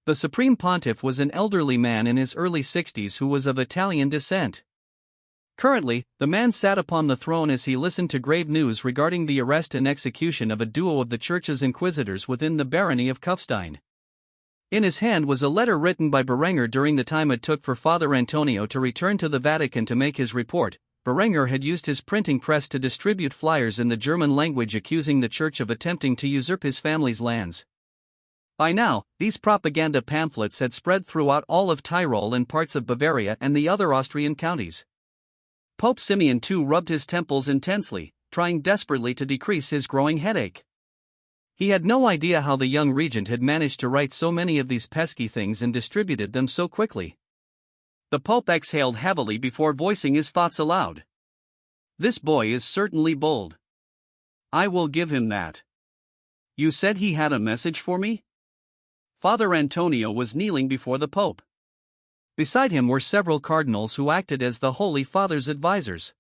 The Supreme Pontiff was an elderly man in his early 60s who was of Italian descent. Currently, the man sat upon the throne as he listened to grave news regarding the arrest and execution of a duo of the Church's inquisitors within the barony of Kufstein. In his hand was a letter written by Berenger during the time it took for Father Antonio to return to the Vatican to make his report. Berenger had used his printing press to distribute flyers in the German language accusing the Church of attempting to usurp his family's lands. By now, these propaganda pamphlets had spread throughout all of Tyrol and parts of Bavaria and the other Austrian counties. Pope Simeon II rubbed his temples intensely, trying desperately to decrease his growing headache. He had no idea how the young regent had managed to write so many of these pesky things and distributed them so quickly. The Pope exhaled heavily before voicing his thoughts aloud. "This boy is certainly bold. I will give him that. You said he had a message for me?" Father Antonio was kneeling before the Pope. Beside him were several cardinals who acted as the Holy Father's advisors.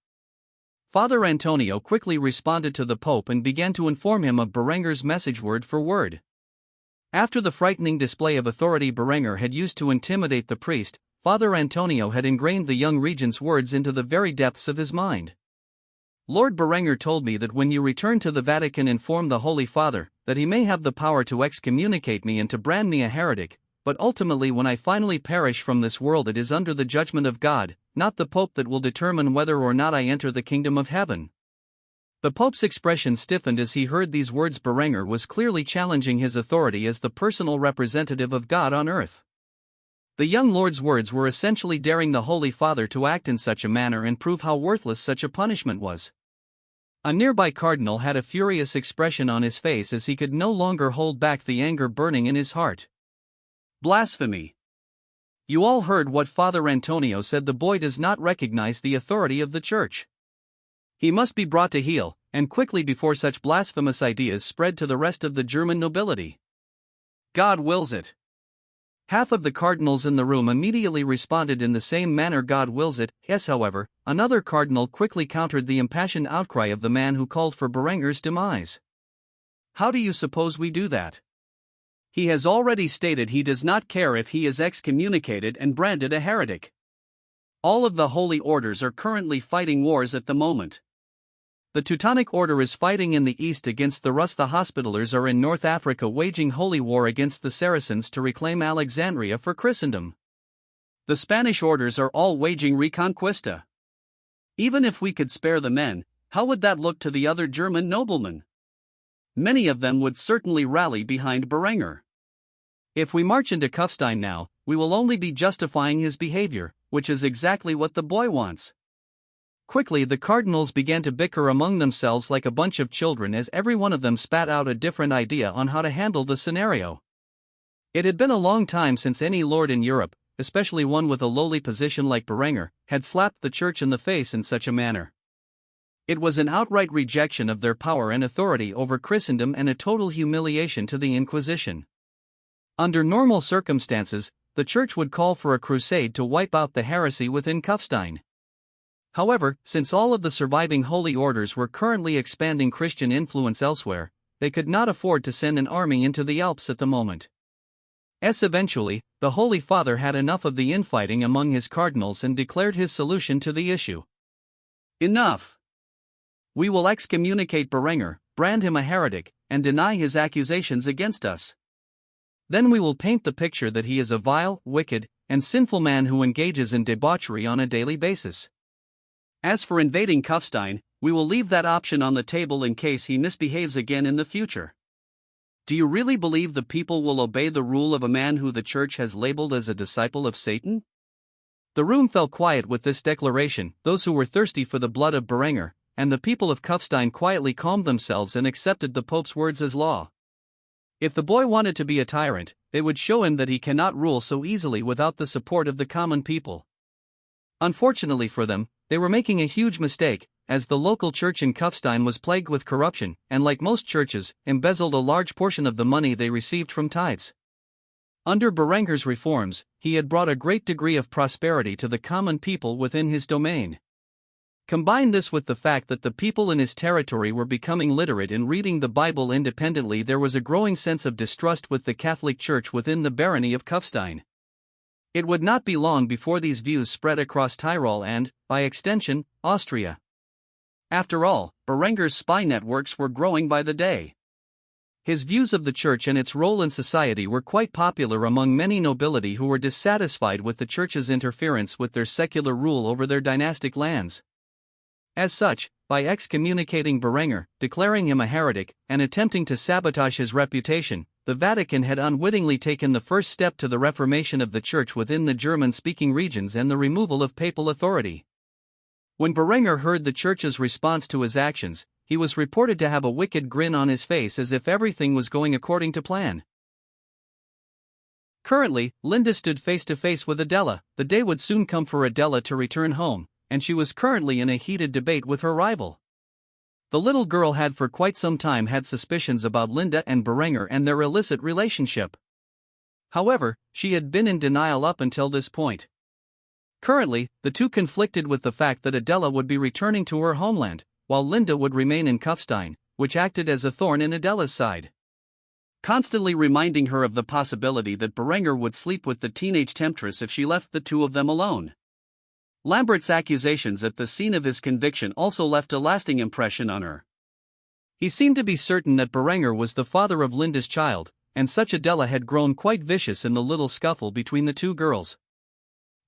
Father Antonio quickly responded to the Pope and began to inform him of Berenger's message word for word. After the frightening display of authority Berenger had used to intimidate the priest, Father Antonio had ingrained the young regent's words into the very depths of his mind. "Lord Berenger told me that when you return to the Vatican inform the Holy Father, that he may have the power to excommunicate me and to brand me a heretic, but ultimately when I finally perish from this world it is under the judgment of God, not the Pope, that will determine whether or not I enter the kingdom of heaven." The Pope's expression stiffened as he heard these words. Berenger was clearly challenging his authority as the personal representative of God on earth. The young lord's words were essentially daring the Holy Father to act in such a manner and prove how worthless such a punishment was. A nearby cardinal had a furious expression on his face as he could no longer hold back the anger burning in his heart. "Blasphemy! You all heard what Father Antonio said. The boy does not recognize the authority of the Church. He must be brought to heel, and quickly, before such blasphemous ideas spread to the rest of the German nobility. God wills it." Half of the cardinals in the room immediately responded in the same manner. "God wills it." Yes, however, another cardinal quickly countered the impassioned outcry of the man who called for Berenger's demise. "How do you suppose we do that? He has already stated he does not care if he is excommunicated and branded a heretic. All of the holy orders are currently fighting wars at the moment. The Teutonic Order is fighting in the east against the Rus. The Hospitallers are in North Africa waging holy war against the Saracens to reclaim Alexandria for Christendom. The Spanish orders are all waging Reconquista. Even if we could spare the men, how would that look to the other German noblemen? Many of them would certainly rally behind Berenger. If we march into Kufstein now, we will only be justifying his behavior, which is exactly what the boy wants." Quickly the cardinals began to bicker among themselves like a bunch of children as every one of them spat out a different idea on how to handle the scenario. It had been a long time since any lord in Europe, especially one with a lowly position like Berenger, had slapped the Church in the face in such a manner. It was an outright rejection of their power and authority over Christendom and a total humiliation to the Inquisition. Under normal circumstances, the Church would call for a crusade to wipe out the heresy within Kufstein. However, since all of the surviving holy orders were currently expanding Christian influence elsewhere, they could not afford to send an army into the Alps at the moment. Eventually, the Holy Father had enough of the infighting among his cardinals and declared his solution to the issue. "Enough! We will excommunicate Berenger, brand him a heretic, and deny his accusations against us. Then we will paint the picture that he is a vile, wicked, and sinful man who engages in debauchery on a daily basis. As for invading Kufstein, we will leave that option on the table in case he misbehaves again in the future. Do you really believe the people will obey the rule of a man who the Church has labeled as a disciple of Satan?" The room fell quiet with this declaration. Those who were thirsty for the blood of Berenger, and the people of Kufstein quietly calmed themselves and accepted the Pope's words as law. If the boy wanted to be a tyrant, they would show him that he cannot rule so easily without the support of the common people. Unfortunately for them, they were making a huge mistake, as the local church in Kufstein was plagued with corruption, and like most churches, embezzled a large portion of the money they received from tithes. Under Berenger's reforms, he had brought a great degree of prosperity to the common people within his domain. Combine this with the fact that the people in his territory were becoming literate in reading the Bible independently, there was a growing sense of distrust with the Catholic Church within the barony of Kufstein. It would not be long before these views spread across Tyrol and, by extension, Austria. After all, Berenger's spy networks were growing by the day. His views of the Church and its role in society were quite popular among many nobility who were dissatisfied with the Church's interference with their secular rule over their dynastic lands. As such, by excommunicating Berenger, declaring him a heretic, and attempting to sabotage his reputation, the Vatican had unwittingly taken the first step to the reformation of the Church within the German-speaking regions and the removal of papal authority. When Berenger heard the Church's response to his actions, he was reported to have a wicked grin on his face as if everything was going according to plan. Currently, Linda stood face to face with Adela. The day would soon come for Adela to return home, and she was currently in a heated debate with her rival. The little girl had for quite some time had suspicions about Linda and Berenger and their illicit relationship. However, she had been in denial up until this point. Currently, the two conflicted with the fact that Adela would be returning to her homeland, while Linda would remain in Kufstein, which acted as a thorn in Adela's side, constantly reminding her of the possibility that Berenger would sleep with the teenage temptress if she left the two of them alone. Lambert's accusations at the scene of his conviction also left a lasting impression on her. He seemed to be certain that Berenger was the father of Linda's child, and such Adela had grown quite vicious in the little scuffle between the two girls.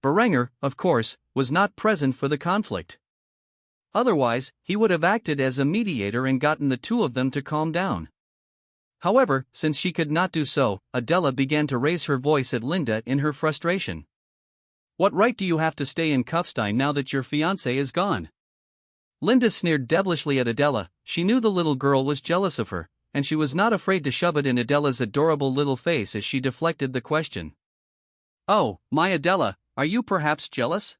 Berenger, of course, was not present for the conflict. Otherwise, he would have acted as a mediator and gotten the two of them to calm down. However, since she could not do so, Adela began to raise her voice at Linda in her frustration. "What right do you have to stay in Kufstein now that your fiancé is gone?" Linda sneered devilishly at Adela. She knew the little girl was jealous of her, and she was not afraid to shove it in Adela's adorable little face as she deflected the question. "Oh, my Adela, are you perhaps jealous?"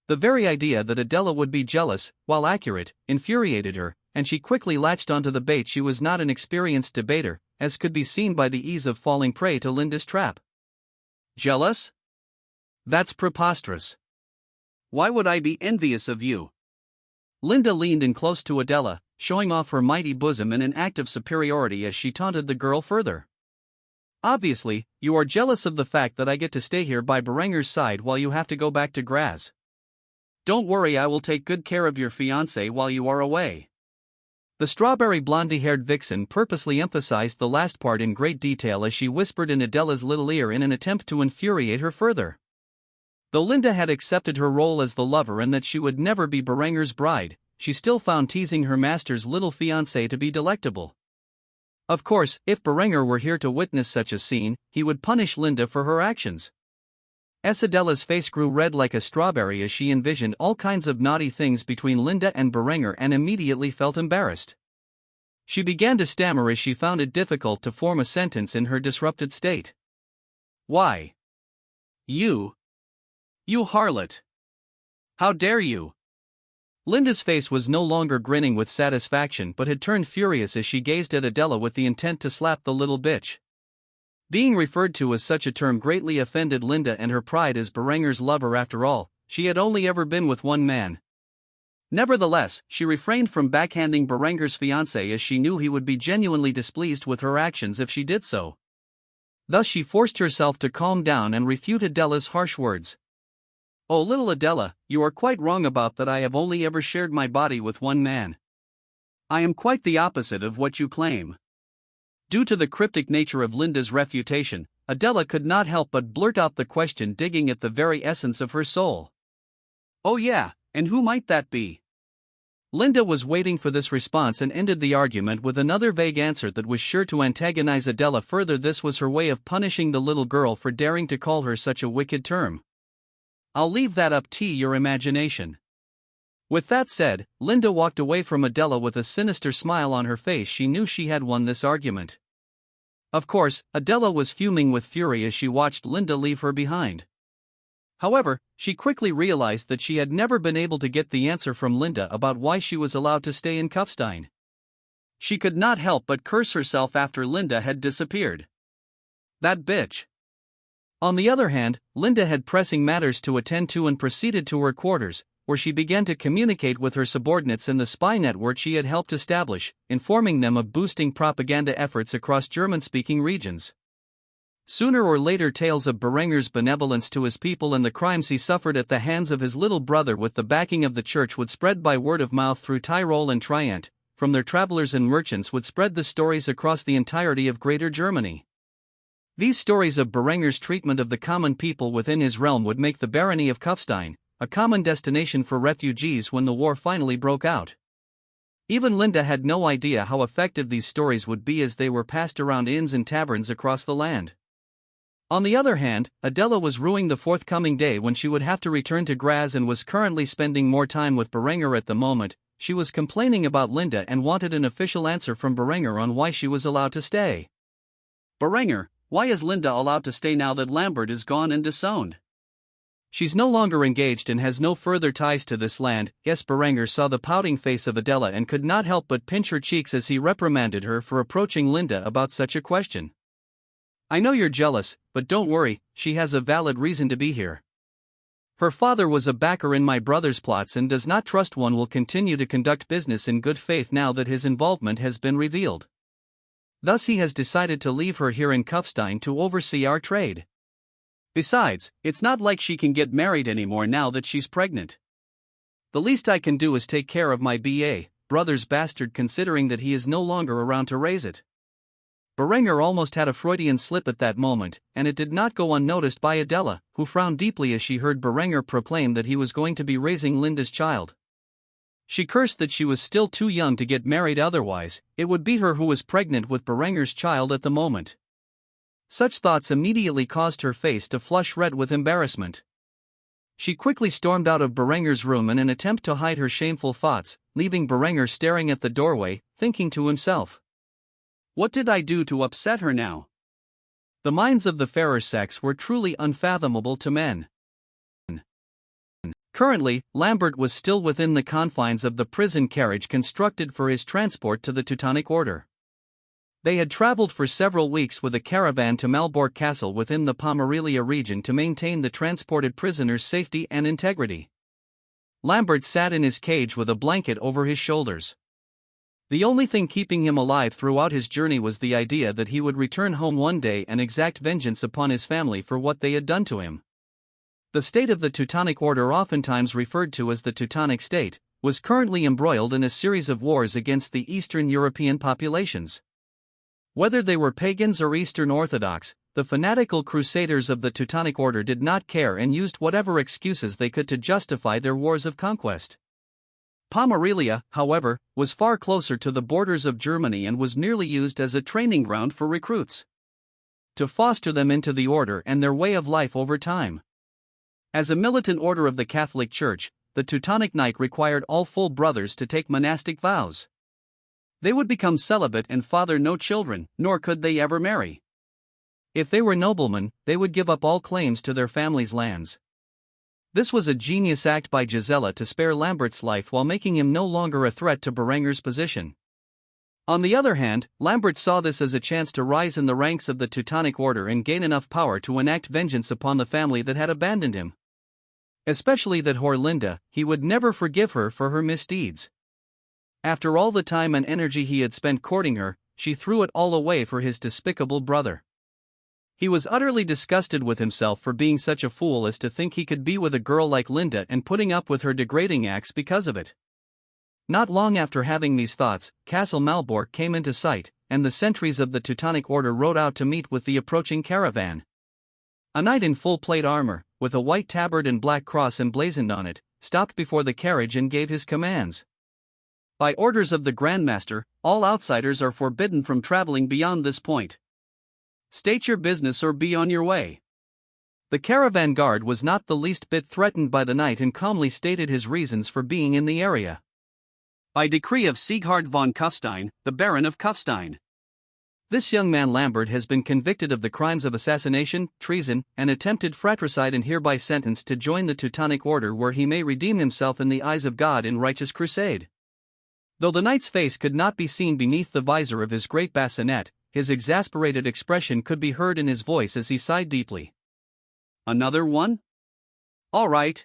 The very idea that Adela would be jealous, while accurate, infuriated her, and she quickly latched onto the bait. She was not an experienced debater, as could be seen by the ease of falling prey to Linda's trap. "Jealous? That's preposterous. Why would I be envious of you?" Linda leaned in close to Adela, showing off her mighty bosom in an act of superiority as she taunted the girl further. "Obviously, you are jealous of the fact that I get to stay here by Berenger's side while you have to go back to Graz. Don't worry, I will take good care of your fiancé while you are away." The strawberry blondie-haired vixen purposely emphasized the last part in great detail as she whispered in Adela's little ear in an attempt to infuriate her further. Though Linda had accepted her role as the lover and that she would never be Berenger's bride, she still found teasing her master's little fiancé to be delectable. Of course, if Berenger were here to witness such a scene, he would punish Linda for her actions. Adela's face grew red like a strawberry as she envisioned all kinds of naughty things between Linda and Berenger and immediately felt embarrassed. She began to stammer as she found it difficult to form a sentence in her disrupted state. "Why? You harlot! How dare you!" Linda's face was no longer grinning with satisfaction but had turned furious as she gazed at Adela with the intent to slap the little bitch. Being referred to as such a term greatly offended Linda and her pride as Berenger's lover. After all, she had only ever been with one man. Nevertheless, she refrained from backhanding Berenger's fiancé as she knew he would be genuinely displeased with her actions if she did so. Thus she forced herself to calm down and refute Adela's harsh words. "Oh, little Adela, you are quite wrong about that. I have only ever shared my body with one man. I am quite the opposite of what you claim." Due to the cryptic nature of Linda's refutation, Adela could not help but blurt out the question, digging at the very essence of her soul. "Oh yeah, and who might that be?" Linda was waiting for this response and ended the argument with another vague answer that was sure to antagonize Adela further. This was her way of punishing the little girl for daring to call her such a wicked term. "I'll leave that up to your imagination." With that said, Linda walked away from Adela with a sinister smile on her face. She knew she had won this argument. Of course, Adela was fuming with fury as she watched Linda leave her behind. However, she quickly realized that she had never been able to get the answer from Linda about why she was allowed to stay in Kufstein. She could not help but curse herself after Linda had disappeared. That bitch. On the other hand, Linda had pressing matters to attend to and proceeded to her quarters, where she began to communicate with her subordinates in the spy network she had helped establish, informing them of boosting propaganda efforts across German-speaking regions. Sooner or later, tales of Berenger's benevolence to his people and the crimes he suffered at the hands of his little brother with the backing of the church would spread by word of mouth through Tyrol and Trient. From their travelers and merchants would spread the stories across the entirety of Greater Germany. These stories of Berenger's treatment of the common people within his realm would make the barony of Kufstein a common destination for refugees when the war finally broke out. Even Linda had no idea how effective these stories would be as they were passed around inns and taverns across the land. On the other hand, Adela was ruining the forthcoming day when she would have to return to Graz and was currently spending more time with Berenger at the moment. She was complaining about Linda and wanted an official answer from Berenger on why she was allowed to stay. "Berenger, why is Linda allowed to stay now that Lambert is gone and disowned? She's no longer engaged and has no further ties to this land." Yes, Berenger saw the pouting face of Adela and could not help but pinch her cheeks as he reprimanded her for approaching Linda about such a question. "I know you're jealous, but don't worry, she has a valid reason to be here. Her father was a backer in my brother's plots and does not trust one will continue to conduct business in good faith now that his involvement has been revealed. Thus he has decided to leave her here in Kufstein to oversee our trade. Besides, it's not like she can get married anymore now that she's pregnant. The least I can do is take care of my brother's bastard, considering that he is no longer around to raise it." Berenger almost had a Freudian slip at that moment, and it did not go unnoticed by Adela, who frowned deeply as she heard Berenger proclaim that he was going to be raising Linda's child. She cursed that she was still too young to get married, otherwise, it would be her who was pregnant with Berenger's child at the moment. Such thoughts immediately caused her face to flush red with embarrassment. She quickly stormed out of Berenger's room in an attempt to hide her shameful thoughts, leaving Berenger staring at the doorway, thinking to himself, "What did I do to upset her now?" The minds of the fairer sex were truly unfathomable to men. Currently, Lambert was still within the confines of the prison carriage constructed for his transport to the Teutonic Order. They had traveled for several weeks with a caravan to Malbork Castle within the Pomerelia region to maintain the transported prisoners' safety and integrity. Lambert sat in his cage with a blanket over his shoulders. The only thing keeping him alive throughout his journey was the idea that he would return home one day and exact vengeance upon his family for what they had done to him. The state of the Teutonic Order, oftentimes referred to as the Teutonic State, was currently embroiled in a series of wars against the Eastern European populations. Whether they were pagans or Eastern Orthodox, the fanatical crusaders of the Teutonic Order did not care and used whatever excuses they could to justify their wars of conquest. Pomerelia, however, was far closer to the borders of Germany and was merely used as a training ground for recruits, to foster them into the order and their way of life over time. As a militant order of the Catholic Church, the Teutonic Knight required all full brothers to take monastic vows. They would become celibate and father no children, nor could they ever marry. If they were noblemen, they would give up all claims to their family's lands. This was a genius act by Gisela to spare Lambert's life while making him no longer a threat to Berenger's position. On the other hand, Lambert saw this as a chance to rise in the ranks of the Teutonic Order and gain enough power to enact vengeance upon the family that had abandoned him. Especially that whore Linda, he would never forgive her for her misdeeds. After all the time and energy he had spent courting her, she threw it all away for his despicable brother. He was utterly disgusted with himself for being such a fool as to think he could be with a girl like Linda and putting up with her degrading acts because of it. Not long after having these thoughts, Castle Malbork came into sight, and the sentries of the Teutonic Order rode out to meet with the approaching caravan. A knight in full plate armor, with a white tabard and black cross emblazoned on it, stopped before the carriage and gave his commands. "By orders of the Grand Master, all outsiders are forbidden from traveling beyond this point. State your business or be on your way." The caravan guard was not the least bit threatened by the knight and calmly stated his reasons for being in the area. "By decree of Sieghard von Kufstein, the Baron of Kufstein. This young man Lambert has been convicted of the crimes of assassination, treason, and attempted fratricide and hereby sentenced to join the Teutonic Order where he may redeem himself in the eyes of God in righteous crusade." Though the knight's face could not be seen beneath the visor of his great bassinet, his exasperated expression could be heard in his voice as he sighed deeply. "Another one? All right.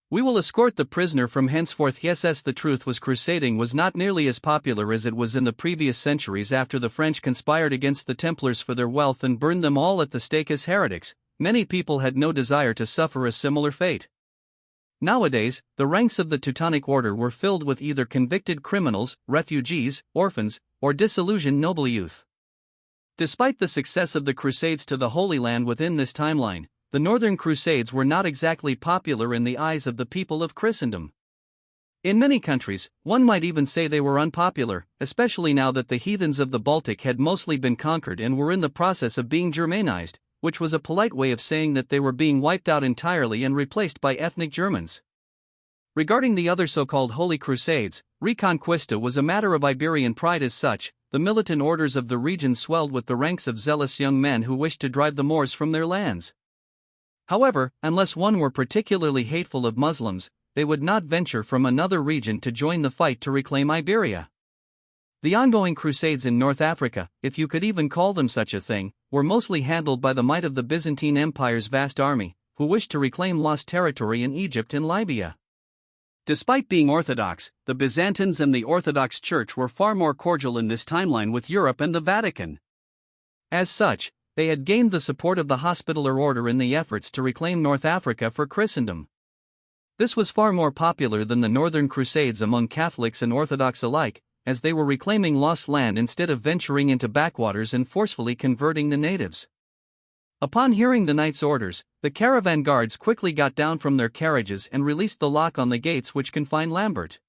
We will escort the prisoner from henceforth. Yes, the truth was crusading was not nearly as popular as it was in the previous centuries. After the French conspired against the Templars for their wealth and burned them all at the stake as heretics, many people had no desire to suffer a similar fate. Nowadays, the ranks of the Teutonic order were filled with either convicted criminals, refugees, orphans, or disillusioned noble youth. Despite the success of the Crusades to the Holy Land within this timeline, the Northern Crusades were not exactly popular in the eyes of the people of Christendom. In many countries, one might even say they were unpopular, especially now that the heathens of the Baltic had mostly been conquered and were in the process of being Germanized, which was a polite way of saying that they were being wiped out entirely and replaced by ethnic Germans. Regarding the other so-called Holy Crusades, Reconquista was a matter of Iberian pride. As such, the militant orders of the region swelled with the ranks of zealous young men who wished to drive the Moors from their lands. However, unless one were particularly hateful of Muslims, they would not venture from another region to join the fight to reclaim Iberia. The ongoing crusades in North Africa, if you could even call them such a thing, were mostly handled by the might of the Byzantine Empire's vast army, who wished to reclaim lost territory in Egypt and Libya. Despite being Orthodox, the Byzantines and the Orthodox Church were far more cordial in this timeline with Europe and the Vatican. As such, they had gained the support of the Hospitaller Order in the efforts to reclaim North Africa for Christendom. This was far more popular than the Northern Crusades among Catholics and Orthodox alike, as they were reclaiming lost land instead of venturing into backwaters and forcefully converting the natives. Upon hearing the knight's orders, the caravan guards quickly got down from their carriages and released the lock on the gates which confined Lambert,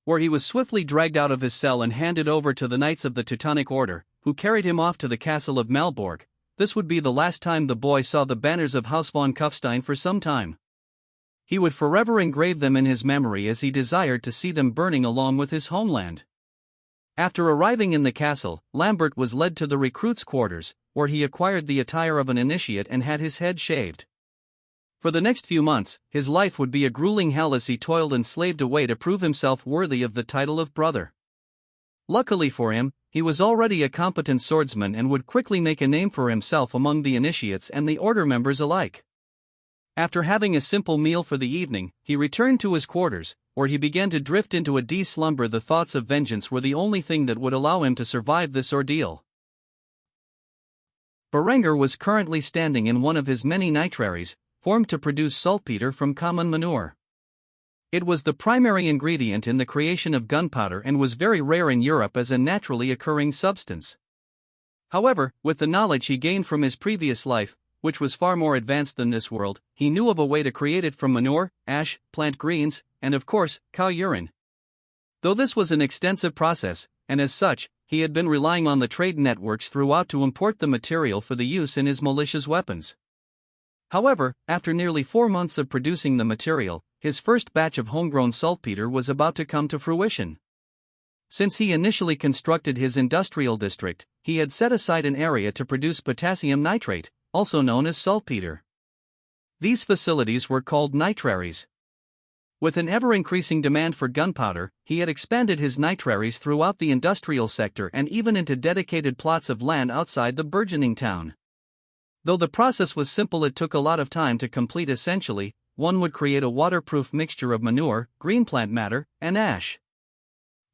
where he was swiftly dragged out of his cell and handed over to the knights of the Teutonic Order, who carried him off to the castle of Malborg. This would be the last time the boy saw the banners of House von Kufstein for some time. He would forever engrave them in his memory as he desired to see them burning along with his homeland. After arriving in the castle, Lambert was led to the recruits' quarters, where he acquired the attire of an initiate and had his head shaved. For the next few months, his life would be a grueling hell as he toiled and slaved away to prove himself worthy of the title of brother. Luckily for him, he was already a competent swordsman and would quickly make a name for himself among the initiates and the order members alike. After having a simple meal for the evening, he returned to his quarters, where he began to drift into a deep slumber. The thoughts of vengeance were the only thing that would allow him to survive this ordeal. Berengar was currently standing in one of his many nitraries, formed to produce saltpeter from common manure. It was the primary ingredient in the creation of gunpowder and was very rare in Europe as a naturally occurring substance. However, with the knowledge he gained from his previous life, which was far more advanced than this world, he knew of a way to create it from manure, ash, plant greens, and of course, cow urine. Though this was an extensive process, and as such, he had been relying on the trade networks throughout to import the material for the use in his militia's weapons. However, after nearly 4 months of producing the material, his first batch of homegrown saltpeter was about to come to fruition. Since he initially constructed his industrial district, he had set aside an area to produce potassium nitrate, also known as saltpeter. These facilities were called nitraries. With an ever-increasing demand for gunpowder, he had expanded his nitraries throughout the industrial sector and even into dedicated plots of land outside the burgeoning town. Though the process was simple, it took a lot of time to complete. Essentially, one would create a waterproof mixture of manure, green plant matter, and ash.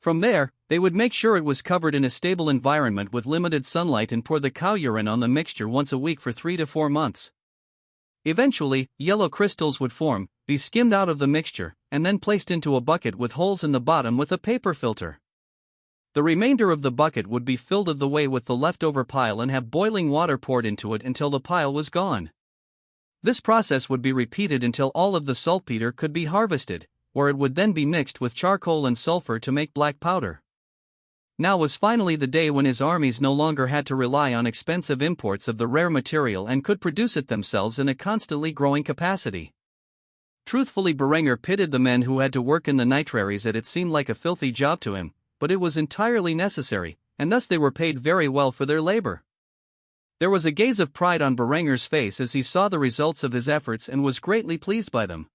From there, they would make sure it was covered in a stable environment with limited sunlight and pour the cow urine on the mixture once a week for 3 to 4 months. Eventually, yellow crystals would form, be skimmed out of the mixture, and then placed into a bucket with holes in the bottom with a paper filter. The remainder of the bucket would be filled of the way with the leftover pile and have boiling water poured into it until the pile was gone. This process would be repeated until all of the saltpeter could be harvested, where it would then be mixed with charcoal and sulfur to make black powder. Now was finally the day when his armies no longer had to rely on expensive imports of the rare material and could produce it themselves in a constantly growing capacity. Truthfully, Berengar pitied the men who had to work in the nitraries, as it seemed like a filthy job to him, but it was entirely necessary, and thus they were paid very well for their labor. There was a gaze of pride on Berengar's face as he saw the results of his efforts and was greatly pleased by them.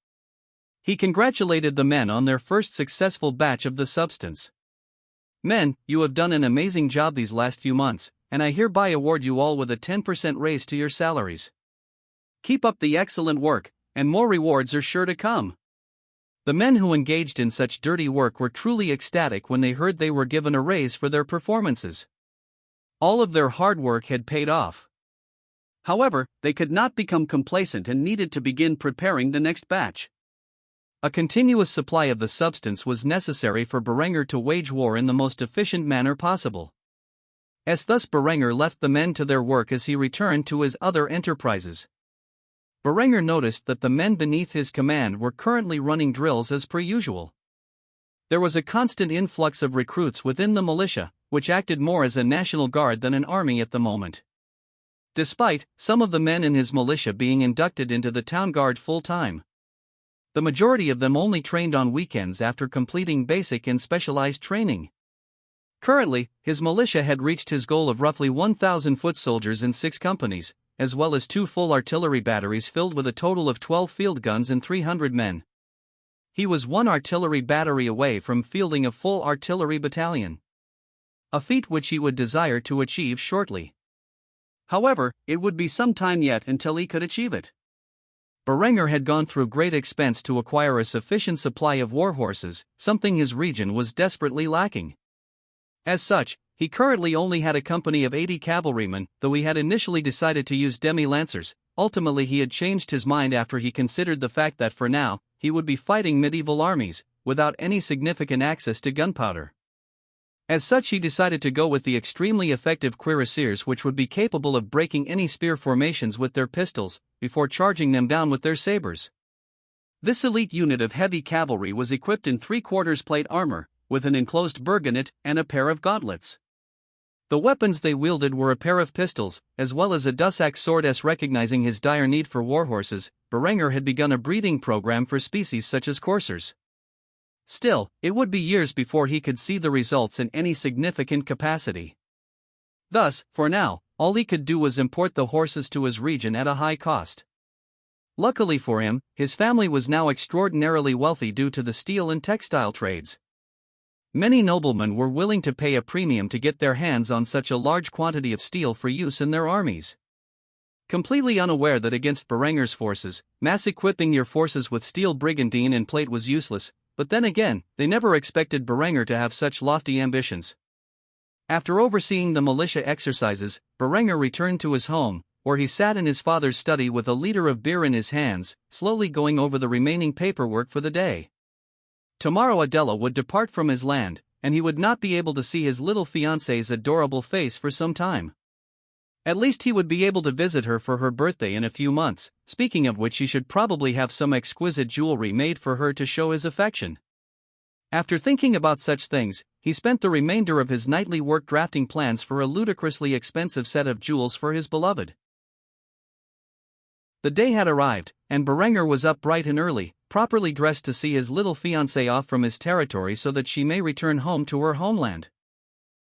He congratulated the men on their first successful batch of the substance. "Men, you have done an amazing job these last few months, and I hereby award you all with a 10% raise to your salaries. Keep up the excellent work, and more rewards are sure to come." The men who engaged in such dirty work were truly ecstatic when they heard they were given a raise for their performances. All of their hard work had paid off. However, they could not become complacent and needed to begin preparing the next batch. A continuous supply of the substance was necessary for Berenger to wage war in the most efficient manner possible. Thus Berenger left the men to their work as he returned to his other enterprises. Berenger noticed that the men beneath his command were currently running drills as per usual. There was a constant influx of recruits within the militia, which acted more as a national guard than an army at the moment. Despite some of the men in his militia being inducted into the town guard full-time, the majority of them only trained on weekends after completing basic and specialized training. Currently, his militia had reached his goal of roughly 1,000 foot soldiers in 6 companies, as well as 2 full artillery batteries filled with a total of 12 field guns and 300 men. He was 1 artillery battery away from fielding a full artillery battalion, a feat which he would desire to achieve shortly. However, it would be some time yet until he could achieve it. Berenger had gone through great expense to acquire a sufficient supply of war horses, something his region was desperately lacking. As such, he currently only had a company of 80 cavalrymen, though he had initially decided to use demi-lancers. Ultimately he had changed his mind after he considered the fact that for now, he would be fighting medieval armies, without any significant access to gunpowder. As such he decided to go with the extremely effective cuirassiers, which would be capable of breaking any spear formations with their pistols, before charging them down with their sabers. This elite unit of heavy cavalry was equipped in 3/4 plate armor, with an enclosed burgonet and a pair of gauntlets. The weapons they wielded were a pair of pistols, as well as a Dussac sword. Recognizing his dire need for warhorses, Berenger had begun a breeding program for species such as coursers. Still, it would be years before he could see the results in any significant capacity. Thus, for now, all he could do was import the horses to his region at a high cost. Luckily for him, his family was now extraordinarily wealthy due to the steel and textile trades. Many noblemen were willing to pay a premium to get their hands on such a large quantity of steel for use in their armies. Completely unaware that against Berenger's forces, mass equipping your forces with steel brigandine and plate was useless, but then again, they never expected Berenger to have such lofty ambitions. After overseeing the militia exercises, Berenger returned to his home, where he sat in his father's study with a liter of beer in his hands, slowly going over the remaining paperwork for the day. Tomorrow Adela would depart from his land, and he would not be able to see his little fiancée's adorable face for some time. At least he would be able to visit her for her birthday in a few months, speaking of which he should probably have some exquisite jewelry made for her to show his affection. After thinking about such things, he spent the remainder of his nightly work drafting plans for a ludicrously expensive set of jewels for his beloved. The day had arrived, and Berenger was up bright and early, properly dressed to see his little fiancée off from his territory so that she may return home to her homeland.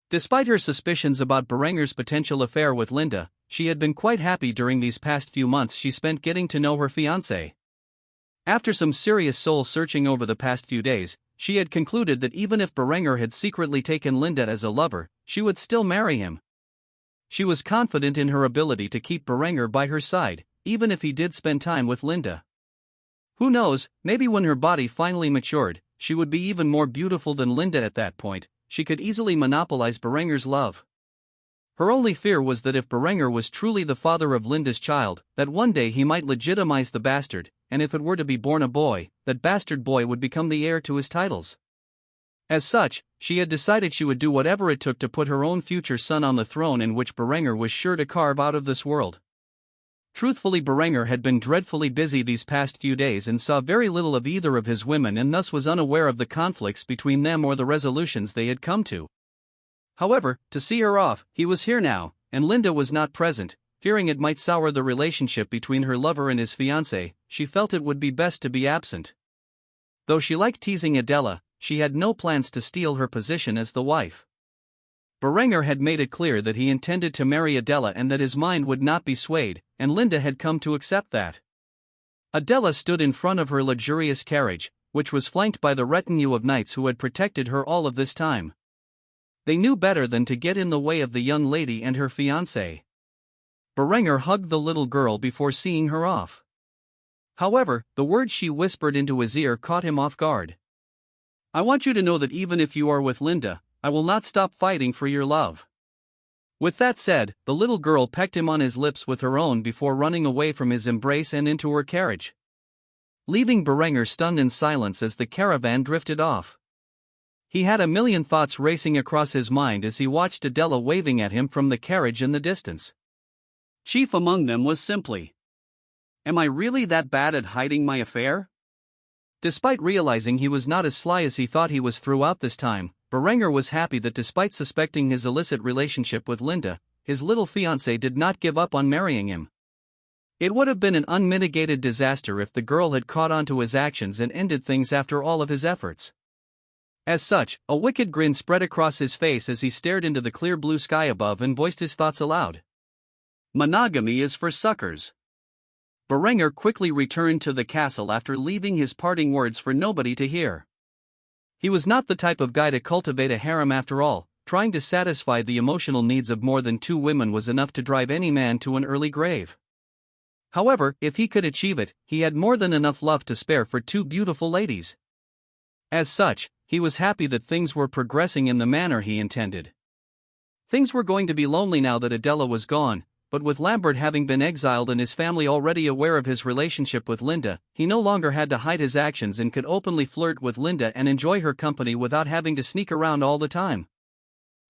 Despite her suspicions about Berenger's potential affair with Linda, she had been quite happy during these past few months she spent getting to know her fiancé. After some serious soul-searching over the past few days, she had concluded that even if Berenger had secretly taken Linda as a lover, she would still marry him. She was confident in her ability to keep Berenger by her side, even if he did spend time with Linda. Who knows, maybe when her body finally matured, she would be even more beautiful than Linda at that point. She could easily monopolize Berenger's love. Her only fear was that if Berenger was truly the father of Linda's child, that one day he might legitimize the bastard, and if it were to be born a boy, that bastard boy would become the heir to his titles. As such, she had decided she would do whatever it took to put her own future son on the throne in which Berenger was sure to carve out of this world. Truthfully, Berenger had been dreadfully busy these past few days and saw very little of either of his women, and thus was unaware of the conflicts between them or the resolutions they had come to. However, to see her off, he was here now, and Linda was not present. Fearing it might sour the relationship between her lover and his fiancée, she felt it would be best to be absent. Though she liked teasing Adela, she had no plans to steal her position as the wife. Berenger had made it clear that he intended to marry Adela and that his mind would not be swayed, and Linda had come to accept that. Adela stood in front of her luxurious carriage, which was flanked by the retinue of knights who had protected her all of this time. They knew better than to get in the way of the young lady and her fiancé. Berenger hugged the little girl before seeing her off. However, the words she whispered into his ear caught him off guard. "I want you to know that even if you are with Linda, I will not stop fighting for your love." With that said, the little girl pecked him on his lips with her own before running away from his embrace and into her carriage, leaving Berenger stunned in silence as the caravan drifted off. He had a million thoughts racing across his mind as he watched Adela waving at him from the carriage in the distance. Chief among them was simply, "Am I really that bad at hiding my affair?" Despite realizing he was not as sly as he thought he was throughout this time, Berenger was happy that despite suspecting his illicit relationship with Linda, his little fiancée did not give up on marrying him. It would have been an unmitigated disaster if the girl had caught on to his actions and ended things after all of his efforts. As such, a wicked grin spread across his face as he stared into the clear blue sky above and voiced his thoughts aloud. Monogamy is for suckers. Berenger quickly returned to the castle after leaving his parting words for nobody to hear. He was not the type of guy to cultivate a harem after all. Trying to satisfy the emotional needs of more than two women was enough to drive any man to an early grave. However, if he could achieve it, he had more than enough love to spare for two beautiful ladies. As such, he was happy that things were progressing in the manner he intended. Things were going to be lonely now that Adela was gone, but with Lambert having been exiled and his family already aware of his relationship with Linda, he no longer had to hide his actions and could openly flirt with Linda and enjoy her company without having to sneak around all the time.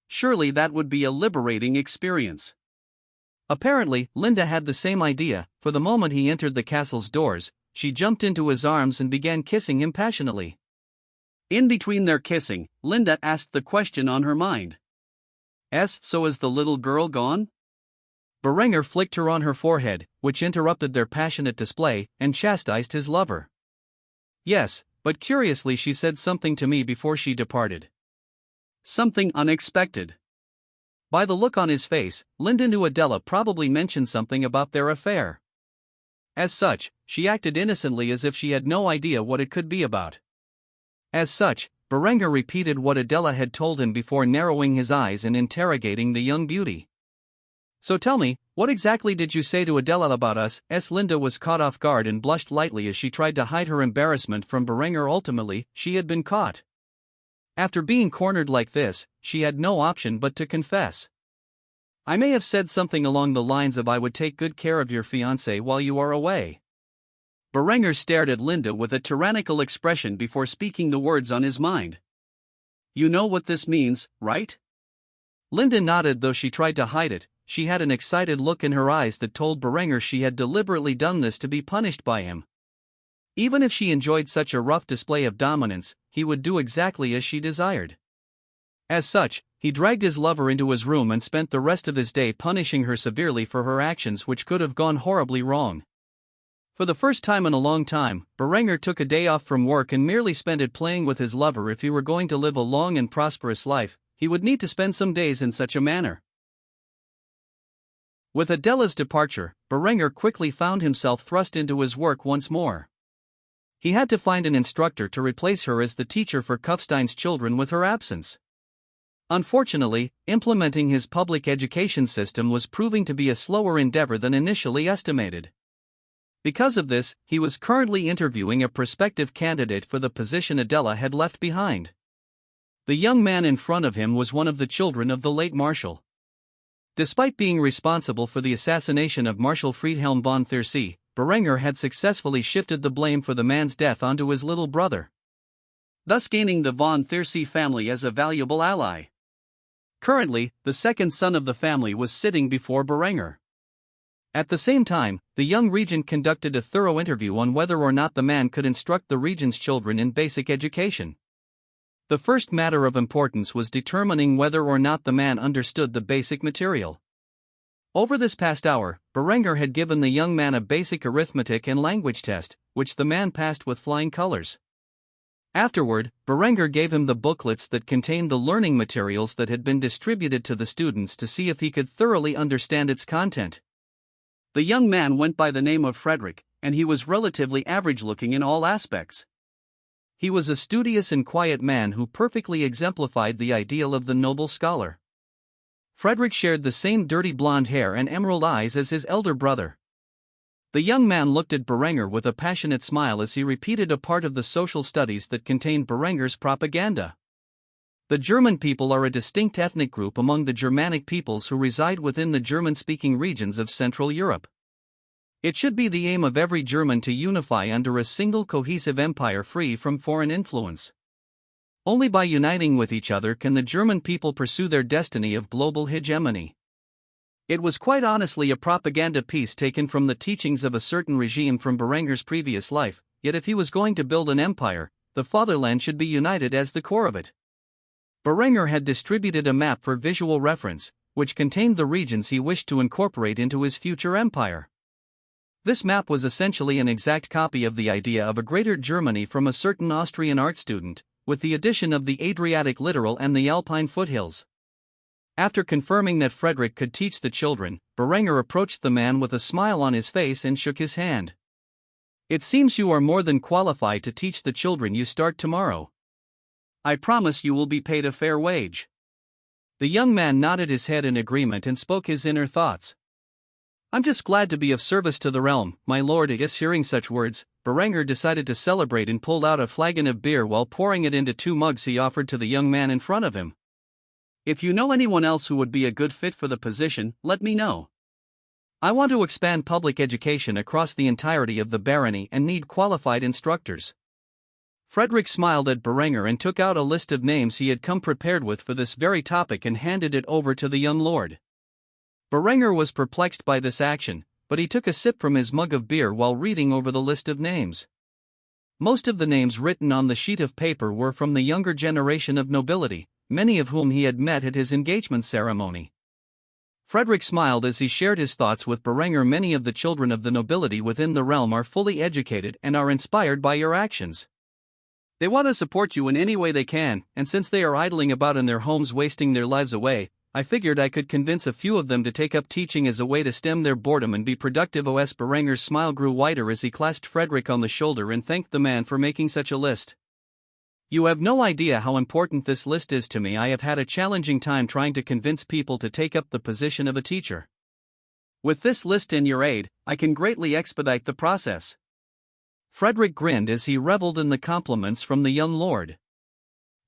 Surely that would be a liberating experience. Apparently, Linda had the same idea, for the moment he entered the castle's doors, she jumped into his arms and began kissing him passionately. In between their kissing, Linda asked the question on her mind. So is the little girl gone?" Berenger flicked her on her forehead, which interrupted their passionate display, and chastised his lover. "Yes, but curiously she said something to me before she departed. Something unexpected." By the look on his face, Linda knew Adela probably mentioned something about their affair. As such, she acted innocently as if she had no idea what it could be about. As such, Berenger repeated what Adela had told him before narrowing his eyes and interrogating the young beauty. "So tell me, what exactly did you say to Adela about us?" Linda was caught off guard and blushed lightly as she tried to hide her embarrassment from Berenger. Ultimately, she had been caught. After being cornered like this, she had no option but to confess. "I may have said something along the lines of I would take good care of your fiancé while you are away." Berenger stared at Linda with a tyrannical expression before speaking the words on his mind. "You know what this means, right?" Linda nodded, though she tried to hide it. She had an excited look in her eyes that told Berenger she had deliberately done this to be punished by him. Even if she enjoyed such a rough display of dominance, he would do exactly as she desired. As such, he dragged his lover into his room and spent the rest of his day punishing her severely for her actions, which could have gone horribly wrong. For the first time in a long time, Berenger took a day off from work and merely spent it playing with his lover. If he were going to live a long and prosperous life, he would need to spend some days in such a manner. With Adela's departure, Berenger quickly found himself thrust into his work once more. He had to find an instructor to replace her as the teacher for Kufstein's children with her absence. Unfortunately, implementing his public education system was proving to be a slower endeavor than initially estimated. Because of this, he was currently interviewing a prospective candidate for the position Adela had left behind. The young man in front of him was one of the children of the late Marshal. Despite being responsible for the assassination of Marshal Friedhelm von Thierse, Berenger had successfully shifted the blame for the man's death onto his little brother, thus gaining the von Thierse family as a valuable ally. Currently, the second son of the family was sitting before Berenger. At the same time, the young regent conducted a thorough interview on whether or not the man could instruct the regent's children in basic education. The first matter of importance was determining whether or not the man understood the basic material. Over this past hour, Berenger had given the young man a basic arithmetic and language test, which the man passed with flying colors. Afterward, Berenger gave him the booklets that contained the learning materials that had been distributed to the students to see if he could thoroughly understand its content. The young man went by the name of Frederick, and he was relatively average-looking in all aspects. He was a studious and quiet man who perfectly exemplified the ideal of the noble scholar. Frederick shared the same dirty blonde hair and emerald eyes as his elder brother. The young man looked at Berenger with a passionate smile as he repeated a part of the social studies that contained Berenger's propaganda. The German people are a distinct ethnic group among the Germanic peoples who reside within the German-speaking regions of Central Europe. It should be the aim of every German to unify under a single cohesive empire free from foreign influence. Only by uniting with each other can the German people pursue their destiny of global hegemony. It was quite honestly a propaganda piece taken from the teachings of a certain regime from Berenger's previous life, yet if he was going to build an empire, the fatherland should be united as the core of it. Berenger had distributed a map for visual reference, which contained the regions he wished to incorporate into his future empire. This map was essentially an exact copy of the idea of a greater Germany from a certain Austrian art student, with the addition of the Adriatic littoral and the Alpine foothills. After confirming that Frederick could teach the children, Berenger approached the man with a smile on his face and shook his hand. "It seems you are more than qualified to teach the children you start tomorrow. I promise you will be paid a fair wage." The young man nodded his head in agreement and spoke his inner thoughts. "I'm just glad to be of service to the realm, my lord." Hearing such words, Berenger decided to celebrate and pulled out a flagon of beer while pouring it into 2 mugs he offered to the young man in front of him. "If you know anyone else who would be a good fit for the position, let me know. I want to expand public education across the entirety of the barony and need qualified instructors." Frederick smiled at Berenger and took out a list of names he had come prepared with for this very topic and handed it over to the young lord. Berenger was perplexed by this action, but he took a sip from his mug of beer while reading over the list of names. Most of the names written on the sheet of paper were from the younger generation of nobility, many of whom he had met at his engagement ceremony. Frederick smiled as he shared his thoughts with Berenger. "Many of the children of the nobility within the realm are fully educated and are inspired by your actions. They want to support you in any way they can, and since they are idling about in their homes wasting their lives away, I figured I could convince a few of them to take up teaching as a way to stem their boredom and be productive." Berenger's smile grew wider as he clasped Frederick on the shoulder and thanked the man for making such a list. "You have no idea how important this list is to me. I have had a challenging time trying to convince people to take up the position of a teacher. With this list in your aid, I can greatly expedite the process." Frederick grinned as he reveled in the compliments from the young lord.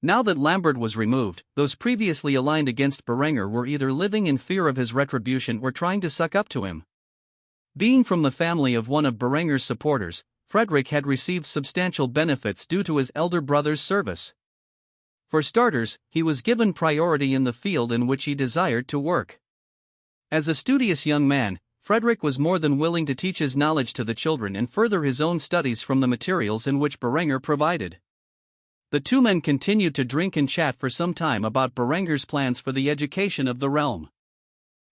Now that Lambert was removed, those previously aligned against Berenger were either living in fear of his retribution or trying to suck up to him. Being from the family of one of Berenger's supporters, Frederick had received substantial benefits due to his elder brother's service. For starters, he was given priority in the field in which he desired to work. As a studious young man, Frederick was more than willing to teach his knowledge to the children and further his own studies from the materials in which Berenger provided. The 2 men continued to drink and chat for some time about Berenger's plans for the education of the realm.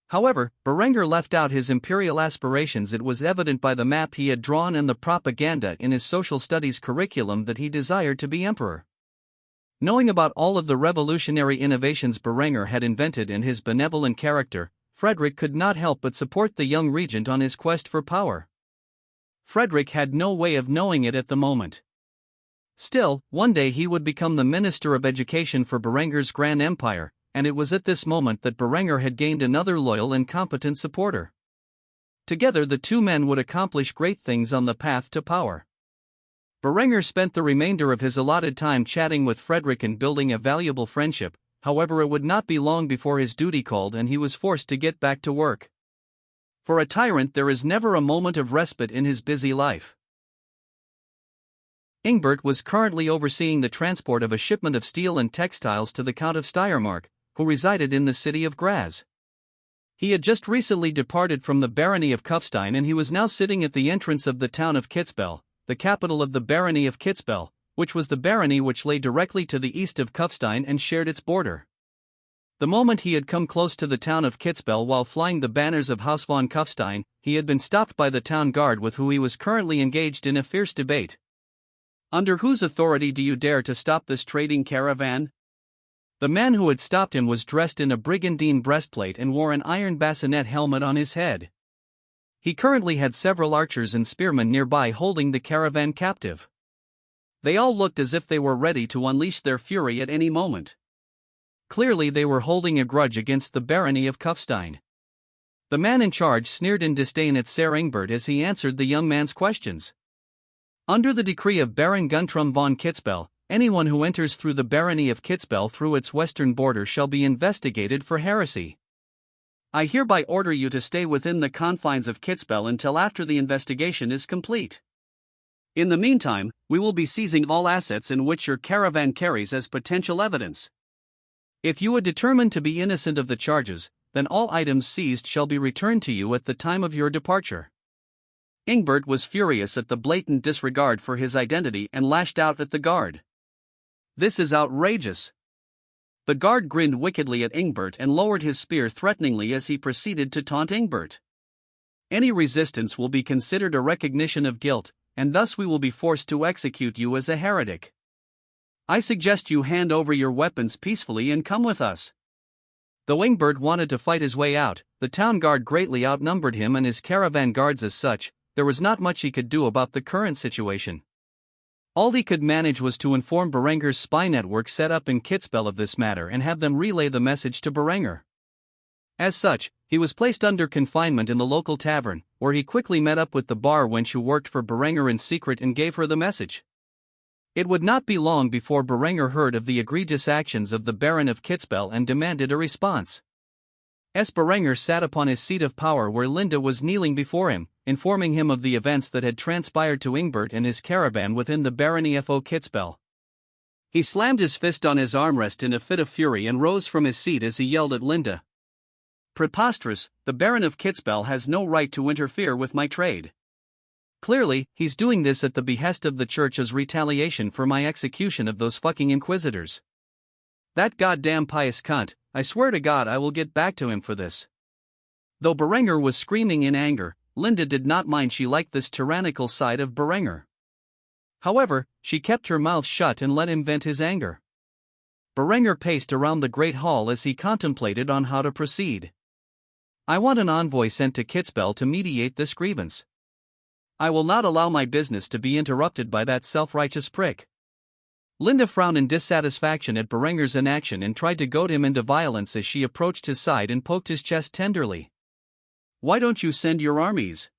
However, Berenger left out his imperial aspirations. It was evident by the map he had drawn and the propaganda in his social studies curriculum that he desired to be emperor. Knowing about all of the revolutionary innovations Berenger had invented and his benevolent character, Frederick could not help but support the young regent on his quest for power. Frederick had no way of knowing it at the moment. Still, one day he would become the Minister of Education for Berenger's Grand Empire, and it was at this moment that Berenger had gained another loyal and competent supporter. Together the 2 men would accomplish great things on the path to power. Berenger spent the remainder of his allotted time chatting with Frederick and building a valuable friendship. However, it would not be long before his duty called and he was forced to get back to work. For a tyrant there is never a moment of respite in his busy life. Ingbert was currently overseeing the transport of a shipment of steel and textiles to the Count of Steiermark, who resided in the city of Graz. He had just recently departed from the barony of Kufstein and he was now sitting at the entrance of the town of Kitzbühel, the capital of the barony of Kitzbühel, which was the barony which lay directly to the east of Kufstein and shared its border. The moment he had come close to the town of Kitzbühel while flying the banners of Haus von Kufstein, he had been stopped by the town guard with whom he was currently engaged in a fierce debate. "Under whose authority do you dare to stop this trading caravan?" The man who had stopped him was dressed in a brigandine breastplate and wore an iron bassinet helmet on his head. He currently had several archers and spearmen nearby holding the caravan captive. They all looked as if they were ready to unleash their fury at any moment. Clearly they were holding a grudge against the barony of Kufstein. The man in charge sneered in disdain at Sir Ingbert as he answered the young man's questions. Under the decree of Baron Guntram von Kitzbühel, anyone who enters through the barony of Kitzbühel through its western border shall be investigated for heresy. I hereby order you to stay within the confines of Kitzbühel until after the investigation is complete. In the meantime, we will be seizing all assets in which your caravan carries as potential evidence. If you are determined to be innocent of the charges, then all items seized shall be returned to you at the time of your departure. Ingbert was furious at the blatant disregard for his identity and lashed out at the guard. This is outrageous. The guard grinned wickedly at Ingbert and lowered his spear threateningly as he proceeded to taunt Ingbert. Any resistance will be considered a recognition of guilt, and thus we will be forced to execute you as a heretic. I suggest you hand over your weapons peacefully and come with us. Though Ingbert wanted to fight his way out, the town guard greatly outnumbered him and his caravan guards as such. There was not much he could do about the current situation. All he could manage was to inform Berenger's spy network set up in Kitzbühel of this matter and have them relay the message to Berenger. As such, he was placed under confinement in the local tavern, where he quickly met up with the bar wench who worked for Berenger in secret and gave her the message. It would not be long before Berenger heard of the egregious actions of the Baron of Kitzbühel and demanded a response. Berenger sat upon his seat of power where Linda was kneeling before him, informing him of the events that had transpired to Ingbert and his caravan within the Barony of Kitzbühel. He slammed his fist on his armrest in a fit of fury and rose from his seat as he yelled at Linda. Preposterous, the Baron of Kitzbühel has no right to interfere with my trade. Clearly, he's doing this at the behest of the church as retaliation for my execution of those fucking inquisitors. That goddamn pious cunt, I swear to God I will get back to him for this. Though Berenger was screaming in anger, Linda did not mind. She liked this tyrannical side of Berenger. However, she kept her mouth shut and let him vent his anger. Berenger paced around the great hall as he contemplated on how to proceed. I want an envoy sent to Kitzbühel to mediate this grievance. I will not allow my business to be interrupted by that self-righteous prick. Linda frowned in dissatisfaction at Berenger's inaction and tried to goad him into violence as she approached his side and poked his chest tenderly. Why don't you send your armies?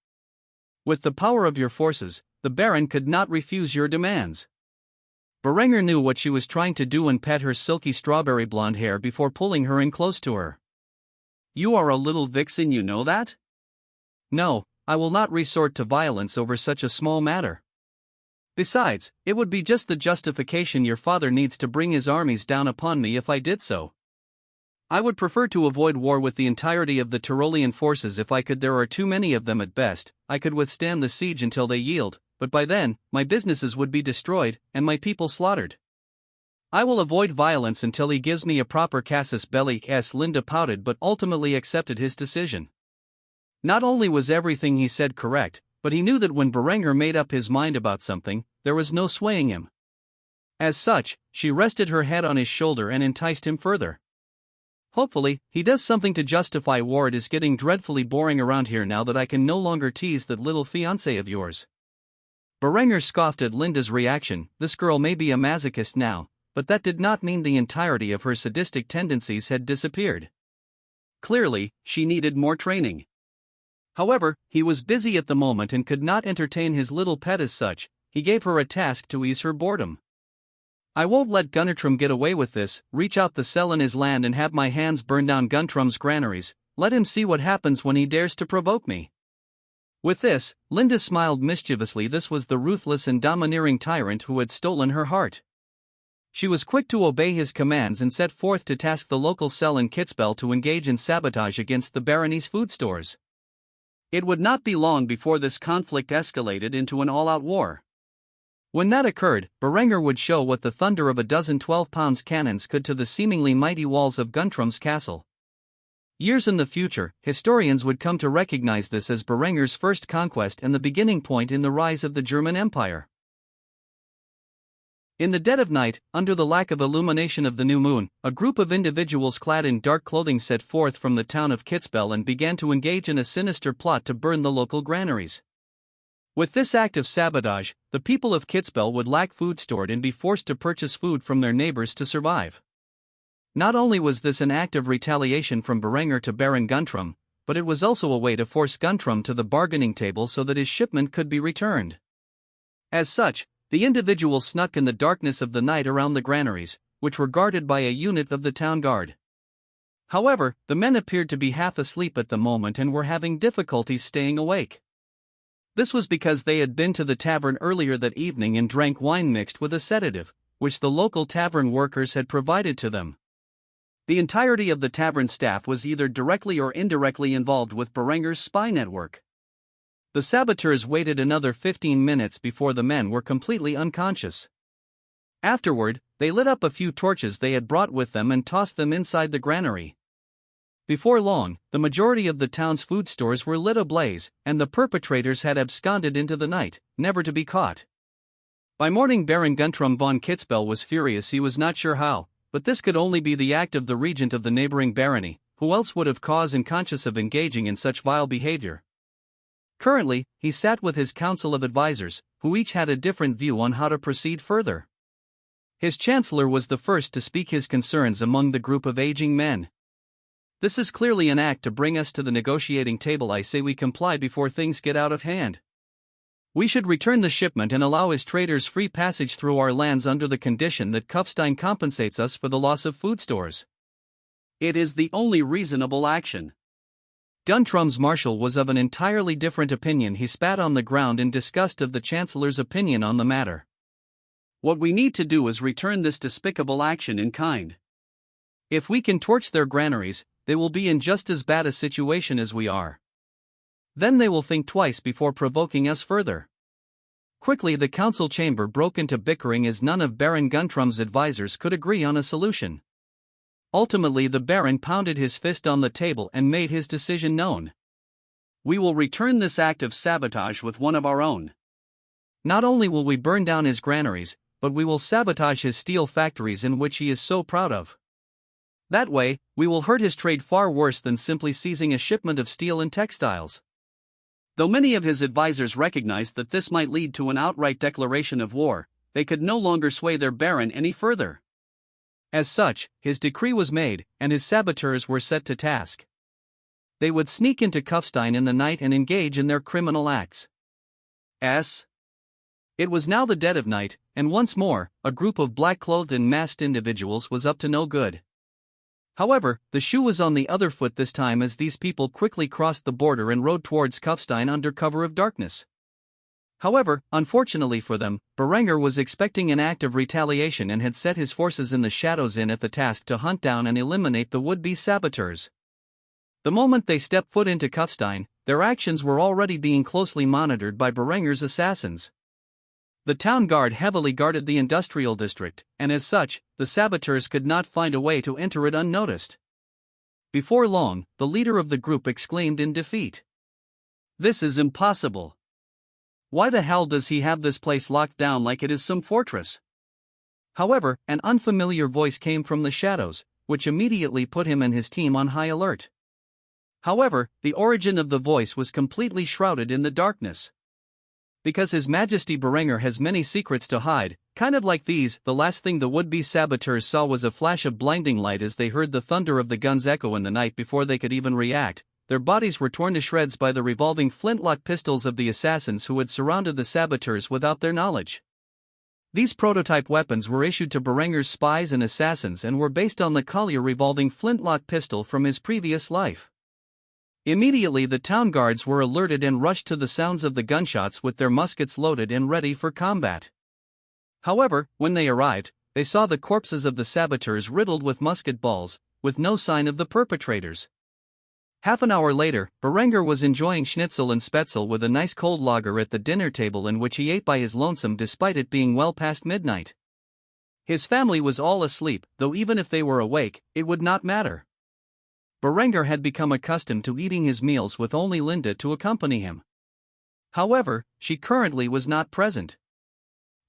With the power of your forces, the Baron could not refuse your demands. Berenger knew what she was trying to do and pet her silky strawberry blonde hair before pulling her in close to her. You are a little vixen, you know that? No, I will not resort to violence over such a small matter. Besides, it would be just the justification your father needs to bring his armies down upon me if I did so. I would prefer to avoid war with the entirety of the Tyrolean forces if I could. There are too many of them at best. I could withstand the siege until they yield, but by then, my businesses would be destroyed, and my people slaughtered. I will avoid violence until he gives me a proper casus belli. Linda pouted but ultimately accepted his decision. Not only was everything he said correct, but he knew that when Berenger made up his mind about something, there was no swaying him. As such, she rested her head on his shoulder and enticed him further. Hopefully, he does something to justify war. It is getting dreadfully boring around here now that I can no longer tease that little fiancé of yours. Berenger scoffed at Linda's reaction. This girl may be a masochist now, but that did not mean the entirety of her sadistic tendencies had disappeared. Clearly, she needed more training. However, he was busy at the moment and could not entertain his little pet as such. He gave her a task to ease her boredom. I won't let Guntram get away with this. Reach out the cell in his land and have my hands burn down Guntram's granaries. Let him see what happens when he dares to provoke me. With this, Linda smiled mischievously. This was the ruthless and domineering tyrant who had stolen her heart. She was quick to obey his commands and set forth to task the local cell in Kitzbühel to engage in sabotage against the barony's food stores. It would not be long before this conflict escalated into an all-out war. When that occurred, Berenger would show what the thunder of a dozen 12-pound cannons could to the seemingly mighty walls of Guntram's castle. Years in the future, historians would come to recognize this as Berenger's first conquest and the beginning point in the rise of the German Empire. In the dead of night, under the lack of illumination of the new moon, a group of individuals clad in dark clothing set forth from the town of Kitzbühel and began to engage in a sinister plot to burn the local granaries. With this act of sabotage, the people of Kitzbühel would lack food stored and be forced to purchase food from their neighbors to survive. Not only was this an act of retaliation from Berenger to Baron Guntram, but it was also a way to force Guntram to the bargaining table so that his shipment could be returned. As such, the individual snuck in the darkness of the night around the granaries, which were guarded by a unit of the town guard. However, the men appeared to be half asleep at the moment and were having difficulties staying awake. This was because they had been to the tavern earlier that evening and drank wine mixed with a sedative, which the local tavern workers had provided to them. The entirety of the tavern staff was either directly or indirectly involved with Berenger's spy network. The saboteurs waited another 15 minutes before the men were completely unconscious. Afterward, they lit up a few torches they had brought with them and tossed them inside the granary. Before long, the majority of the town's food stores were lit ablaze, and the perpetrators had absconded into the night, never to be caught. By morning Baron Guntram von Kitzbühel was furious. He was not sure how, but this could only be the act of the regent of the neighboring barony, who else would have cause and conscience of engaging in such vile behavior. Currently, he sat with his council of advisors, who each had a different view on how to proceed further. His chancellor was the first to speak his concerns among the group of aging men. "This is clearly an act to bring us to the negotiating table. I say we comply before things get out of hand. We should return the shipment and allow his traders free passage through our lands under the condition that Kufstein compensates us for the loss of food stores. It is the only reasonable action." Guntram's marshal was of an entirely different opinion. He spat on the ground in disgust of the chancellor's opinion on the matter. "What we need to do is return this despicable action in kind. If we can torch their granaries, they will be in just as bad a situation as we are. Then they will think twice before provoking us further." Quickly the council chamber broke into bickering as none of Baron Guntram's advisors could agree on a solution. Ultimately the Baron pounded his fist on the table and made his decision known. "We will return this act of sabotage with one of our own. Not only will we burn down his granaries, but we will sabotage his steel factories in which he is so proud of. That way, we will hurt his trade far worse than simply seizing a shipment of steel and textiles." Though many of his advisors recognized that this might lead to an outright declaration of war, they could no longer sway their baron any further. As such, his decree was made, and his saboteurs were set to task. They would sneak into Kufstein in the night and engage in their criminal acts. It was now the dead of night, and once more, a group of black-clothed and masked individuals was up to no good. However, the shoe was on the other foot this time as these people quickly crossed the border and rode towards Kufstein under cover of darkness. However, unfortunately for them, Berenger was expecting an act of retaliation and had set his forces in the shadows at the task to hunt down and eliminate the would-be saboteurs. The moment they stepped foot into Kufstein, their actions were already being closely monitored by Berenger's assassins. The town guard heavily guarded the industrial district, and as such, the saboteurs could not find a way to enter it unnoticed. Before long, the leader of the group exclaimed in defeat, "This is impossible. Why the hell does he have this place locked down like it is some fortress?" However, an unfamiliar voice came from the shadows, which immediately put him and his team on high alert. However, the origin of the voice was completely shrouded in the darkness. "Because His Majesty Berenger has many secrets to hide, kind of like these." The last thing the would-be saboteurs saw was a flash of blinding light as they heard the thunder of the guns echo in the night before they could even react. Their bodies were torn to shreds by the revolving flintlock pistols of the assassins who had surrounded the saboteurs without their knowledge. These prototype weapons were issued to Berenger's spies and assassins and were based on the Collier revolving flintlock pistol from his previous life. Immediately the town guards were alerted and rushed to the sounds of the gunshots with their muskets loaded and ready for combat. However, when they arrived, they saw the corpses of the saboteurs riddled with musket balls, with no sign of the perpetrators. Half an hour later, Berenger was enjoying schnitzel and spätzle with a nice cold lager at the dinner table in which he ate by his lonesome despite it being well past midnight. His family was all asleep, though even if they were awake, it would not matter. Berenger had become accustomed to eating his meals with only Linda to accompany him. However, she currently was not present.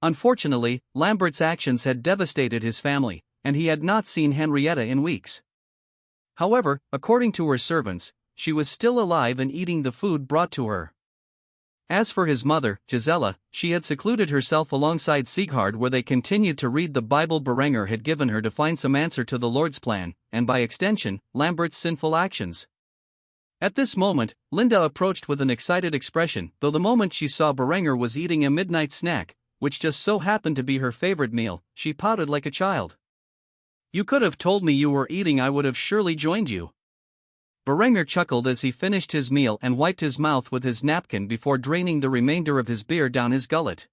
Unfortunately, Lambert's actions had devastated his family, and he had not seen Henrietta in weeks. However, according to her servants, she was still alive and eating the food brought to her. As for his mother, Gisela, she had secluded herself alongside Sieghard where they continued to read the Bible Berenger had given her to find some answer to the Lord's plan, and by extension, Lambert's sinful actions. At this moment, Linda approached with an excited expression, though the moment she saw Berenger was eating a midnight snack, which just so happened to be her favorite meal, she pouted like a child. "You could have told me you were eating, I would have surely joined you." Berenger chuckled as he finished his meal and wiped his mouth with his napkin before draining the remainder of his beer down his gullet.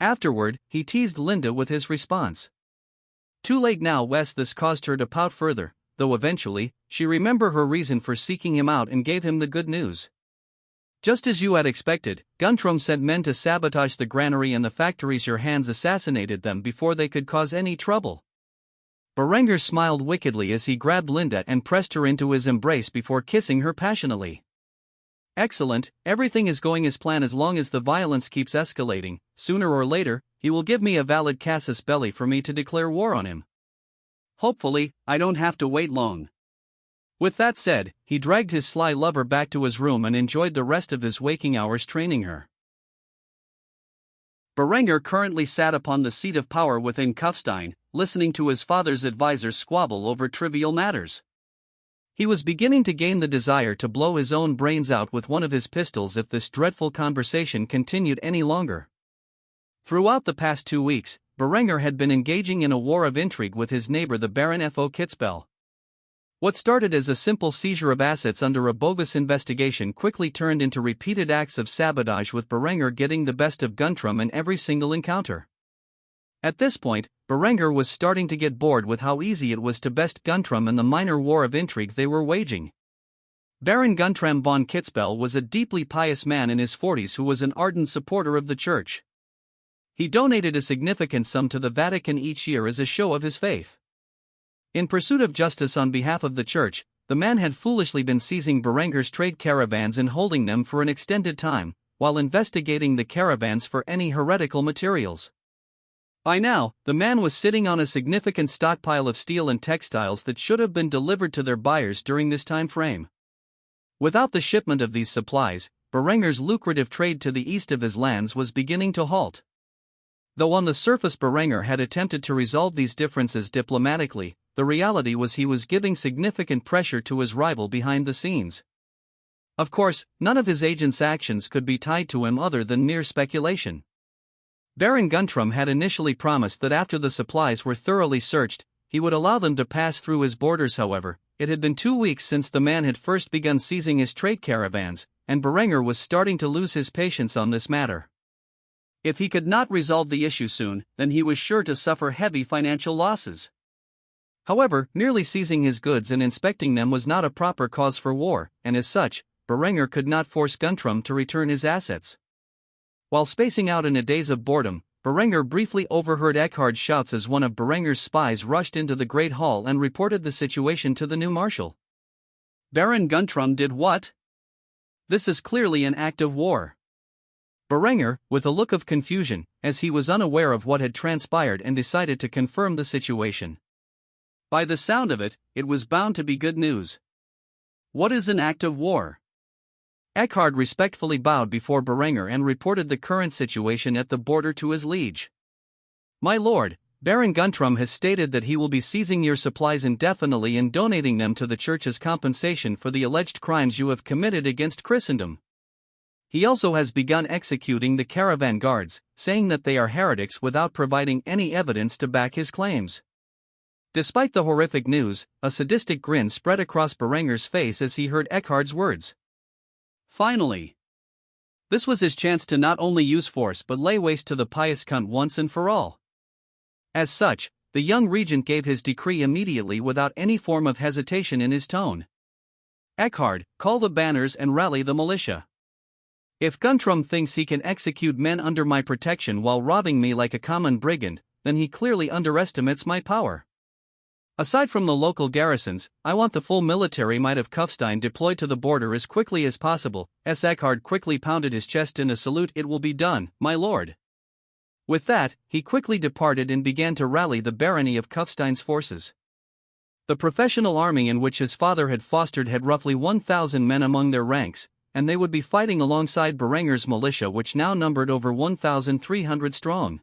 Afterward, he teased Linda with his response. Too late now. This caused her to pout further, though eventually, she remembered her reason for seeking him out and gave him the good news. "Just as you had expected, Guntram sent men to sabotage the granary and the factories. Your hands assassinated them before they could cause any trouble." Berenger smiled wickedly as he grabbed Linda and pressed her into his embrace before kissing her passionately. "Excellent, everything is going as planned. As long as the violence keeps escalating, sooner or later, he will give me a valid casus belli for me to declare war on him. Hopefully, I don't have to wait long." With that said, he dragged his sly lover back to his room and enjoyed the rest of his waking hours training her. Berenger currently sat upon the seat of power within Kufstein, listening to his father's advisors squabble over trivial matters. He was beginning to gain the desire to blow his own brains out with one of his pistols if this dreadful conversation continued any longer. Throughout the past 2 weeks, Berenger had been engaging in a war of intrigue with his neighbor the Baron von Kitzbühel. What started as a simple seizure of assets under a bogus investigation quickly turned into repeated acts of sabotage, with Berenger getting the best of Guntram in every single encounter. At this point, Berenger was starting to get bored with how easy it was to best Guntram in the minor war of intrigue they were waging. Baron Guntram von Kitzbühel was a deeply pious man in his 40s who was an ardent supporter of the Church. He donated a significant sum to the Vatican each year as a show of his faith. In pursuit of justice on behalf of the Church, the man had foolishly been seizing Berenger's trade caravans and holding them for an extended time, while investigating the caravans for any heretical materials. By now, the man was sitting on a significant stockpile of steel and textiles that should have been delivered to their buyers during this time frame. Without the shipment of these supplies, Berenger's lucrative trade to the east of his lands was beginning to halt. Though on the surface Berenger had attempted to resolve these differences diplomatically, the reality was he was giving significant pressure to his rival behind the scenes. Of course, none of his agent's actions could be tied to him other than mere speculation. Baron Guntram had initially promised that after the supplies were thoroughly searched, he would allow them to pass through his borders. However, it had been 2 weeks since the man had first begun seizing his trade caravans, and Berenger was starting to lose his patience on this matter. If he could not resolve the issue soon, then he was sure to suffer heavy financial losses. However, merely seizing his goods and inspecting them was not a proper cause for war, and as such, Berenger could not force Guntram to return his assets. While spacing out in a daze of boredom, Berenger briefly overheard Eckhard's shouts as one of Berenger's spies rushed into the Great Hall and reported the situation to the new marshal. "Baron Guntram did what? This is clearly an act of war." Berenger, with a look of confusion, as he was unaware of what had transpired, and decided to confirm the situation. By the sound of it, it was bound to be good news. "What is an act of war?" Eckhard respectfully bowed before Berenger and reported the current situation at the border to his liege. "My lord, Baron Guntram has stated that he will be seizing your supplies indefinitely and donating them to the Church as compensation for the alleged crimes you have committed against Christendom. He also has begun executing the caravan guards, saying that they are heretics without providing any evidence to back his claims." Despite the horrific news, a sadistic grin spread across Berenger's face as he heard Eckhard's words. Finally! This was his chance to not only use force but lay waste to the pious cunt once and for all. As such, the young regent gave his decree immediately without any form of hesitation in his tone. "Eckhard, call the banners and rally the militia. If Guntram thinks he can execute men under my protection while robbing me like a common brigand, then he clearly underestimates my power. Aside from the local garrisons, I want the full military might of Kufstein deployed to the border as quickly as possible." Eckhard quickly pounded his chest in a salute. "It will be done, my lord." With that, he quickly departed and began to rally the barony of Kufstein's forces. The professional army in which his father had fostered had roughly 1,000 men among their ranks, and they would be fighting alongside Berenger's militia, which now numbered over 1,300 strong.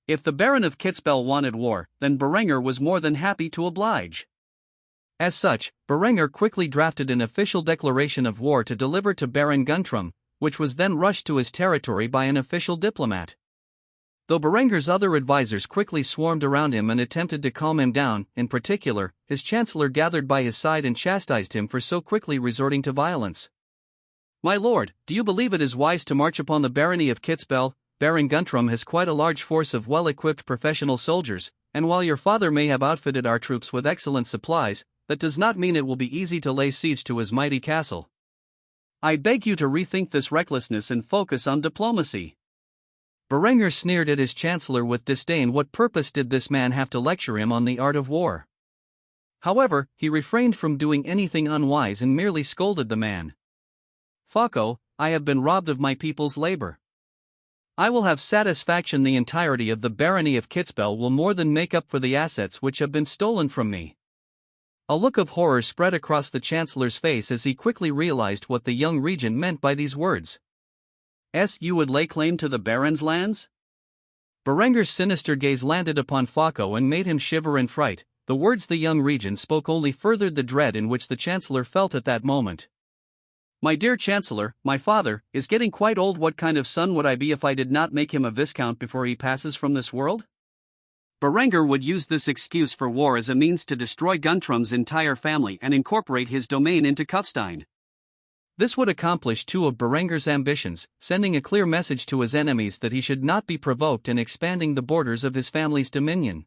If the Baron of Kitzbühel wanted war, then Berenger was more than happy to oblige. As such, Berenger quickly drafted an official declaration of war to deliver to Baron Guntram, which was then rushed to his territory by an official diplomat. Though Berenger's other advisors quickly swarmed around him and attempted to calm him down, in particular, his chancellor gathered by his side and chastised him for so quickly resorting to violence. "My lord, do you believe it is wise to march upon the barony of Kitzbühel? Baron Guntram has quite a large force of well-equipped professional soldiers, and while your father may have outfitted our troops with excellent supplies, that does not mean it will be easy to lay siege to his mighty castle. I beg you to rethink this recklessness and focus on diplomacy." Berenger sneered at his chancellor with disdain. What purpose did this man have to lecture him on the art of war? However, he refrained from doing anything unwise and merely scolded the man. "Focko, I have been robbed of my people's labor. I will have satisfaction. The entirety of the barony of Kitzbühel will more than make up for the assets which have been stolen from me." A look of horror spread across the chancellor's face as he quickly realized what the young regent meant by these words. "You would lay claim to the baron's lands?" Berenger's sinister gaze landed upon Focko and made him shiver in fright. The words the young regent spoke only furthered the dread in which the chancellor felt at that moment. "My dear chancellor, my father is getting quite old. What kind of son would I be if I did not make him a viscount before he passes from this world?" Berenger would use this excuse for war as a means to destroy Guntram's entire family and incorporate his domain into Kufstein. This would accomplish two of Berenger's ambitions, sending a clear message to his enemies that he should not be provoked and expanding the borders of his family's dominion.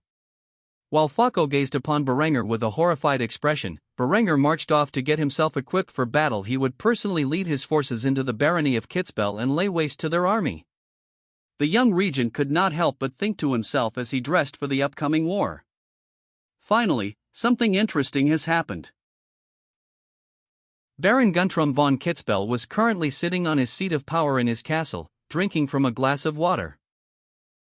While Focko gazed upon Berenger with a horrified expression, Berenger marched off to get himself equipped for battle. He would personally lead his forces into the barony of Kitzbühel and lay waste to their army. The young regent could not help but think to himself as he dressed for the upcoming war. Finally, something interesting has happened. Baron Guntram von Kitzbühel was currently sitting on his seat of power in his castle, drinking from a glass of water.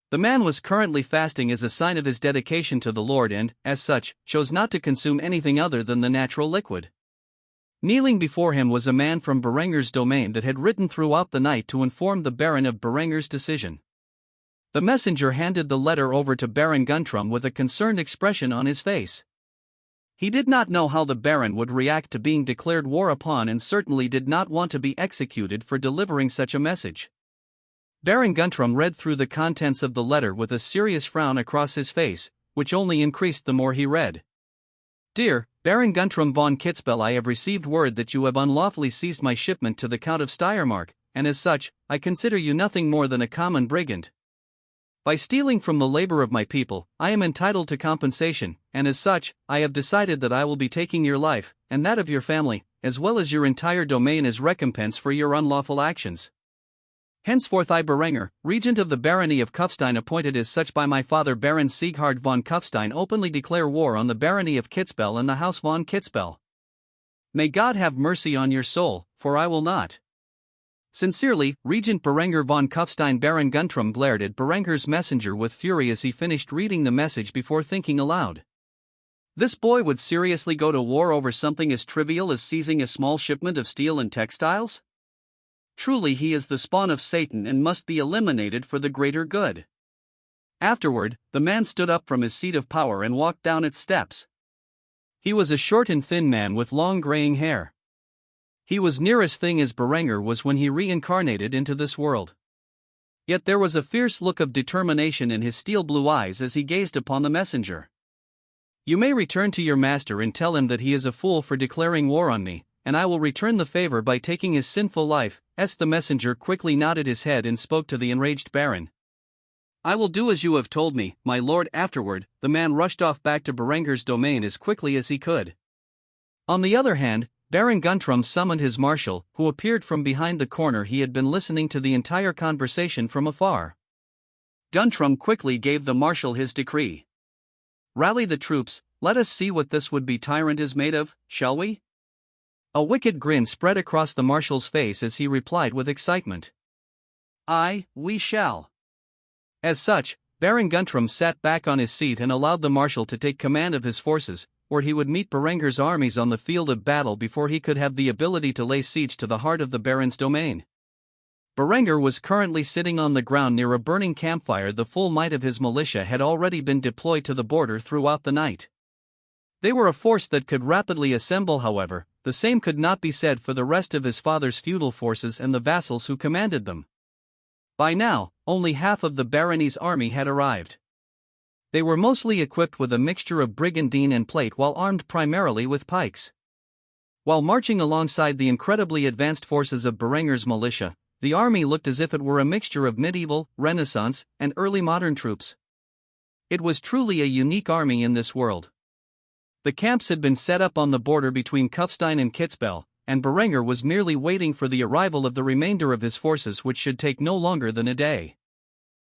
The man was currently fasting as a sign of his dedication to the Lord and, as such, chose not to consume anything other than the natural liquid. Kneeling before him was a man from Berenger's domain that had written throughout the night to inform the Baron of Berenger's decision. The messenger handed the letter over to Baron Guntram with a concerned expression on his face. He did not know how the Baron would react to being declared war upon and certainly did not want to be executed for delivering such a message. Baron Guntram read through the contents of the letter with a serious frown across his face, which only increased the more he read. "Dear Baron Guntram von Kitzbühel, I have received word that you have unlawfully seized my shipment to the Count of Steiermark, and as such, I consider you nothing more than a common brigand. By stealing from the labor of my people, I am entitled to compensation, and as such, I have decided that I will be taking your life, and that of your family, as well as your entire domain as recompense for your unlawful actions. Henceforth I, Berenger, regent of the barony of Kufstein, appointed as such by my father Baron Sieghard von Kufstein, openly declare war on the barony of Kitzbühel and the house von Kitzbühel. May God have mercy on your soul, for I will not. Sincerely, Regent Berenger von Kufstein." Baron Guntram glared at Berenger's messenger with fury as he finished reading the message before thinking aloud. This boy would seriously go to war over something as trivial as seizing a small shipment of steel and textiles? Truly he is the spawn of Satan and must be eliminated for the greater good. Afterward, the man stood up from his seat of power and walked down its steps. He was a short and thin man with long graying hair. He was near as thin as Berenger was when he reincarnated into this world. Yet there was a fierce look of determination in his steel-blue eyes as he gazed upon the messenger. "You may return to your master and tell him that he is a fool for declaring war on me, and I will return the favor by taking his sinful life." The messenger quickly nodded his head and spoke to the enraged Baron. "I will do as you have told me, my lord." Afterward, the man rushed off back to Berenger's domain as quickly as he could. On the other hand, Baron Guntram summoned his marshal, who appeared from behind the corner. He had been listening to the entire conversation from afar. Guntram quickly gave the marshal his decree. "Rally the troops, let us see what this would-be tyrant is made of, shall we?" A wicked grin spread across the marshal's face as he replied with excitement. "Aye, we shall." As such, Baron Guntram sat back on his seat and allowed the marshal to take command of his forces, where he would meet Berenger's armies on the field of battle before he could have the ability to lay siege to the heart of the Baron's domain. Berenger was currently sitting on the ground near a burning campfire. The full might of his militia had already been deployed to the border throughout the night. They were a force that could rapidly assemble. However, the same could not be said for the rest of his father's feudal forces and the vassals who commanded them. By now, only half of the barony's army had arrived. They were mostly equipped with a mixture of brigandine and plate while armed primarily with pikes. While marching alongside the incredibly advanced forces of Berenger's militia, the army looked as if it were a mixture of medieval, Renaissance, and early modern troops. It was truly a unique army in this world. The camps had been set up on the border between Kufstein and Kitzbühel, and Berenger was merely waiting for the arrival of the remainder of his forces, which should take no longer than a day.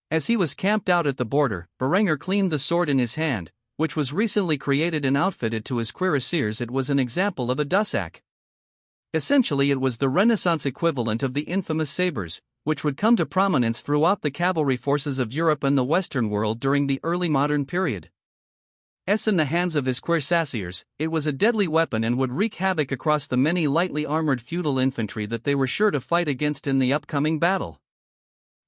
As he was camped out at the border, Berenger cleaned the sword in his hand, which was recently created and outfitted to his cuirassiers. It was an example of a dussack. Essentially, it was the Renaissance equivalent of the infamous sabers, which would come to prominence throughout the cavalry forces of Europe and the Western world during the early modern period. In the hands of his cuirassiers, it was a deadly weapon and would wreak havoc across the many lightly armored feudal infantry that they were sure to fight against in the upcoming battle.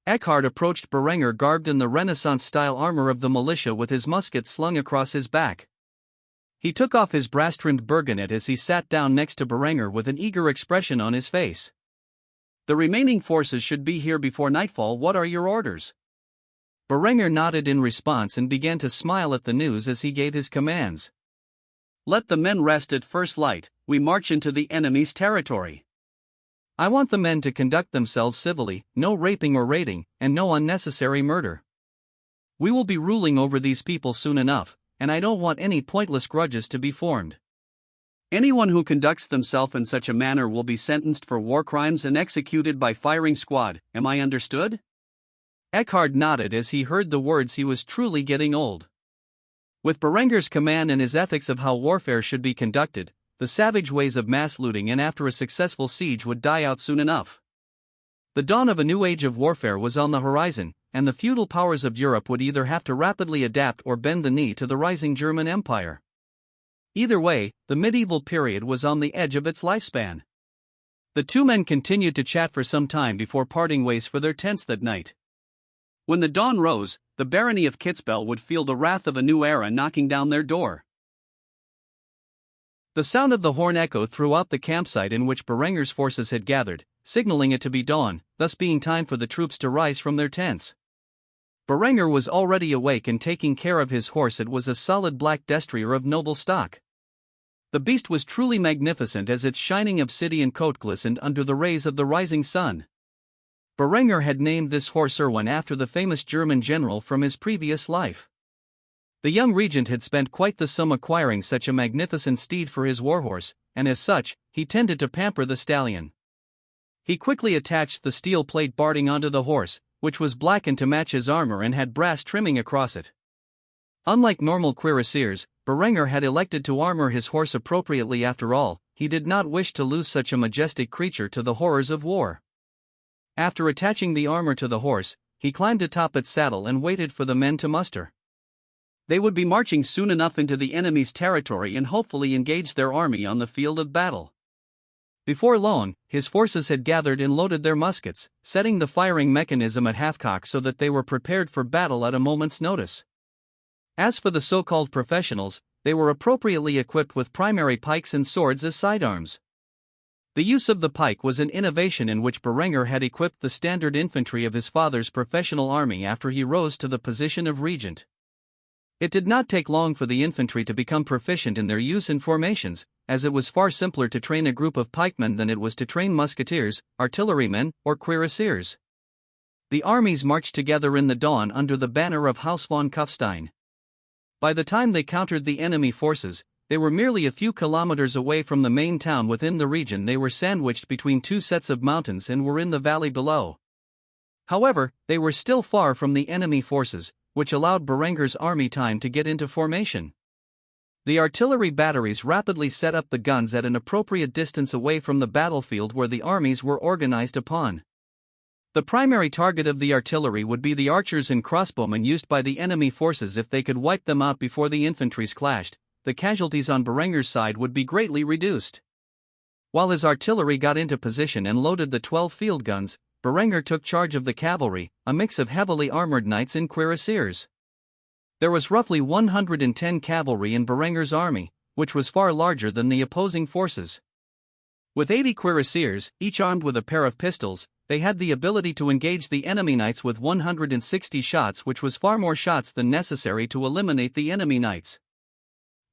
Eckhard approached Berenger garbed in the Renaissance-style armor of the militia with his musket slung across his back. He took off his brass-trimmed burgonet as he sat down next to Berenger with an eager expression on his face. "The remaining forces should be here before nightfall. What are your orders?" Berenger nodded in response and began to smile at the news as he gave his commands. "Let the men rest at first light. We march into the enemy's territory. I want the men to conduct themselves civilly, no raping or raiding, and no unnecessary murder. We will be ruling over these people soon enough, and I don't want any pointless grudges to be formed. Anyone who conducts themselves in such a manner will be sentenced for war crimes and executed by firing squad. Am I understood?" Eckhard nodded as he heard the words. He was truly getting old. With Berenger's command and his ethics of how warfare should be conducted, the savage ways of mass looting and after a successful siege would die out soon enough. The dawn of a new age of warfare was on the horizon, and the feudal powers of Europe would either have to rapidly adapt or bend the knee to the rising German Empire. Either way, the medieval period was on the edge of its lifespan. The two men continued to chat for some time before parting ways for their tents that night. When the dawn rose, the barony of Kitzbühel would feel the wrath of a new era knocking down their door. The sound of the horn echoed throughout the campsite in which Berenger's forces had gathered, signaling it to be dawn, thus being time for the troops to rise from their tents. Berenger was already awake and taking care of his horse. It was a solid black destrier of noble stock. The beast was truly magnificent as its shining obsidian coat glistened under the rays of the rising sun. Berenger had named this horse Erwin after the famous German general from his previous life. The young regent had spent quite the sum acquiring such a magnificent steed for his warhorse, and as such, he tended to pamper the stallion. He quickly attached the steel plate barding onto the horse, which was blackened to match his armor and had brass trimming across it. Unlike normal cuirassiers, Berenger had elected to armor his horse appropriately. After all, he did not wish to lose such a majestic creature to the horrors of war. After attaching the armor to the horse, he climbed atop its saddle and waited for the men to muster. They would be marching soon enough into the enemy's territory and hopefully engage their army on the field of battle. Before long, his forces had gathered and loaded their muskets, setting the firing mechanism at half-cock so that they were prepared for battle at a moment's notice. As for the so-called professionals, they were appropriately equipped with primary pikes and swords as sidearms. The use of the pike was an innovation in which Berenger had equipped the standard infantry of his father's professional army after he rose to the position of regent. It did not take long for the infantry to become proficient in their use in formations, as it was far simpler to train a group of pikemen than it was to train musketeers, artillerymen, or cuirassiers. The armies marched together in the dawn under the banner of House von Kufstein. By the time they countered the enemy forces, they were merely a few kilometers away from the main town. Within the region, they were sandwiched between two sets of mountains and were in the valley below. However, they were still far from the enemy forces, which allowed Berenger's army time to get into formation. The artillery batteries rapidly set up the guns at an appropriate distance away from the battlefield where the armies were organized upon. The primary target of the artillery would be the archers and crossbowmen used by the enemy forces. If they could wipe them out before the infantries clashed, the casualties on Berenger's side would be greatly reduced. While his artillery got into position and loaded the 12 field guns, Berenger took charge of the cavalry, a mix of heavily armored knights and cuirassiers. There was roughly 110 cavalry in Berenger's army, which was far larger than the opposing forces. With 80 cuirassiers, each armed with a pair of pistols, they had the ability to engage the enemy knights with 160 shots, which was far more shots than necessary to eliminate the enemy knights.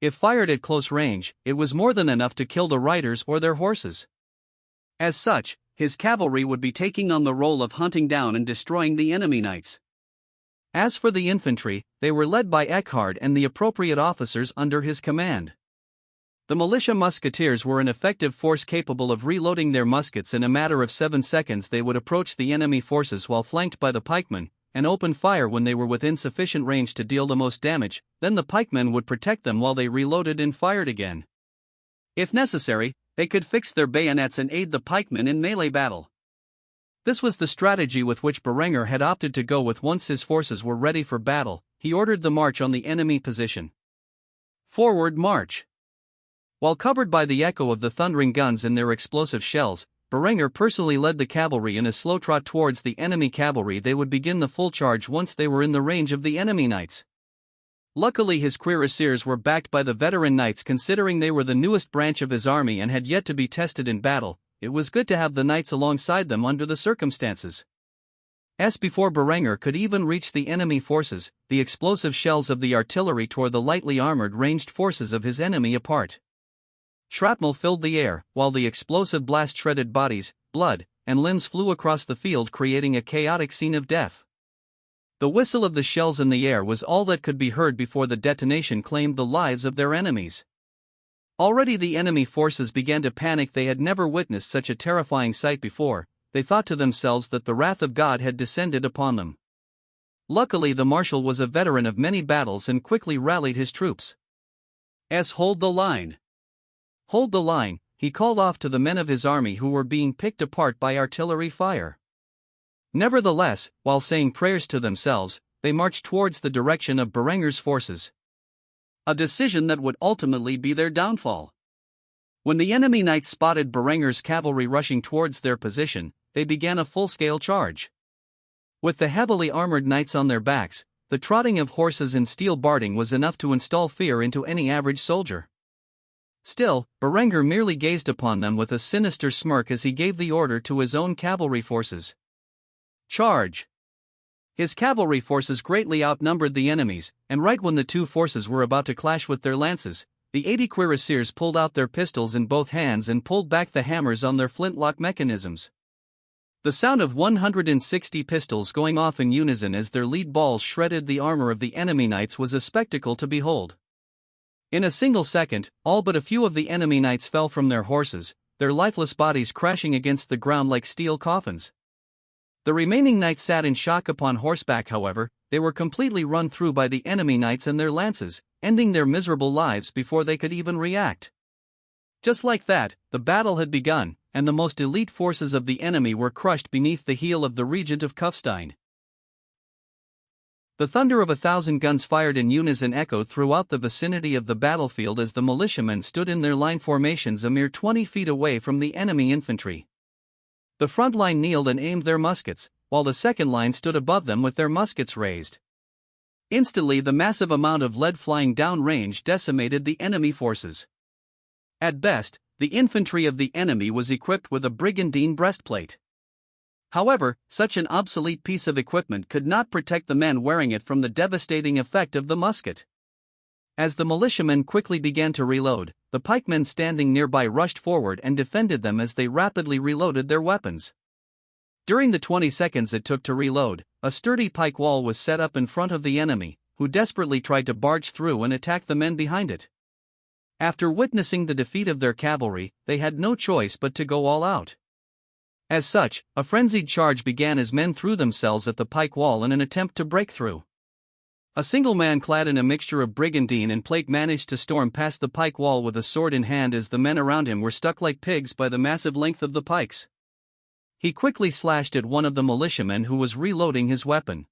If fired at close range, it was more than enough to kill the riders or their horses. As such, his cavalry would be taking on the role of hunting down and destroying the enemy knights. As for the infantry, they were led by Eckhard and the appropriate officers under his command. The militia musketeers were an effective force capable of reloading their muskets in a matter of 7 seconds. They would approach the enemy forces while flanked by the pikemen, and open fire when they were within sufficient range to deal the most damage. Then the pikemen would protect them while they reloaded and fired again. If necessary, they could fix their bayonets and aid the pikemen in melee battle. This was the strategy with which Berenger had opted to go with once his forces were ready for battle. He ordered the march on the enemy position. Forward march! While covered by the echo of the thundering guns and their explosive shells, Berenger personally led the cavalry in a slow trot towards the enemy cavalry. They would begin the full charge once they were in the range of the enemy knights. Luckily, his cuirassiers were backed by the veteran knights. Considering they were the newest branch of his army and had yet to be tested in battle, it was good to have the knights alongside them under the circumstances. Before Berenger could even reach the enemy forces, the explosive shells of the artillery tore the lightly armored ranged forces of his enemy apart. Shrapnel filled the air, while the explosive blast shredded bodies, blood, and limbs flew across the field, creating a chaotic scene of death. The whistle of the shells in the air was all that could be heard before the detonation claimed the lives of their enemies. Already the enemy forces began to panic. They had never witnessed such a terrifying sight before. They thought to themselves that the wrath of God had descended upon them. Luckily, the marshal was a veteran of many battles and quickly rallied his troops. Hold the line! Hold the line, he called off to the men of his army who were being picked apart by artillery fire. Nevertheless, while saying prayers to themselves, they marched towards the direction of Berenger's forces. A decision that would ultimately be their downfall. When the enemy knights spotted Berenger's cavalry rushing towards their position, they began a full-scale charge. With the heavily armored knights on their backs, the trotting of horses and steel barding was enough to install fear into any average soldier. Still, Berenger merely gazed upon them with a sinister smirk as he gave the order to his own cavalry forces. Charge! His cavalry forces greatly outnumbered the enemy's, and right when the two forces were about to clash with their lances, the 80 cuirassiers pulled out their pistols in both hands and pulled back the hammers on their flintlock mechanisms. The sound of 160 pistols going off in unison as their lead balls shredded the armor of the enemy knights was a spectacle to behold. In a single second, all but a few of the enemy knights fell from their horses, their lifeless bodies crashing against the ground like steel coffins. The remaining knights sat in shock upon horseback. However, they were completely run through by the enemy knights and their lances, ending their miserable lives before they could even react. Just like that, the battle had begun, and the most elite forces of the enemy were crushed beneath the heel of the Regent of Kufstein. The thunder of 1,000 guns fired in unison echoed throughout the vicinity of the battlefield as the militiamen stood in their line formations a mere 20 feet away from the enemy infantry. The front line kneeled and aimed their muskets, while the second line stood above them with their muskets raised. Instantly, the massive amount of lead flying down range decimated the enemy forces. At best, the infantry of the enemy was equipped with a brigandine breastplate. However, such an obsolete piece of equipment could not protect the men wearing it from the devastating effect of the musket. As the militiamen quickly began to reload, the pikemen standing nearby rushed forward and defended them as they rapidly reloaded their weapons. During the 20 seconds it took to reload, a sturdy pike wall was set up in front of the enemy, who desperately tried to barge through and attack the men behind it. After witnessing the defeat of their cavalry, they had no choice but to go all out. As such, a frenzied charge began as men threw themselves at the pike wall in an attempt to break through. A single man clad in a mixture of brigandine and plate managed to storm past the pike wall with a sword in hand as the men around him were stuck like pigs by the massive length of the pikes. He quickly slashed at one of the militiamen who was reloading his weapon.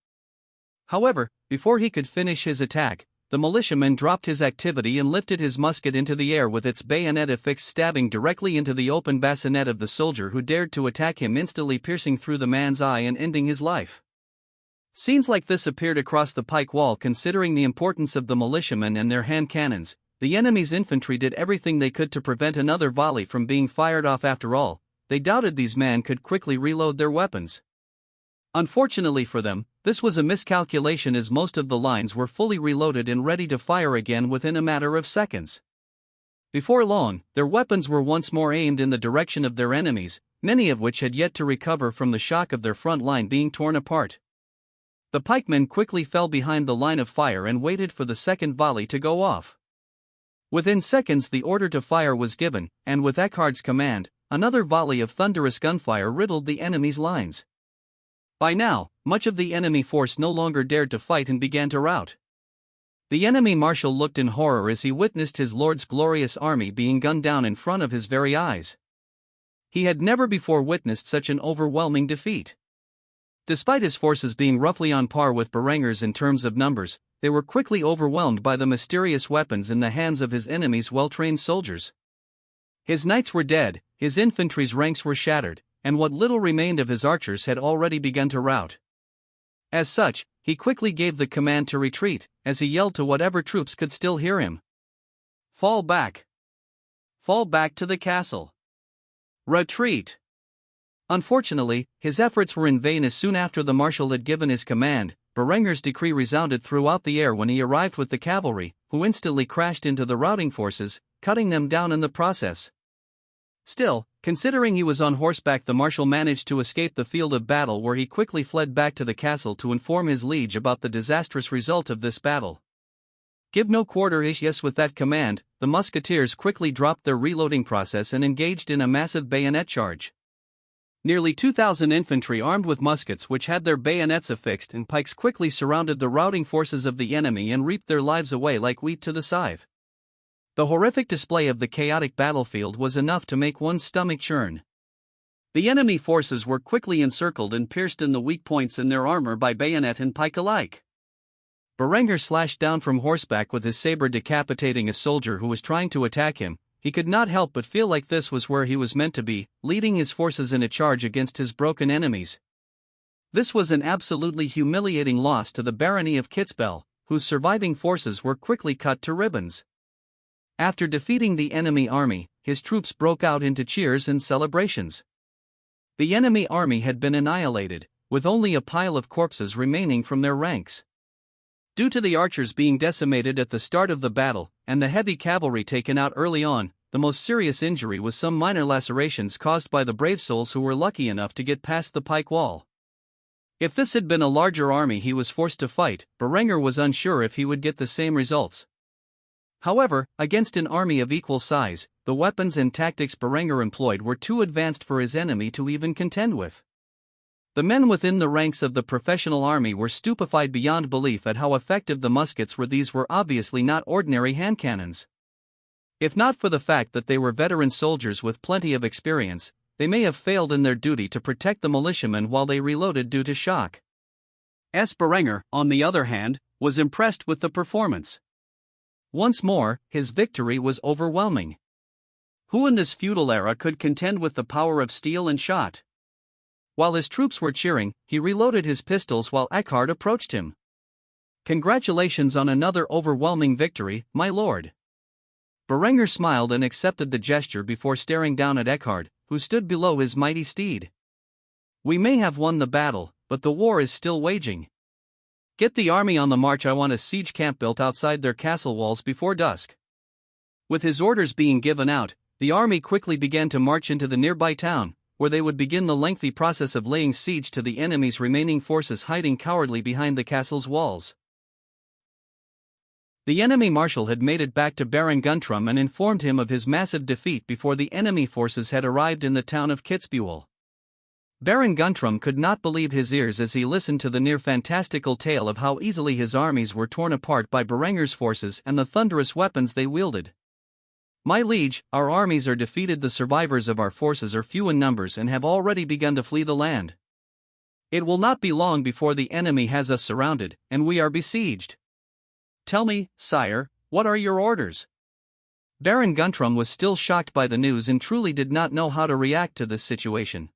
However, before he could finish his attack, the militiaman dropped his activity and lifted his musket into the air with its bayonet affixed, stabbing directly into the open bassinet of the soldier who dared to attack him, instantly piercing through the man's eye and ending his life. Scenes like this appeared across the pike wall. Considering the importance of the militiamen and their hand cannons, the enemy's infantry did everything they could to prevent another volley from being fired off. After all, they doubted these men could quickly reload their weapons. Unfortunately for them, this was a miscalculation, as most of the lines were fully reloaded and ready to fire again within a matter of seconds. Before long, their weapons were once more aimed in the direction of their enemies, many of which had yet to recover from the shock of their front line being torn apart. The pikemen quickly fell behind the line of fire and waited for the second volley to go off. Within seconds the order to fire was given, and with Eckhard's command, another volley of thunderous gunfire riddled the enemy's lines. By now, much of the enemy force no longer dared to fight and began to rout. The enemy marshal looked in horror as he witnessed his lord's glorious army being gunned down in front of his very eyes. He had never before witnessed such an overwhelming defeat. Despite his forces being roughly on par with Berenger's in terms of numbers, they were quickly overwhelmed by the mysterious weapons in the hands of his enemy's well-trained soldiers. His knights were dead, his infantry's ranks were shattered, and what little remained of his archers had already begun to rout. As such, he quickly gave the command to retreat, as he yelled to whatever troops could still hear him. "Fall back! Fall back to the castle! Retreat!" Unfortunately, his efforts were in vain. As soon after the marshal had given his command, Berenger's decree resounded throughout the air when he arrived with the cavalry, who instantly crashed into the routing forces, cutting them down in the process. Still, considering he was on horseback, the marshal managed to escape the field of battle, where he quickly fled back to the castle to inform his liege about the disastrous result of this battle. Give no quarter. Yes, with that command, the musketeers quickly dropped their reloading process and engaged in a massive bayonet charge. Nearly 2,000 infantry armed with muskets which had their bayonets affixed and pikes quickly surrounded the routing forces of the enemy and reaped their lives away like wheat to the scythe. The horrific display of the chaotic battlefield was enough to make one's stomach churn. The enemy forces were quickly encircled and pierced in the weak points in their armor by bayonet and pike alike. Berenger slashed down from horseback with his saber, decapitating a soldier who was trying to attack him. He could not help but feel like this was where he was meant to be, leading his forces in a charge against his broken enemies. This was an absolutely humiliating loss to the barony of Kitzbühel, whose surviving forces were quickly cut to ribbons. After defeating the enemy army, his troops broke out into cheers and celebrations. The enemy army had been annihilated, with only a pile of corpses remaining from their ranks. Due to the archers being decimated at the start of the battle, and the heavy cavalry taken out early on, the most serious injury was some minor lacerations caused by the brave souls who were lucky enough to get past the pike wall. If this had been a larger army he was forced to fight, Berenger was unsure if he would get the same results. However, against an army of equal size, the weapons and tactics Berenger employed were too advanced for his enemy to even contend with. The men within the ranks of the professional army were stupefied beyond belief at how effective the muskets were. These were obviously not ordinary hand cannons. If not for the fact that they were veteran soldiers with plenty of experience, they may have failed in their duty to protect the militiamen while they reloaded due to shock. Berenger, on the other hand, was impressed with the performance. Once more, his victory was overwhelming. Who in this feudal era could contend with the power of steel and shot? While his troops were cheering, he reloaded his pistols while Eckhard approached him. "Congratulations on another overwhelming victory, my lord." Berenger smiled and accepted the gesture before staring down at Eckhard, who stood below his mighty steed. "We may have won the battle, but the war is still waging. Get the army on the march. I want a siege camp built outside their castle walls before dusk." With his orders being given out, the army quickly began to march into the nearby town, where they would begin the lengthy process of laying siege to the enemy's remaining forces hiding cowardly behind the castle's walls. The enemy marshal had made it back to Baron Guntram and informed him of his massive defeat before the enemy forces had arrived in the town of Kitzbühel. Baron Guntram could not believe his ears as he listened to the near-fantastical tale of how easily his armies were torn apart by Berenger's forces and the thunderous weapons they wielded. "My liege, our armies are defeated. The survivors of our forces are few in numbers and have already begun to flee the land. It will not be long before the enemy has us surrounded, and we are besieged. Tell me, sire, what are your orders?" Baron Guntram was still shocked by the news and truly did not know how to react to this situation.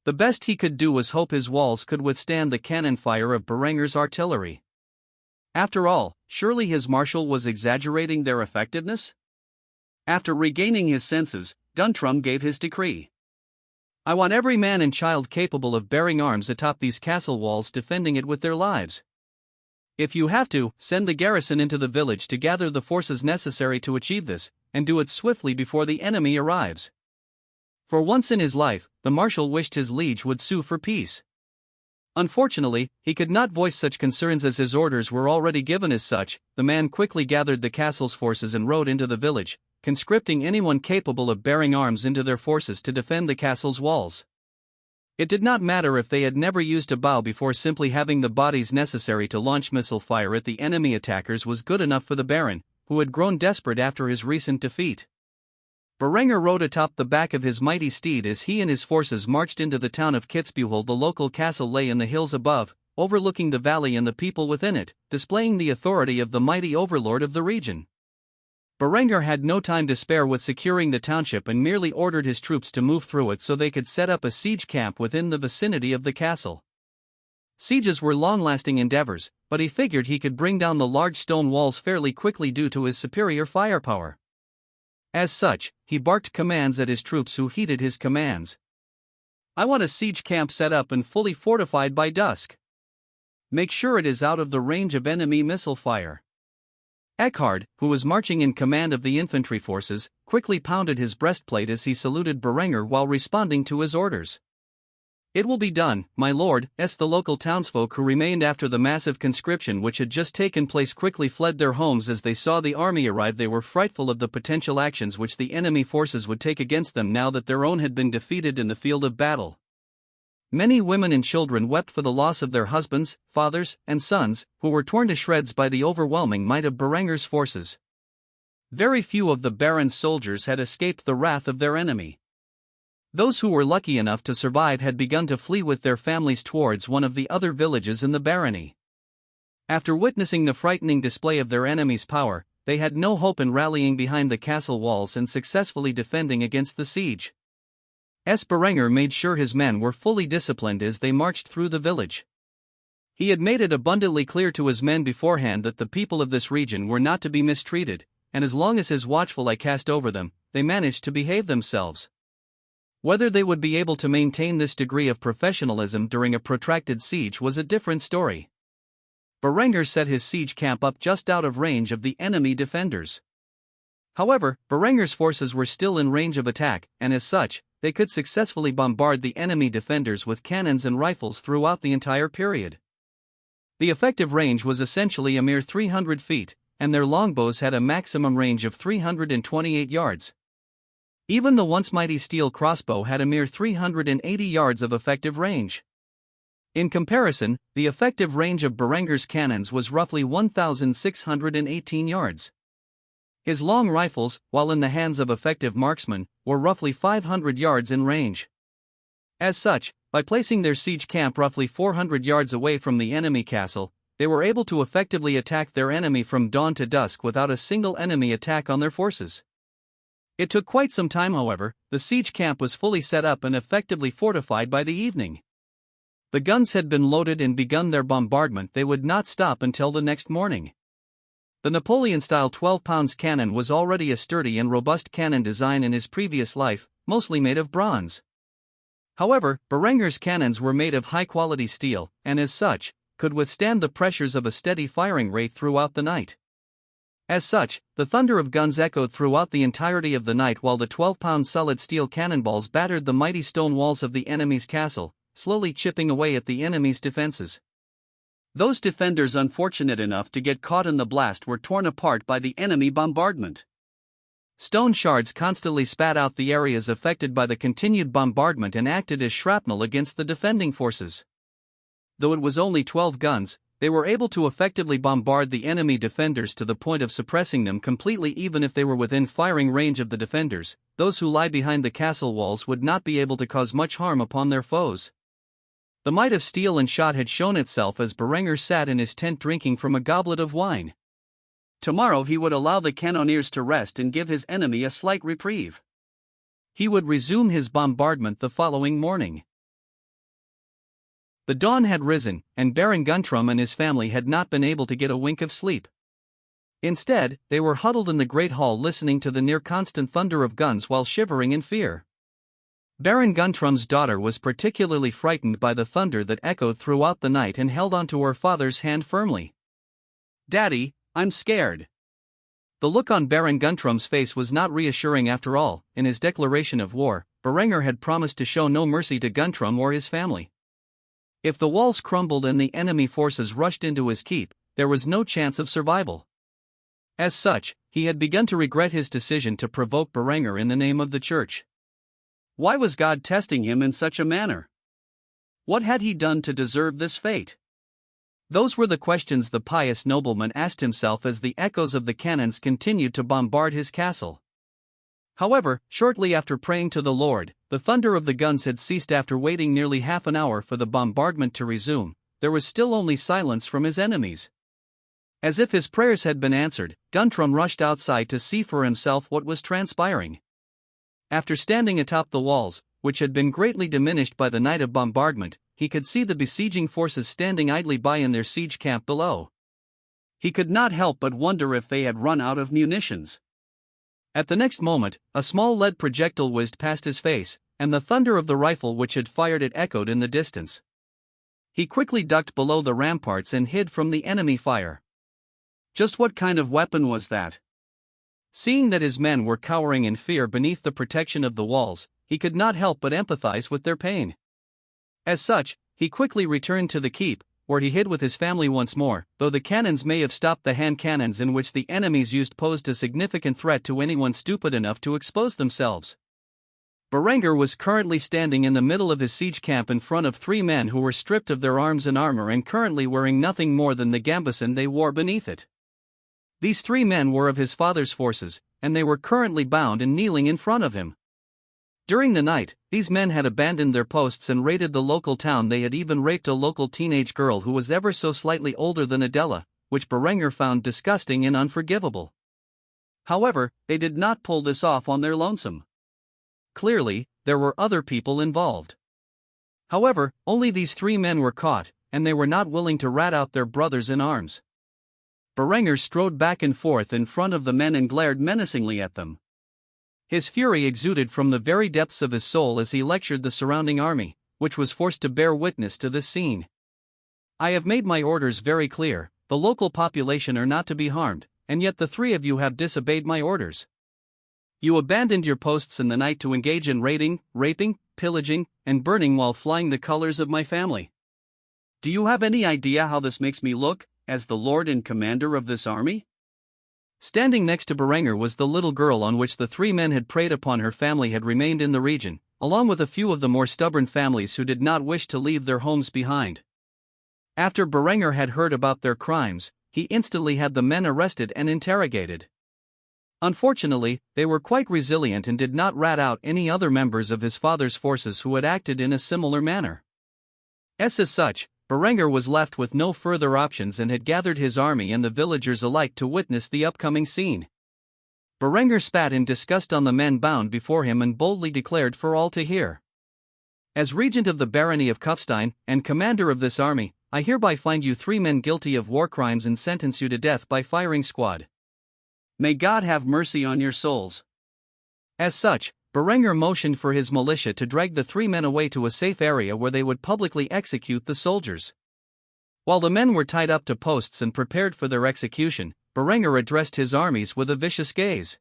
The best he could do was hope his walls could withstand the cannon fire of Berenger's artillery. After all, surely his marshal was exaggerating their effectiveness? After regaining his senses, Guntram gave his decree. I want every man and child capable of bearing arms atop these castle walls defending it with their lives. If you have to, send the garrison into the village to gather the forces necessary to achieve this, and do it swiftly before the enemy arrives. For once in his life, the marshal wished his liege would sue for peace. Unfortunately, he could not voice such concerns as his orders were already given. As such, the man quickly gathered the castle's forces and rode into the village, conscripting anyone capable of bearing arms into their forces to defend the castle's walls. It did not matter if they had never used a bow before, simply having the bodies necessary to launch missile fire at the enemy attackers was good enough for the Baron, who had grown desperate after his recent defeat. Berenger rode atop the back of his mighty steed as he and his forces marched into the town of Kitzbühel. The local castle lay in the hills above, overlooking the valley and the people within it, displaying the authority of the mighty overlord of the region. Berenger had no time to spare with securing the township and merely ordered his troops to move through it so they could set up a siege camp within the vicinity of the castle. Sieges were long-lasting endeavors, but he figured he could bring down the large stone walls fairly quickly due to his superior firepower. As such, he barked commands at his troops, who heeded his commands. I want a siege camp set up and fully fortified by dusk. Make sure it is out of the range of enemy missile fire. Eckhard, who was marching in command of the infantry forces, quickly pounded his breastplate as he saluted Berenger while responding to his orders. It will be done, my lord. The local townsfolk who remained after the massive conscription which had just taken place quickly fled their homes as they saw the army arrive. They were frightful of the potential actions which the enemy forces would take against them now that their own had been defeated in the field of battle. Many women and children wept for the loss of their husbands, fathers, and sons, who were torn to shreds by the overwhelming might of Berenger's forces. Very few of the Baron's soldiers had escaped the wrath of their enemy. Those who were lucky enough to survive had begun to flee with their families towards one of the other villages in the barony. After witnessing the frightening display of their enemy's power, they had no hope in rallying behind the castle walls and successfully defending against the siege. Berenger made sure his men were fully disciplined as they marched through the village. He had made it abundantly clear to his men beforehand that the people of this region were not to be mistreated, and as long as his watchful eye cast over them, they managed to behave themselves. Whether they would be able to maintain this degree of professionalism during a protracted siege was a different story. Berenger set his siege camp up just out of range of the enemy defenders. However, Berenger's forces were still in range of attack, and as such, they could successfully bombard the enemy defenders with cannons and rifles throughout the entire period. The effective range was essentially a mere 300 feet, and their longbows had a maximum range of 328 yards. Even the once mighty steel crossbow had a mere 380 yards of effective range. In comparison, the effective range of Berenger's cannons was roughly 1,618 yards. His long rifles, while in the hands of effective marksmen, were roughly 500 yards in range. As such, by placing their siege camp roughly 400 yards away from the enemy castle, they were able to effectively attack their enemy from dawn to dusk without a single enemy attack on their forces. It took quite some time, however. The siege camp was fully set up and effectively fortified by the evening. The guns had been loaded and begun their bombardment. They would not stop until the next morning. The Napoleon-style 12-pound cannon was already a sturdy and robust cannon design in his previous life, mostly made of bronze. However, Berenger's cannons were made of high-quality steel, and as such, could withstand the pressures of a steady firing rate throughout the night. As such, the thunder of guns echoed throughout the entirety of the night while the 12-pound solid steel cannonballs battered the mighty stone walls of the enemy's castle, slowly chipping away at the enemy's defenses. Those defenders unfortunate enough to get caught in the blast were torn apart by the enemy bombardment. Stone shards constantly spat out the areas affected by the continued bombardment and acted as shrapnel against the defending forces. Though it was only 12 guns, they were able to effectively bombard the enemy defenders to the point of suppressing them completely. Even if they were within firing range of the defenders, those who lie behind the castle walls would not be able to cause much harm upon their foes. The might of steel and shot had shown itself as Berenger sat in his tent drinking from a goblet of wine. Tomorrow he would allow the cannoneers to rest and give his enemy a slight reprieve. He would resume his bombardment the following morning. The dawn had risen, and Baron Guntram and his family had not been able to get a wink of sleep. Instead, they were huddled in the great hall listening to the near-constant thunder of guns while shivering in fear. Baron Guntram's daughter was particularly frightened by the thunder that echoed throughout the night and held onto her father's hand firmly. "Daddy, I'm scared." The look on Baron Guntram's face was not reassuring after all. In his declaration of war, Berenger had promised to show no mercy to Guntram or his family. If the walls crumbled and the enemy forces rushed into his keep, there was no chance of survival. As such, he had begun to regret his decision to provoke Berenger in the name of the church. Why was God testing him in such a manner? What had he done to deserve this fate? Those were the questions the pious nobleman asked himself as the echoes of the cannons continued to bombard his castle. However, shortly after praying to the Lord, the thunder of the guns had ceased. After waiting nearly half an hour for the bombardment to resume, there was still only silence from his enemies. As if his prayers had been answered, Guntram rushed outside to see for himself what was transpiring. After standing atop the walls, which had been greatly diminished by the night of bombardment, he could see the besieging forces standing idly by in their siege camp below. He could not help but wonder if they had run out of munitions. At the next moment, a small lead projectile whizzed past his face, and the thunder of the rifle which had fired it echoed in the distance. He quickly ducked below the ramparts and hid from the enemy fire. Just what kind of weapon was that? Seeing that his men were cowering in fear beneath the protection of the walls, he could not help but empathize with their pain. As such, he quickly returned to the keep, where he hid with his family once more. Though the cannons may have stopped, the hand cannons in which the enemies used posed a significant threat to anyone stupid enough to expose themselves. Berenger was currently standing in the middle of his siege camp in front of 3 men who were stripped of their arms and armor and currently wearing nothing more than the gambeson they wore beneath it. These 3 men were of his father's forces, and they were currently bound and kneeling in front of him. During the night, these men had abandoned their posts and raided the local town. They had even raped a local teenage girl who was ever so slightly older than Adela, which Berenger found disgusting and unforgivable. However, they did not pull this off on their lonesome. Clearly, there were other people involved. However, only these 3 men were caught, and they were not willing to rat out their brothers in arms. Berenger strode back and forth in front of the men and glared menacingly at them. His fury exuded from the very depths of his soul as he lectured the surrounding army, which was forced to bear witness to this scene. "I have made my orders very clear. The local population are not to be harmed, and yet the 3 of you have disobeyed my orders. You abandoned your posts in the night to engage in raiding, raping, pillaging, and burning while flying the colors of my family. Do you have any idea how this makes me look, as the lord and commander of this army?" Standing next to Berenger was the little girl on which the 3 men had preyed upon. Her family had remained in the region, along with a few of the more stubborn families who did not wish to leave their homes behind. After Berenger had heard about their crimes, he instantly had the men arrested and interrogated. Unfortunately, they were quite resilient and did not rat out any other members of his father's forces who had acted in a similar manner. As such, Berenger was left with no further options and had gathered his army and the villagers alike to witness the upcoming scene. Berenger spat in disgust on the men bound before him and boldly declared for all to hear. "As regent of the barony of Kufstein, and commander of this army, I hereby find you 3 men guilty of war crimes and sentence you to death by firing squad. May God have mercy on your souls." As such, Berenger motioned for his militia to drag the 3 men away to a safe area where they would publicly execute the soldiers. While the men were tied up to posts and prepared for their execution, Berenger addressed his armies with a vicious gaze.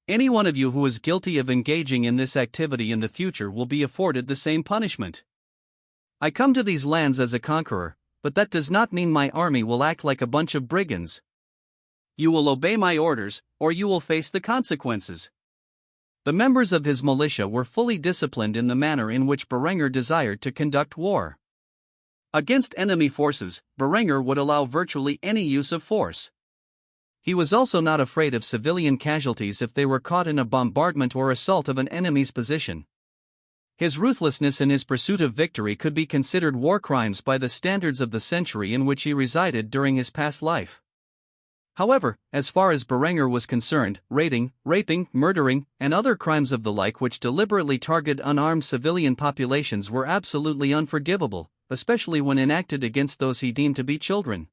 "Any one of you who is guilty of engaging in this activity in the future will be afforded the same punishment. I come to these lands as a conqueror, but that does not mean my army will act like a bunch of brigands. You will obey my orders, or you will face the consequences." The members of his militia were fully disciplined in the manner in which Berenger desired to conduct war. Against enemy forces, Berenger would allow virtually any use of force. He was also not afraid of civilian casualties if they were caught in a bombardment or assault of an enemy's position. His ruthlessness in his pursuit of victory could be considered war crimes by the standards of the century in which he resided during his past life. However, as far as Berenger was concerned, raiding, raping, murdering, and other crimes of the like which deliberately target unarmed civilian populations were absolutely unforgivable, especially when enacted against those he deemed to be children.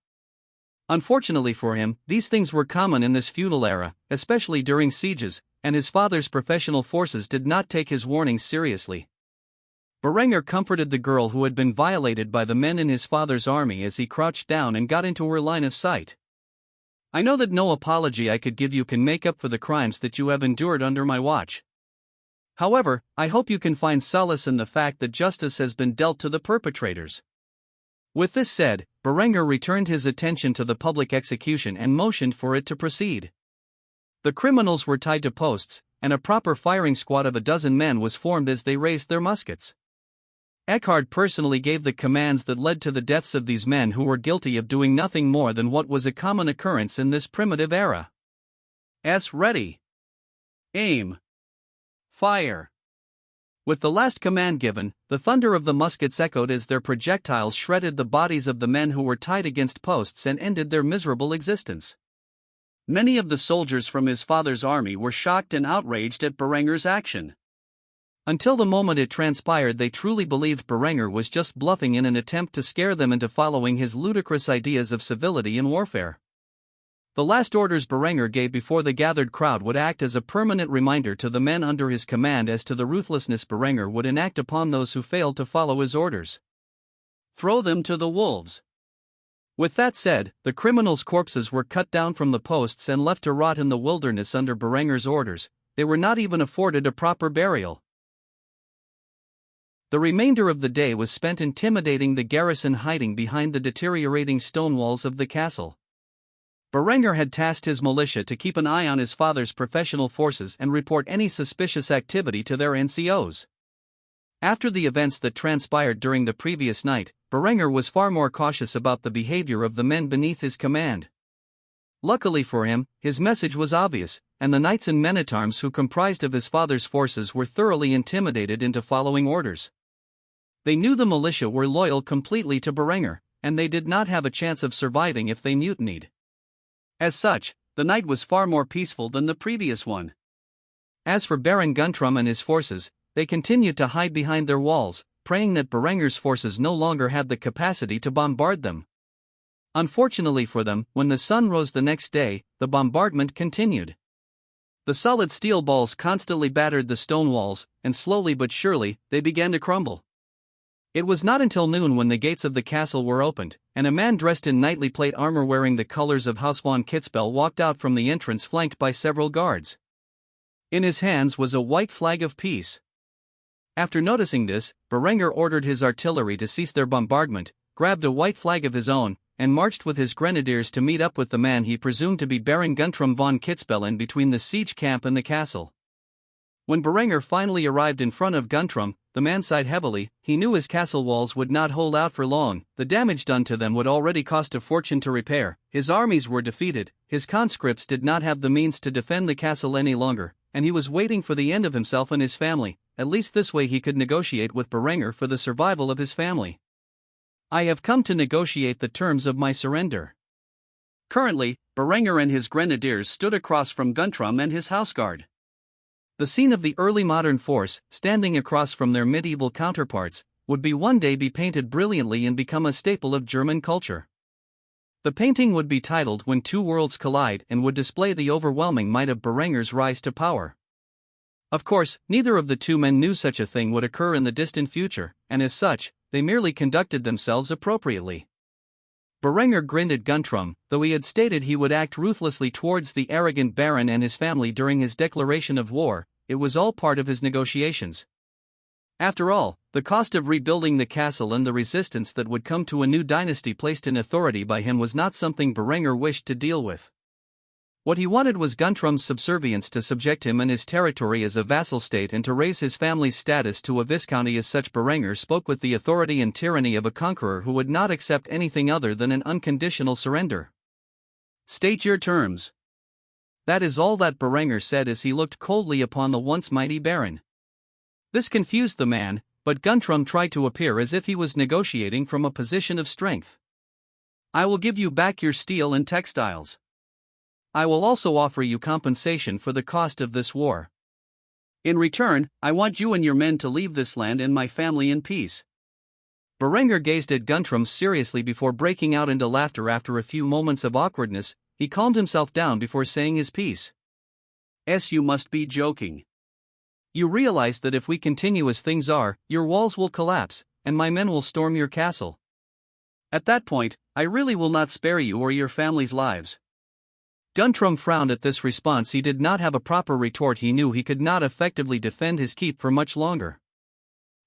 Unfortunately for him, these things were common in this feudal era, especially during sieges, and his father's professional forces did not take his warnings seriously. Berenger comforted the girl who had been violated by the men in his father's army as he crouched down and got into her line of sight. "I know that no apology I could give you can make up for the crimes that you have endured under my watch. However, I hope you can find solace in the fact that justice has been dealt to the perpetrators." With this said, Berenger returned his attention to the public execution and motioned for it to proceed. The criminals were tied to posts, and a proper firing squad of a dozen men was formed as they raised their muskets. Eckhard personally gave the commands that led to the deaths of these men who were guilty of doing nothing more than what was a common occurrence in this primitive era. Ready. Aim. Fire. With the last command given, the thunder of the muskets echoed as their projectiles shredded the bodies of the men who were tied against posts and ended their miserable existence. Many of the soldiers from his father's army were shocked and outraged at Berenger's action. Until the moment it transpired, they truly believed Berenger was just bluffing in an attempt to scare them into following his ludicrous ideas of civility in warfare. The last orders Berenger gave before the gathered crowd would act as a permanent reminder to the men under his command as to the ruthlessness Berenger would enact upon those who failed to follow his orders. Throw them to the wolves. With that said, the criminals' corpses were cut down from the posts and left to rot in the wilderness under Berenger's orders. They were not even afforded a proper burial. The remainder of the day was spent intimidating the garrison hiding behind the deteriorating stone walls of the castle. Berenger had tasked his militia to keep an eye on his father's professional forces and report any suspicious activity to their NCOs. After the events that transpired during the previous night, Berenger was far more cautious about the behavior of the men beneath his command. Luckily for him, his message was obvious, and the knights and men-at-arms who comprised of his father's forces were thoroughly intimidated into following orders. They knew the militia were loyal completely to Berenger, and they did not have a chance of surviving if they mutinied. As such, the night was far more peaceful than the previous one. As for Baron Guntram and his forces, they continued to hide behind their walls, praying that Berenger's forces no longer had the capacity to bombard them. Unfortunately for them, when the sun rose the next day, the bombardment continued. The solid steel balls constantly battered the stone walls, and slowly but surely, they began to crumble. It was not until noon when the gates of the castle were opened, and a man dressed in knightly plate armor wearing the colors of House von Kitzbühel walked out from the entrance flanked by several guards. In his hands was a white flag of peace. After noticing this, Berenger ordered his artillery to cease their bombardment, grabbed a white flag of his own, and marched with his grenadiers to meet up with the man he presumed to be Baron Guntram von Kitzbühel between the siege camp and the castle. When Berenger finally arrived in front of Guntram, the man sighed heavily. He knew his castle walls would not hold out for long, the damage done to them would already cost a fortune to repair, his armies were defeated, his conscripts did not have the means to defend the castle any longer, and he was waiting for the end of himself and his family. At least this way he could negotiate with Berenger for the survival of his family. "I have come to negotiate the terms of my surrender." Currently, Berenger and his grenadiers stood across from Guntram and his houseguard. The scene of the early modern force, standing across from their medieval counterparts, would one day be painted brilliantly and become a staple of German culture. The painting would be titled "When Two Worlds Collide" and would display the overwhelming might of Berenger's rise to power. Of course, neither of the two men knew such a thing would occur in the distant future, and as such, they merely conducted themselves appropriately. Berenger grinned at Guntram, though he had stated he would act ruthlessly towards the arrogant baron and his family during his declaration of war. It was all part of his negotiations. After all, the cost of rebuilding the castle and the resistance that would come to a new dynasty placed in authority by him was not something Berenger wished to deal with. What he wanted was Guntram's subservience to subject him and his territory as a vassal state and to raise his family's status to a viscounty. As such, Berenger spoke with the authority and tyranny of a conqueror who would not accept anything other than an unconditional surrender. "State your terms." That is all that Berenger said as he looked coldly upon the once mighty baron. This confused the man, but Guntram tried to appear as if he was negotiating from a position of strength. "I will give you back your steel and textiles. I will also offer you compensation for the cost of this war. In return, I want you and your men to leave this land and my family in peace." Berenger gazed at Guntram seriously before breaking out into laughter. After a few moments of awkwardness, he calmed himself down before saying his piece. You must be joking. You realize that if we continue as things are, your walls will collapse, and my men will storm your castle. At that point, I really will not spare you or your family's lives. Guntram frowned at this response. He did not have a proper retort. He knew he could not effectively defend his keep for much longer.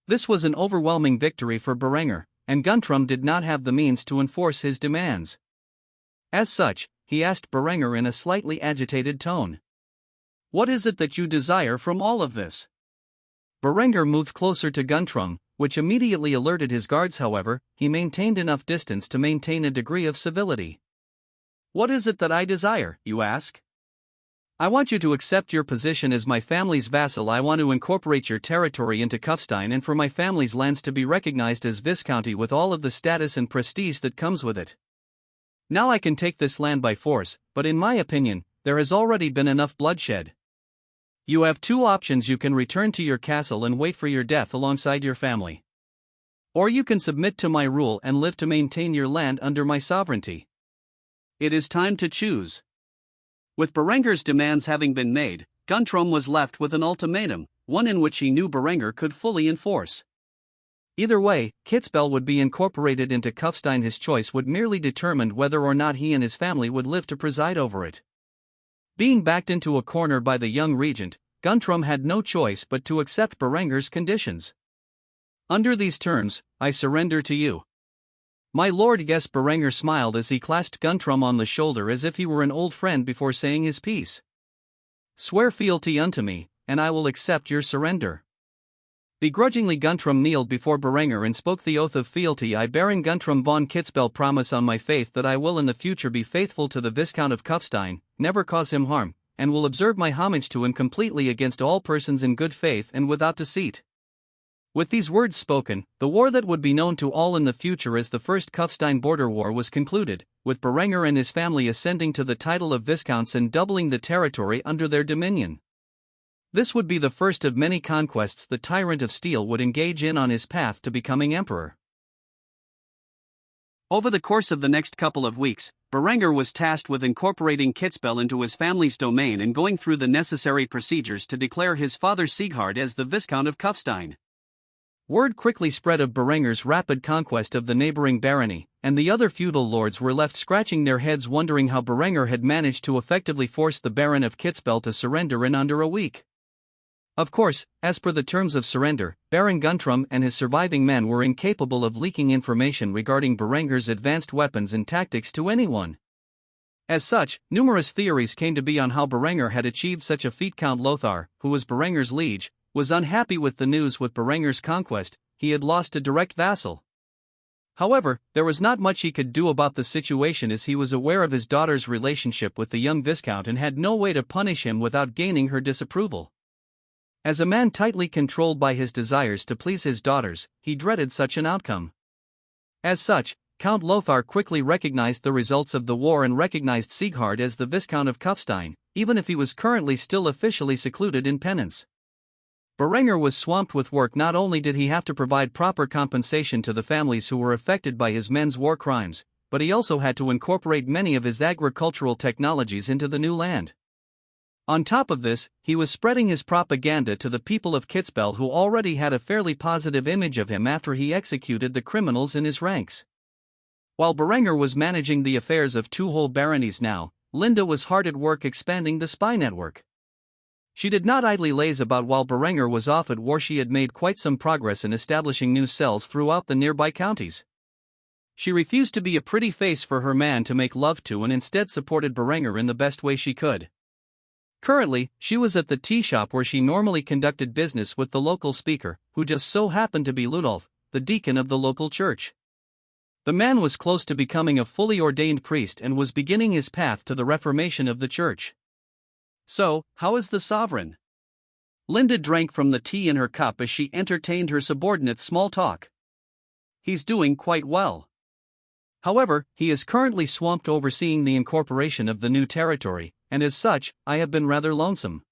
This was an overwhelming victory for Berenger, and Guntram did not have the means to enforce his demands. As such, he asked Berenger in a slightly agitated tone. What is it that you desire from all of this? Berenger moved closer to Guntram, which immediately alerted his guards. However, he maintained enough distance to maintain a degree of civility. What is it that I desire, you ask? I want you to accept your position as my family's vassal. I want to incorporate your territory into Kufstein and for my family's lands to be recognized as Viscounty with all of the status and prestige that comes with it. Now I can take this land by force, but in my opinion, there has already been enough bloodshed. You have two options: you can return to your castle and wait for your death alongside your family. Or you can submit to my rule and live to maintain your land under my sovereignty. It is time to choose. With Berenger's demands having been made, Guntram was left with an ultimatum, one in which he knew Berenger could fully enforce. Either way, Kitzbühel would be incorporated into Kufstein. His choice would merely determine whether or not he and his family would live to preside over it. Being backed into a corner by the young regent, Guntram had no choice but to accept Berenger's conditions. Under these terms, I surrender to you. My lord. Yes, Berenger smiled as he clasped Guntram on the shoulder as if he were an old friend before saying his piece. Swear fealty unto me, and I will accept your surrender. Begrudgingly Guntram kneeled before Berenger and spoke the oath of fealty. I, Baron Guntram von Kitzbühel, promise on my faith that I will in the future be faithful to the Viscount of Kufstein, never cause him harm, and will observe my homage to him completely against all persons in good faith and without deceit. With these words spoken, the war that would be known to all in the future as the First Kufstein Border War was concluded, with Berenger and his family ascending to the title of Viscounts and doubling the territory under their dominion. This would be the first of many conquests the Tyrant of Steel would engage in on his path to becoming emperor. Over the course of the next couple of weeks, Berenger was tasked with incorporating Kitzbühel into his family's domain and going through the necessary procedures to declare his father Sighard as the Viscount of Kufstein. Word quickly spread of Berenger's rapid conquest of the neighboring barony, and the other feudal lords were left scratching their heads wondering how Berenger had managed to effectively force the Baron of Kitzbühel to surrender in under a week. Of course, as per the terms of surrender, Baron Guntram and his surviving men were incapable of leaking information regarding Berenger's advanced weapons and tactics to anyone. As such, numerous theories came to be on how Berenger had achieved such a feat. Count Lothar, who was Berenger's liege, was unhappy with the news. With Berenger's conquest, he had lost a direct vassal. However, there was not much he could do about the situation, as he was aware of his daughter's relationship with the young Viscount and had no way to punish him without gaining her disapproval. As a man tightly controlled by his desires to please his daughters, he dreaded such an outcome. As such, Count Lothar quickly recognized the results of the war and recognized Sighard as the Viscount of Kufstein, even if he was currently still officially secluded in penance. Berenger was swamped with work. Not only did he have to provide proper compensation to the families who were affected by his men's war crimes, but he also had to incorporate many of his agricultural technologies into the new land. On top of this, he was spreading his propaganda to the people of Kitzbühel, who already had a fairly positive image of him after he executed the criminals in his ranks. While Berenger was managing the affairs of two whole baronies now, Linda was hard at work expanding the spy network. She did not idly laze about while Berenger was off at war. She had made quite some progress in establishing new cells throughout the nearby counties. She refused to be a pretty face for her man to make love to and instead supported Berenger in the best way she could. Currently, she was at the tea shop where she normally conducted business with the local speaker, who just so happened to be Ludolf, the deacon of the local church. The man was close to becoming a fully ordained priest and was beginning his path to the Reformation of the church. So, how is the sovereign? Linda drank from the tea in her cup as she entertained her subordinate's small talk. He's doing quite well. However, he is currently swamped overseeing the incorporation of the new territory, and as such, I have been rather lonesome.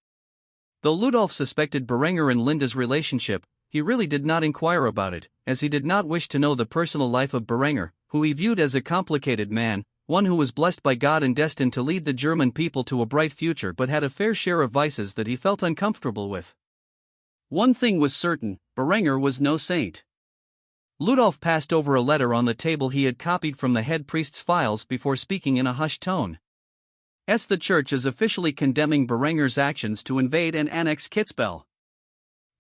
Though Ludolf suspected Berenger and Linda's relationship, he really did not inquire about it, as he did not wish to know the personal life of Berenger, who he viewed as a complicated man, one who was blessed by God and destined to lead the German people to a bright future but had a fair share of vices that he felt uncomfortable with. One thing was certain, Berenger was no saint. Ludolf passed over a letter on the table he had copied from the head priest's files before speaking in a hushed tone. The Church is officially condemning Berenger's actions to invade and annex Kitzbühel.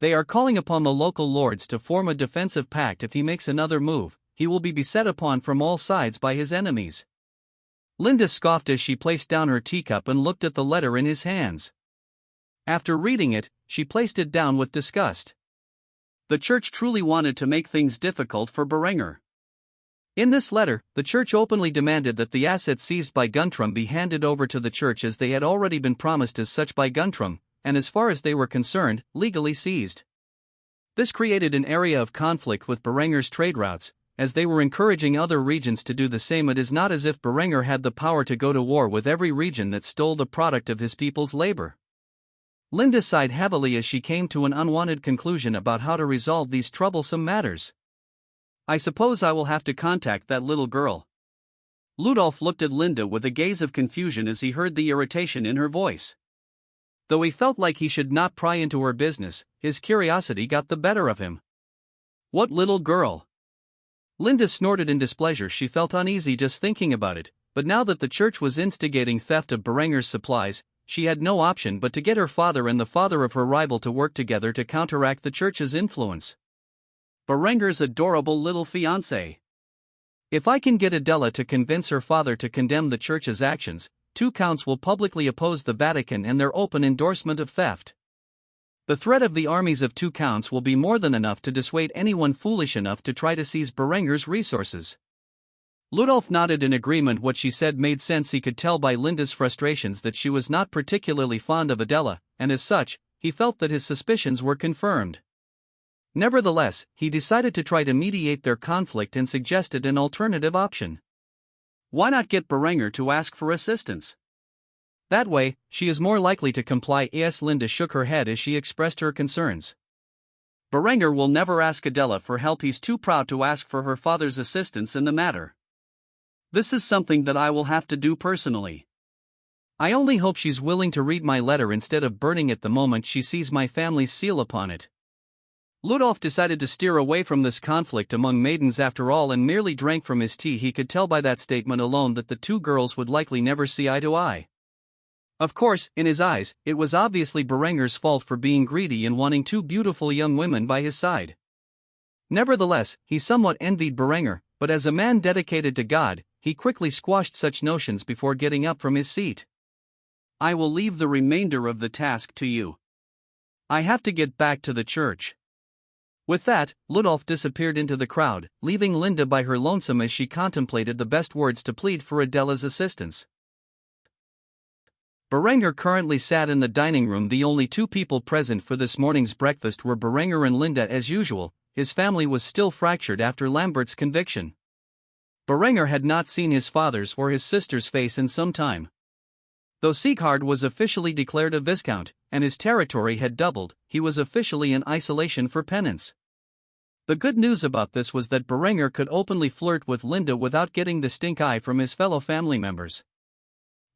They are calling upon the local lords to form a defensive pact. If he makes another move, he will be beset upon from all sides by his enemies. Linda scoffed as she placed down her teacup and looked at the letter in his hands. After reading it, she placed it down with disgust. The Church truly wanted to make things difficult for Berenger. In this letter, the Church openly demanded that the assets seized by Guntram be handed over to the Church as they had already been promised as such by Guntram, and as far as they were concerned, legally seized. This created an area of conflict with Berenger's trade routes, as they were encouraging other regions to do the same. It is not as if Berenger had the power to go to war with every region that stole the product of his people's labor. Linda sighed heavily as she came to an unwanted conclusion about how to resolve these troublesome matters. I suppose I will have to contact that little girl. Ludolf looked at Linda with a gaze of confusion as he heard the irritation in her voice. Though he felt like he should not pry into her business, his curiosity got the better of him. What little girl? Linda snorted in displeasure. She felt uneasy just thinking about it, but now that the Church was instigating theft of Berenger's supplies, she had no option but to get her father and the father of her rival to work together to counteract the Church's influence. Berenger's adorable little fiancé. If I can get Adela to convince her father to condemn the Church's actions, 2 counts will publicly oppose the Vatican and their open endorsement of theft. The threat of the armies of 2 counts will be more than enough to dissuade anyone foolish enough to try to seize Berenger's resources. Ludolf nodded in agreement. What she said made sense. He could tell by Linda's frustrations that she was not particularly fond of Adela, and as such, he felt that his suspicions were confirmed. Nevertheless, he decided to try to mediate their conflict and suggested an alternative option. Why not get Berenger to ask for assistance? That way, she is more likely to comply. Linda shook her head as she expressed her concerns. Berenger will never ask Adela for help. He's too proud to ask for her father's assistance in the matter. This is something that I will have to do personally. I only hope she's willing to read my letter instead of burning it the moment she sees my family's seal upon it. Ludolf decided to steer away from this conflict among maidens after all and merely drank from his tea. He could tell by that statement alone that the 2 girls would likely never see eye to eye. Of course, in his eyes, it was obviously Berenger's fault for being greedy and wanting 2 beautiful young women by his side. Nevertheless, he somewhat envied Berenger, but as a man dedicated to God, he quickly squashed such notions before getting up from his seat. I will leave the remainder of the task to you. I have to get back to the Church. With that, Ludolf disappeared into the crowd, leaving Linda by her lonesome as she contemplated the best words to plead for Adela's assistance. Berenger currently sat in the dining room. The only 2 people present for this morning's breakfast were Berenger and Linda as usual. His family was still fractured after Lambert's conviction. Berenger had not seen his father's or his sister's face in some time. Though Sieghard was officially declared a viscount, and his territory had doubled, he was officially in isolation for penance. The good news about this was that Berenger could openly flirt with Linda without getting the stink eye from his fellow family members.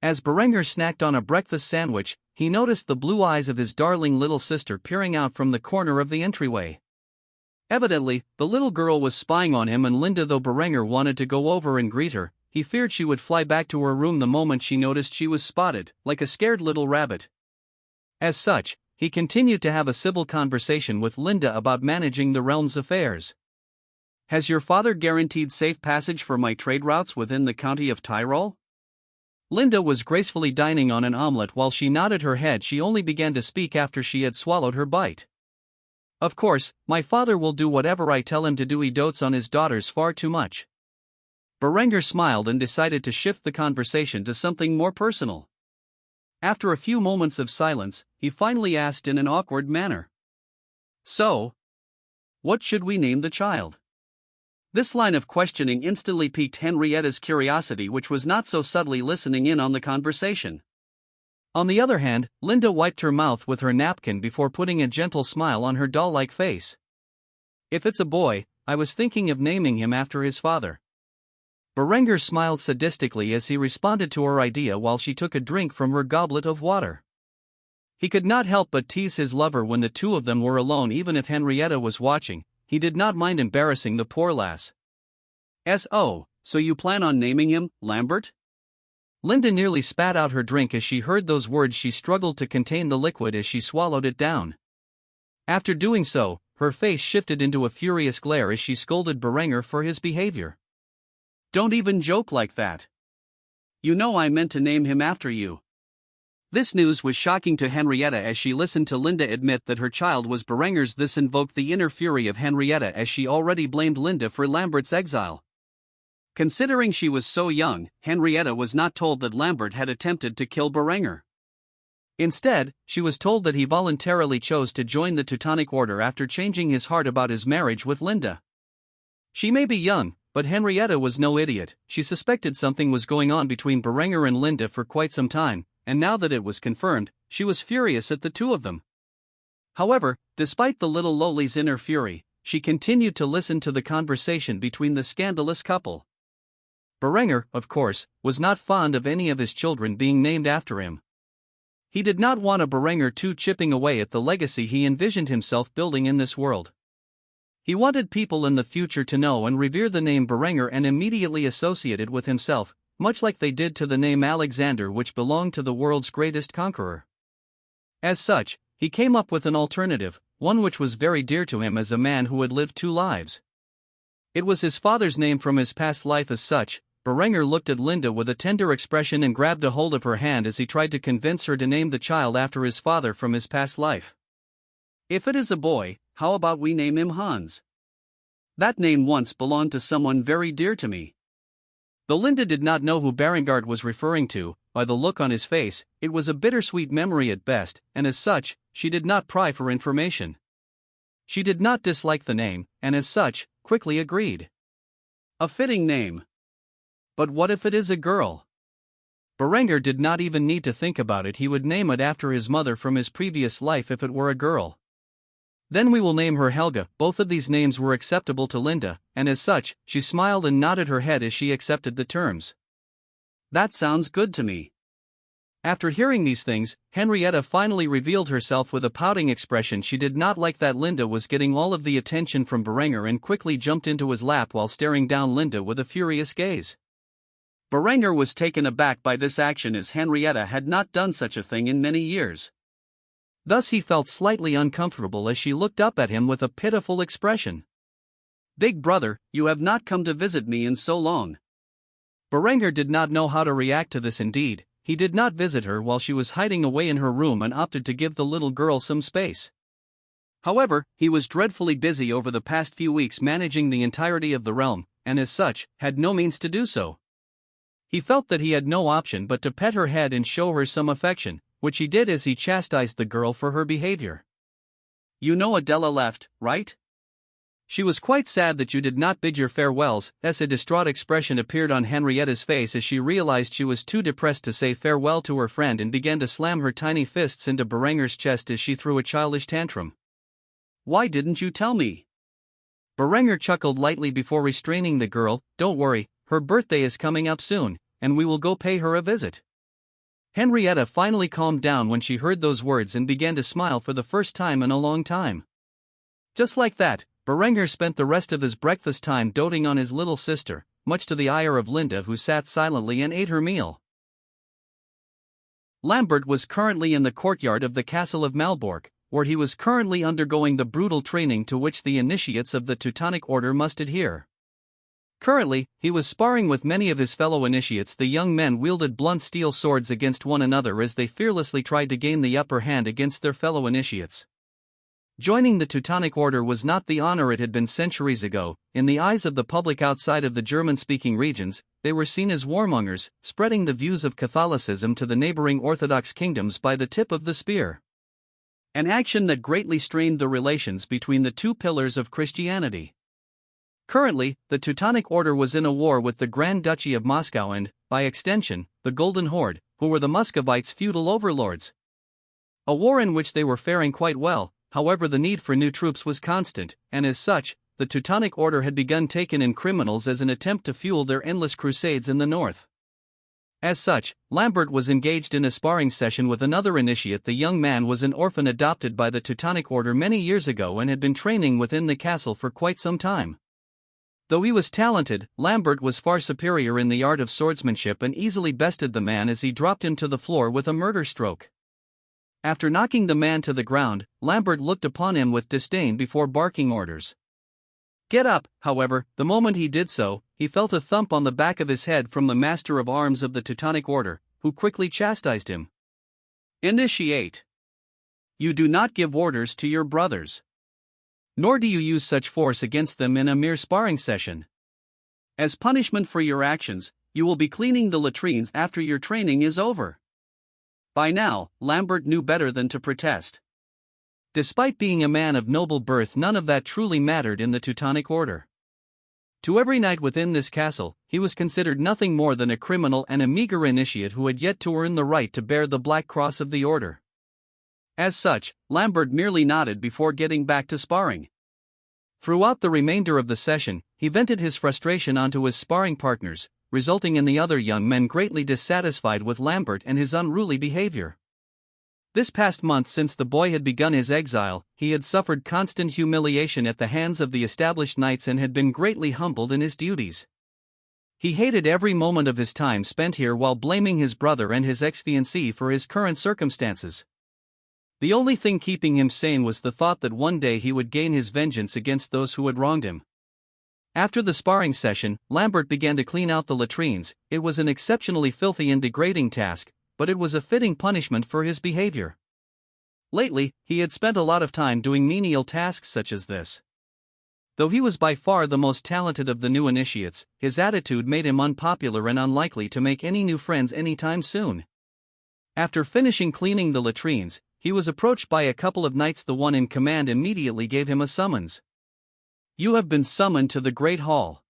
As Berenger snacked on a breakfast sandwich, he noticed the blue eyes of his darling little sister peering out from the corner of the entryway. Evidently, the little girl was spying on him and Linda. Though Berenger wanted to go over and greet her, he feared she would fly back to her room the moment she noticed she was spotted, like a scared little rabbit. As such, he continued to have a civil conversation with Linda about managing the realm's affairs. Has your father guaranteed safe passage for my trade routes within the county of Tyrol? Linda was gracefully dining on an omelette while she nodded her head. She only began to speak after she had swallowed her bite. Of course, my father will do whatever I tell him to do. He dotes on his daughters far too much. Berenger smiled and decided to shift the conversation to something more personal. After a few moments of silence, he finally asked in an awkward manner. So, what should we name the child? This line of questioning instantly piqued Henrietta's curiosity, which was not so subtly listening in on the conversation. On the other hand, Linda wiped her mouth with her napkin before putting a gentle smile on her doll-like face. If it's a boy, I was thinking of naming him after his father. Berenger smiled sadistically as he responded to her idea while she took a drink from her goblet of water. He could not help but tease his lover when the two of them were alone, even if Henrietta was watching. He did not mind embarrassing the poor lass. So you plan on naming him Lambert? Linda nearly spat out her drink as she heard those words. She struggled to contain the liquid as she swallowed it down. After doing so, her face shifted into a furious glare as she scolded Berenger for his behavior. Don't even joke like that. You know I meant to name him after you. This news was shocking to Henrietta as she listened to Linda admit that her child was Berenger's. This invoked the inner fury of Henrietta as she already blamed Linda for Lambert's exile. Considering she was so young, Henrietta was not told that Lambert had attempted to kill Berenger. Instead, she was told that he voluntarily chose to join the Teutonic Order after changing his heart about his marriage with Linda. She may be young, but Henrietta was no idiot. She suspected something was going on between Berenger and Linda for quite some time, and now that it was confirmed, she was furious at the two of them. However, despite the little lowly's inner fury, she continued to listen to the conversation between the scandalous couple. Berenger, of course, was not fond of any of his children being named after him. He did not want a Berenger II chipping away at the legacy he envisioned himself building in this world. He wanted people in the future to know and revere the name Berenger and immediately associate it with himself, much like they did to the name Alexander, which belonged to the world's greatest conqueror. As such, he came up with an alternative, one which was very dear to him as a man who had lived two lives. It was his father's name from his past life. As such, Berenger looked at Linda with a tender expression and grabbed a hold of her hand as he tried to convince her to name the child after his father from his past life. If it is a boy, how about we name him Hans? That name once belonged to someone very dear to me. Though Linda did not know who Berengard was referring to, by the look on his face, it was a bittersweet memory at best, and as such, she did not pry for information. She did not dislike the name, and as such, quickly agreed. A fitting name. But what if it is a girl? Berenger did not even need to think about it. He would name it after his mother from his previous life if it were a girl. Then we will name her Helga. Both of these names were acceptable to Linda, and as such, she smiled and nodded her head as she accepted the terms. That sounds good to me. After hearing these things, Henrietta finally revealed herself with a pouting expression. She did not like that Linda was getting all of the attention from Berenger and quickly jumped into his lap while staring down Linda with a furious gaze. Berenger was taken aback by this action as Henrietta had not done such a thing in many years. Thus he felt slightly uncomfortable as she looked up at him with a pitiful expression. Big brother, you have not come to visit me in so long. Berenger did not know how to react to this. Indeed, he did not visit her while she was hiding away in her room and opted to give the little girl some space. However, he was dreadfully busy over the past few weeks managing the entirety of the realm, and as such, had no means to do so. He felt that he had no option but to pet her head and show her some affection, which he did as he chastised the girl for her behavior. You know Adela left, right? She was quite sad that you did not bid your farewells. A distraught expression appeared on Henrietta's face as she realized she was too depressed to say farewell to her friend and began to slam her tiny fists into Berenger's chest as she threw a childish tantrum. Why didn't you tell me? Berenger chuckled lightly before restraining the girl. Don't worry, her birthday is coming up soon, and we will go pay her a visit. Henrietta finally calmed down when she heard those words and began to smile for the first time in a long time. Just like that, Berenger spent the rest of his breakfast time doting on his little sister, much to the ire of Linda, who sat silently and ate her meal. Lambert was currently in the courtyard of the castle of Malbork, where he was currently undergoing the brutal training to which the initiates of the Teutonic Order must adhere. Currently, he was sparring with many of his fellow initiates. The young men wielded blunt steel swords against one another as they fearlessly tried to gain the upper hand against their fellow initiates. Joining the Teutonic Order was not the honor it had been centuries ago. In the eyes of the public outside of the German-speaking regions, they were seen as warmongers, spreading the views of Catholicism to the neighboring Orthodox kingdoms by the tip of the spear. An action that greatly strained the relations between the two pillars of Christianity. Currently, the Teutonic Order was in a war with the Grand Duchy of Moscow and, by extension, the Golden Horde, who were the Muscovites' feudal overlords. A war in which they were faring quite well. However, the need for new troops was constant, and as such, the Teutonic Order had begun taking in criminals as an attempt to fuel their endless crusades in the north. As such, Lambert was engaged in a sparring session with another initiate. The young man was an orphan adopted by the Teutonic Order many years ago and had been training within the castle for quite some time. Though he was talented, Lambert was far superior in the art of swordsmanship and easily bested the man as he dropped him to the floor with a murder stroke. After knocking the man to the ground, Lambert looked upon him with disdain before barking orders. "Get up!" However, the moment he did so, he felt a thump on the back of his head from the Master of Arms of the Teutonic Order, who quickly chastised him. "Initiate. You do not give orders to your brothers. Nor do you use such force against them in a mere sparring session. As punishment for your actions, you will be cleaning the latrines after your training is over." By now, Lambert knew better than to protest. Despite being a man of noble birth, none of that truly mattered in the Teutonic Order. To every knight within this castle, he was considered nothing more than a criminal and a meager initiate who had yet to earn the right to bear the Black Cross of the Order. As such, Lambert merely nodded before getting back to sparring. Throughout the remainder of the session, he vented his frustration onto his sparring partners, resulting in the other young men greatly dissatisfied with Lambert and his unruly behavior. This past month, since the boy had begun his exile, he had suffered constant humiliation at the hands of the established knights and had been greatly humbled in his duties. He hated every moment of his time spent here, while blaming his brother and his ex-fiancée for his current circumstances. The only thing keeping him sane was the thought that one day he would gain his vengeance against those who had wronged him. After the sparring session, Lambert began to clean out the latrines. It was an exceptionally filthy and degrading task, but it was a fitting punishment for his behavior. Lately, he had spent a lot of time doing menial tasks such as this. Though he was by far the most talented of the new initiates, his attitude made him unpopular and unlikely to make any new friends anytime soon. After finishing cleaning the latrines, he was approached by a couple of knights. The one in command immediately gave him a summons. "You have been summoned to the Great Hall.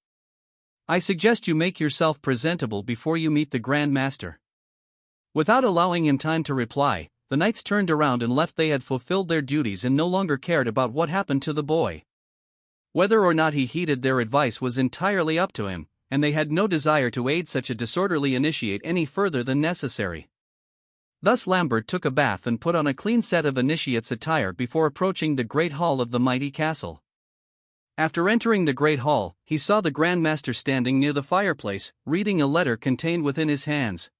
I suggest you make yourself presentable before you meet the Grand Master." Without allowing him time to reply, the knights turned around and left. They had fulfilled their duties and no longer cared about what happened to the boy. Whether or not he heeded their advice was entirely up to him, and they had no desire to aid such a disorderly initiate any further than necessary. Thus Lambert took a bath and put on a clean set of initiate's attire before approaching the great hall of the mighty castle. After entering the great hall, he saw the Grand Master standing near the fireplace, reading a letter contained within his hands.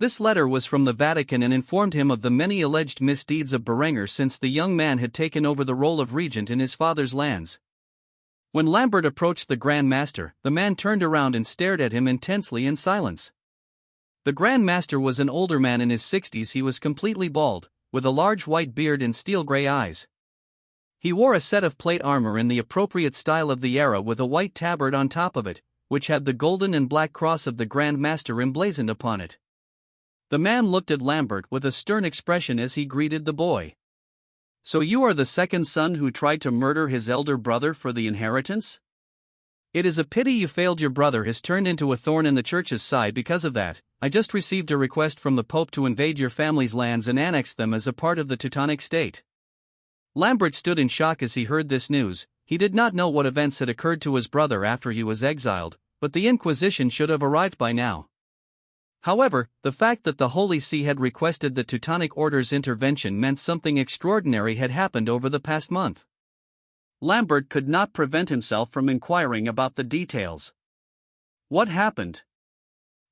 This letter was from the Vatican and informed him of the many alleged misdeeds of Berenger since the young man had taken over the role of regent in his father's lands. When Lambert approached the Grand Master, the man turned around and stared at him intensely in silence. The Grand Master was an older man in his 60s. He was completely bald, with a large white beard and steel-gray eyes. He wore a set of plate armor in the appropriate style of the era with a white tabard on top of it, which had the golden and black cross of the Grand Master emblazoned upon it. The man looked at Lambert with a stern expression as he greeted the boy. "So you are the second son who tried to murder his elder brother for the inheritance? It is a pity you failed. Your brother has turned into a thorn in the church's side because of that. I just received a request from the Pope to invade your family's lands and annex them as a part of the Teutonic state." Lambert stood in shock as he heard this news. He did not know what events had occurred to his brother after he was exiled, but the Inquisition should have arrived by now. However, the fact that the Holy See had requested the Teutonic Order's intervention meant something extraordinary had happened over the past month. Lambert could not prevent himself from inquiring about the details. What happened?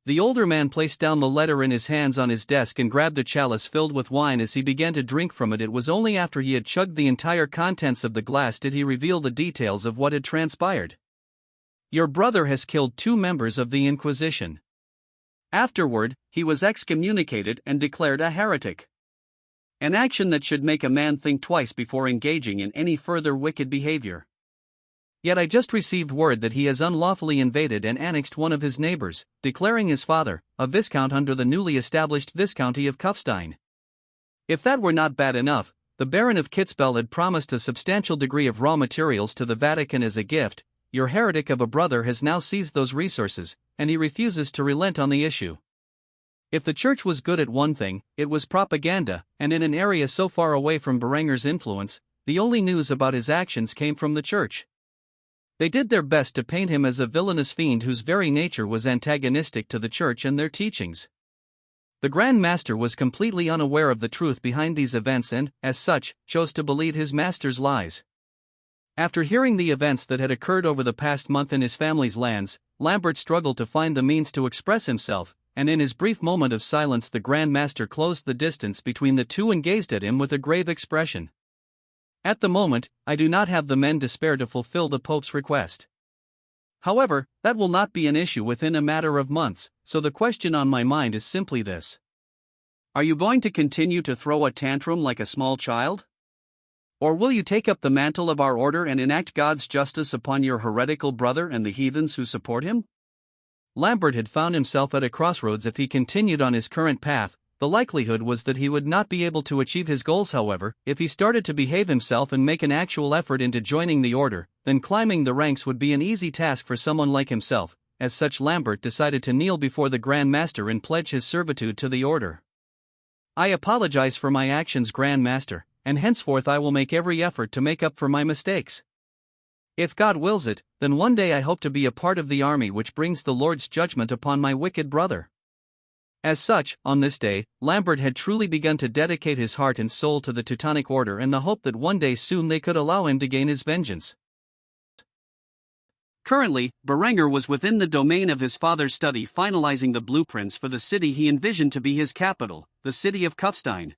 The older man placed down the letter in his hands on his desk and grabbed a chalice filled with wine as he began to drink from it. It was only after he had chugged the entire contents of the glass did he reveal the details of what had transpired. "Your brother has killed 2 members of the Inquisition. Afterward, he was excommunicated and declared a heretic. An action that should make a man think twice before engaging in any further wicked behavior. Yet I just received word that he has unlawfully invaded and annexed one of his neighbors, declaring his father a viscount under the newly established Viscounty of Kufstein. If that were not bad enough, the Baron of Kitzbühel had promised a substantial degree of raw materials to the Vatican as a gift. Your heretic of a brother has now seized those resources, and he refuses to relent on the issue. If the church was good at one thing, it was propaganda, and in an area so far away from Berenger's influence, the only news about his actions came from the church. They did their best to paint him as a villainous fiend whose very nature was antagonistic to the Church and their teachings. The Grand Master was completely unaware of the truth behind these events and, as such, chose to believe his master's lies. After hearing the events that had occurred over the past month in his family's lands, Lambert struggled to find the means to express himself, and in his brief moment of silence the Grand Master closed the distance between the two and gazed at him with a grave expression. At the moment, I do not have the men to spare to fulfill the Pope's request. However, that will not be an issue within a matter of months, so the question on my mind is simply this. Are you going to continue to throw a tantrum like a small child? Or will you take up the mantle of our order and enact God's justice upon your heretical brother and the heathens who support him? Lambert had found himself at a crossroads. If he continued on his current path, the likelihood was that he would not be able to achieve his goals. However, if he started to behave himself and make an actual effort into joining the order, then climbing the ranks would be an easy task for someone like himself. As such, Lambert decided to kneel before the Grand Master and pledge his servitude to the order. I apologize for my actions, Grand Master, and henceforth I will make every effort to make up for my mistakes. If God wills it, then one day I hope to be a part of the army which brings the Lord's judgment upon my wicked brother. As such, on this day, Lambert had truly begun to dedicate his heart and soul to the Teutonic order in the hope that one day soon they could allow him to gain his vengeance. Currently, Berenger was within the domain of his father's study, finalizing the blueprints for the city he envisioned to be his capital, the city of Kufstein.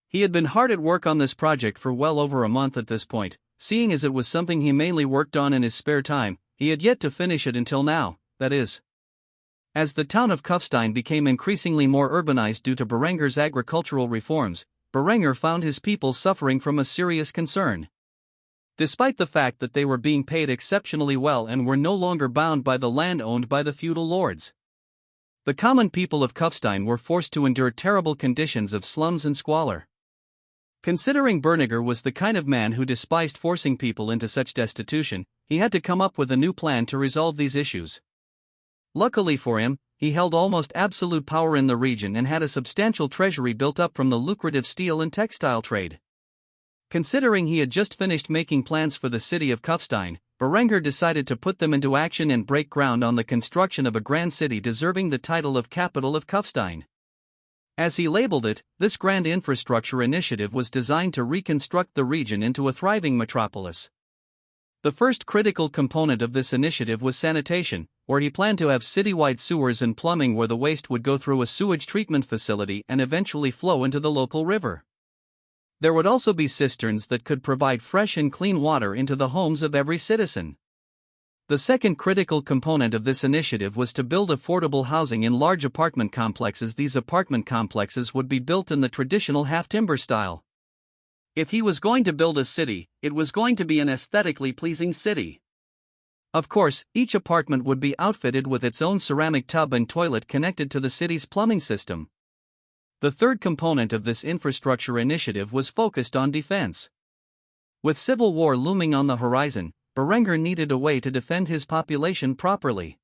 He had been hard at work on this project for well over a month at this point, seeing as it was something he mainly worked on in his spare time. He had yet to finish it until now, that is. As the town of Kufstein became increasingly more urbanized due to Berenger's agricultural reforms, Berenger found his people suffering from a serious concern. Despite the fact that they were being paid exceptionally well and were no longer bound by the land owned by the feudal lords, the common people of Kufstein were forced to endure terrible conditions of slums and squalor. Considering Berenger was the kind of man who despised forcing people into such destitution, he had to come up with a new plan to resolve these issues. Luckily for him, he held almost absolute power in the region and had a substantial treasury built up from the lucrative steel and textile trade. Considering he had just finished making plans for the city of Kufstein, Berenger decided to put them into action and break ground on the construction of a grand city deserving the title of capital of Kufstein. As he labeled it, this grand infrastructure initiative was designed to reconstruct the region into a thriving metropolis. The first critical component of this initiative was sanitation, where he planned to have citywide sewers and plumbing where the waste would go through a sewage treatment facility and eventually flow into the local river. There would also be cisterns that could provide fresh and clean water into the homes of every citizen. The second critical component of this initiative was to build affordable housing in large apartment complexes. These apartment complexes would be built in the traditional half-timber style. If he was going to build a city, it was going to be an aesthetically pleasing city. Of course, each apartment would be outfitted with its own ceramic tub and toilet connected to the city's plumbing system. The third component of this infrastructure initiative was focused on defense. With civil war looming on the horizon, Berenger needed a way to defend his population properly.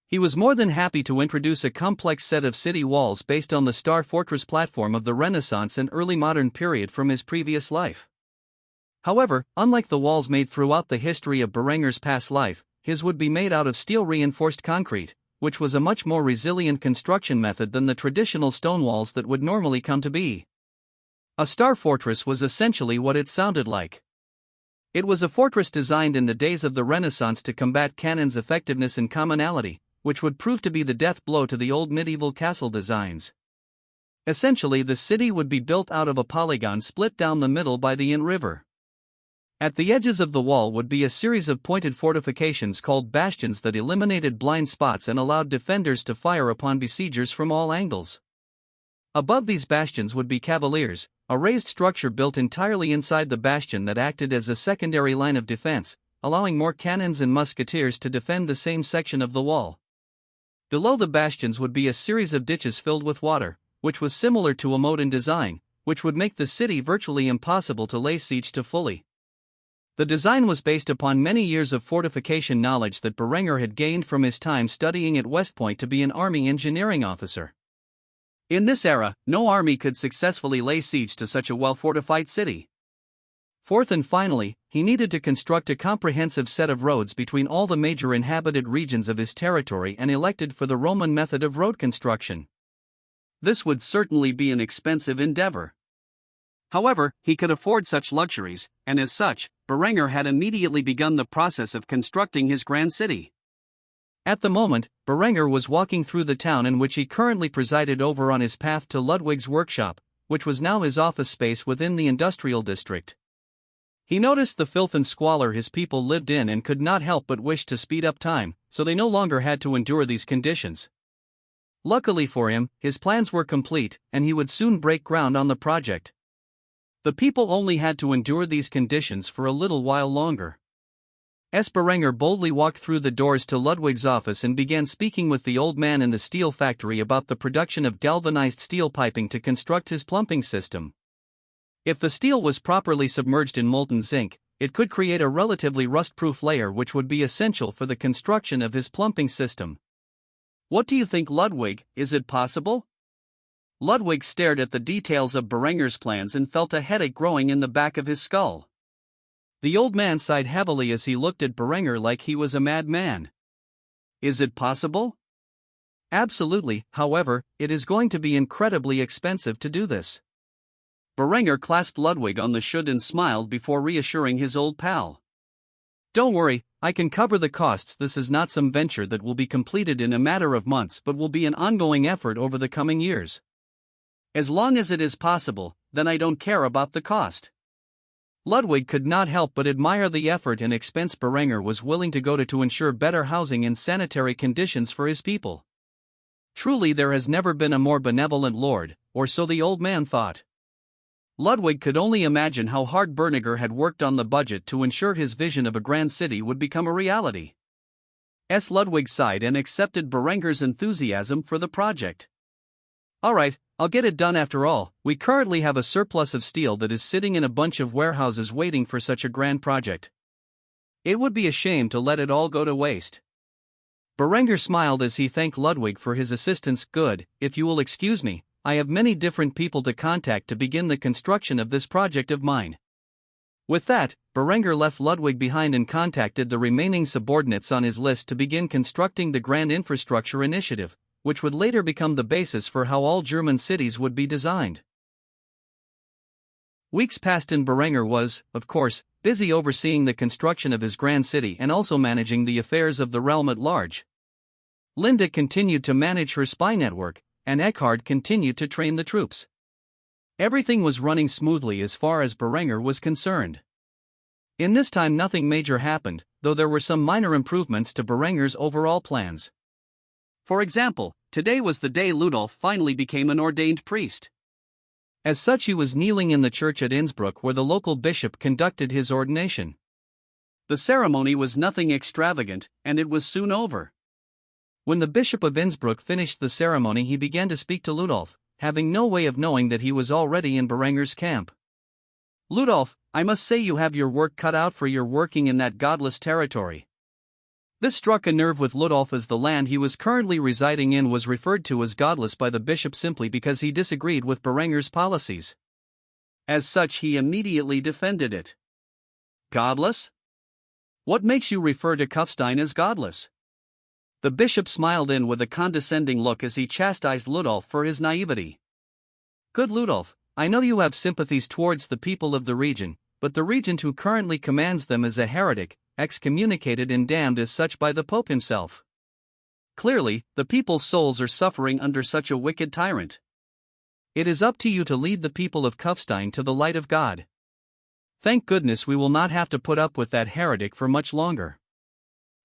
He was more than happy to introduce a complex set of city walls based on the Star Fortress platform of the Renaissance and early modern period from his previous life. However, unlike the walls made throughout the history of Berenger's past life, his would be made out of steel-reinforced concrete, which was a much more resilient construction method than the traditional stone walls that would normally come to be. A Star Fortress was essentially what it sounded like. It was a fortress designed in the days of the Renaissance to combat cannons' effectiveness and commonality, which would prove to be the death blow to the old medieval castle designs. Essentially, the city would be built out of a polygon split down the middle by the Inn River. At the edges of the wall would be a series of pointed fortifications called bastions that eliminated blind spots and allowed defenders to fire upon besiegers from all angles. Above these bastions would be cavaliers, a raised structure built entirely inside the bastion that acted as a secondary line of defense, allowing more cannons and musketeers to defend the same section of the wall. Below the bastions would be a series of ditches filled with water, which was similar to a moat in design, which would make the city virtually impossible to lay siege to fully. The design was based upon many years of fortification knowledge that Berenger had gained from his time studying at West Point to be an army engineering officer. In this era, no army could successfully lay siege to such a well-fortified city. Fourth and finally, he needed to construct a comprehensive set of roads between all the major inhabited regions of his territory and elected for the Roman method of road construction. This would certainly be an expensive endeavor. However, he could afford such luxuries, and as such, Berenger had immediately begun the process of constructing his grand city. At the moment, Berenger was walking through the town in which he currently presided over on his path to Ludwig's workshop, which was now his office space within the industrial district. He noticed the filth and squalor his people lived in and could not help but wish to speed up time, so they no longer had to endure these conditions. Luckily for him, his plans were complete, and he would soon break ground on the project. The people only had to endure these conditions for a little while longer. Berenger boldly walked through the doors to Ludwig's office and began speaking with the old man in the steel factory about the production of galvanized steel piping to construct his plumbing system. If the steel was properly submerged in molten zinc, it could create a relatively rust-proof layer which would be essential for the construction of his plumbing system. What do you think, Ludwig? Is it possible? Ludwig stared at the details of Berenger's plans and felt a headache growing in the back of his skull. The old man sighed heavily as he looked at Berenger like he was a madman. Is it possible? Absolutely, however, it is going to be incredibly expensive to do this. Berenger clasped Ludwig on the shoulder and smiled before reassuring his old pal. Don't worry, I can cover the costs. This is not some venture that will be completed in a matter of months but will be an ongoing effort over the coming years. As long as it is possible, then I don't care about the cost. Ludwig could not help but admire the effort and expense Berenger was willing to go to ensure better housing and sanitary conditions for his people. Truly, there has never been a more benevolent lord, or so the old man thought. Ludwig could only imagine how hard Berenger had worked on the budget to ensure his vision of a grand city would become a reality. Ludwig sighed and accepted Berenger's enthusiasm for the project. Alright, I'll get it done after all. We currently have a surplus of steel that is sitting in a bunch of warehouses waiting for such a grand project. It would be a shame to let it all go to waste. Berenger smiled as he thanked Ludwig for his assistance. Good, if you will excuse me, I have many different people to contact to begin the construction of this project of mine. With that, Berenger left Ludwig behind and contacted the remaining subordinates on his list to begin constructing the Grand Infrastructure Initiative, which would later become the basis for how all German cities would be designed. Weeks passed and Berenger was, of course, busy overseeing the construction of his grand city and also managing the affairs of the realm at large. Linda continued to manage her spy network, and Eckhard continued to train the troops. Everything was running smoothly as far as Berenger was concerned. In this time nothing major happened, though there were some minor improvements to Berenger's overall plans. For example, today was the day Ludolf finally became an ordained priest. As such, he was kneeling in the church at Innsbruck where the local bishop conducted his ordination. The ceremony was nothing extravagant, and it was soon over. When the Bishop of Innsbruck finished the ceremony, he began to speak to Ludolf, having no way of knowing that he was already in Berenger's camp. Ludolf, I must say you have your work cut out for your working in that godless territory. This struck a nerve with Ludolf, as the land he was currently residing in was referred to as godless by the bishop simply because he disagreed with Berenger's policies. As such, he immediately defended it. Godless? What makes you refer to Kufstein as godless? The bishop smiled in with a condescending look as he chastised Ludolf for his naivety. Good Ludolf, I know you have sympathies towards the people of the region, but the regent who currently commands them is a heretic, excommunicated and damned as such by the Pope himself. Clearly, the people's souls are suffering under such a wicked tyrant. It is up to you to lead the people of Kufstein to the light of God. Thank goodness we will not have to put up with that heretic for much longer.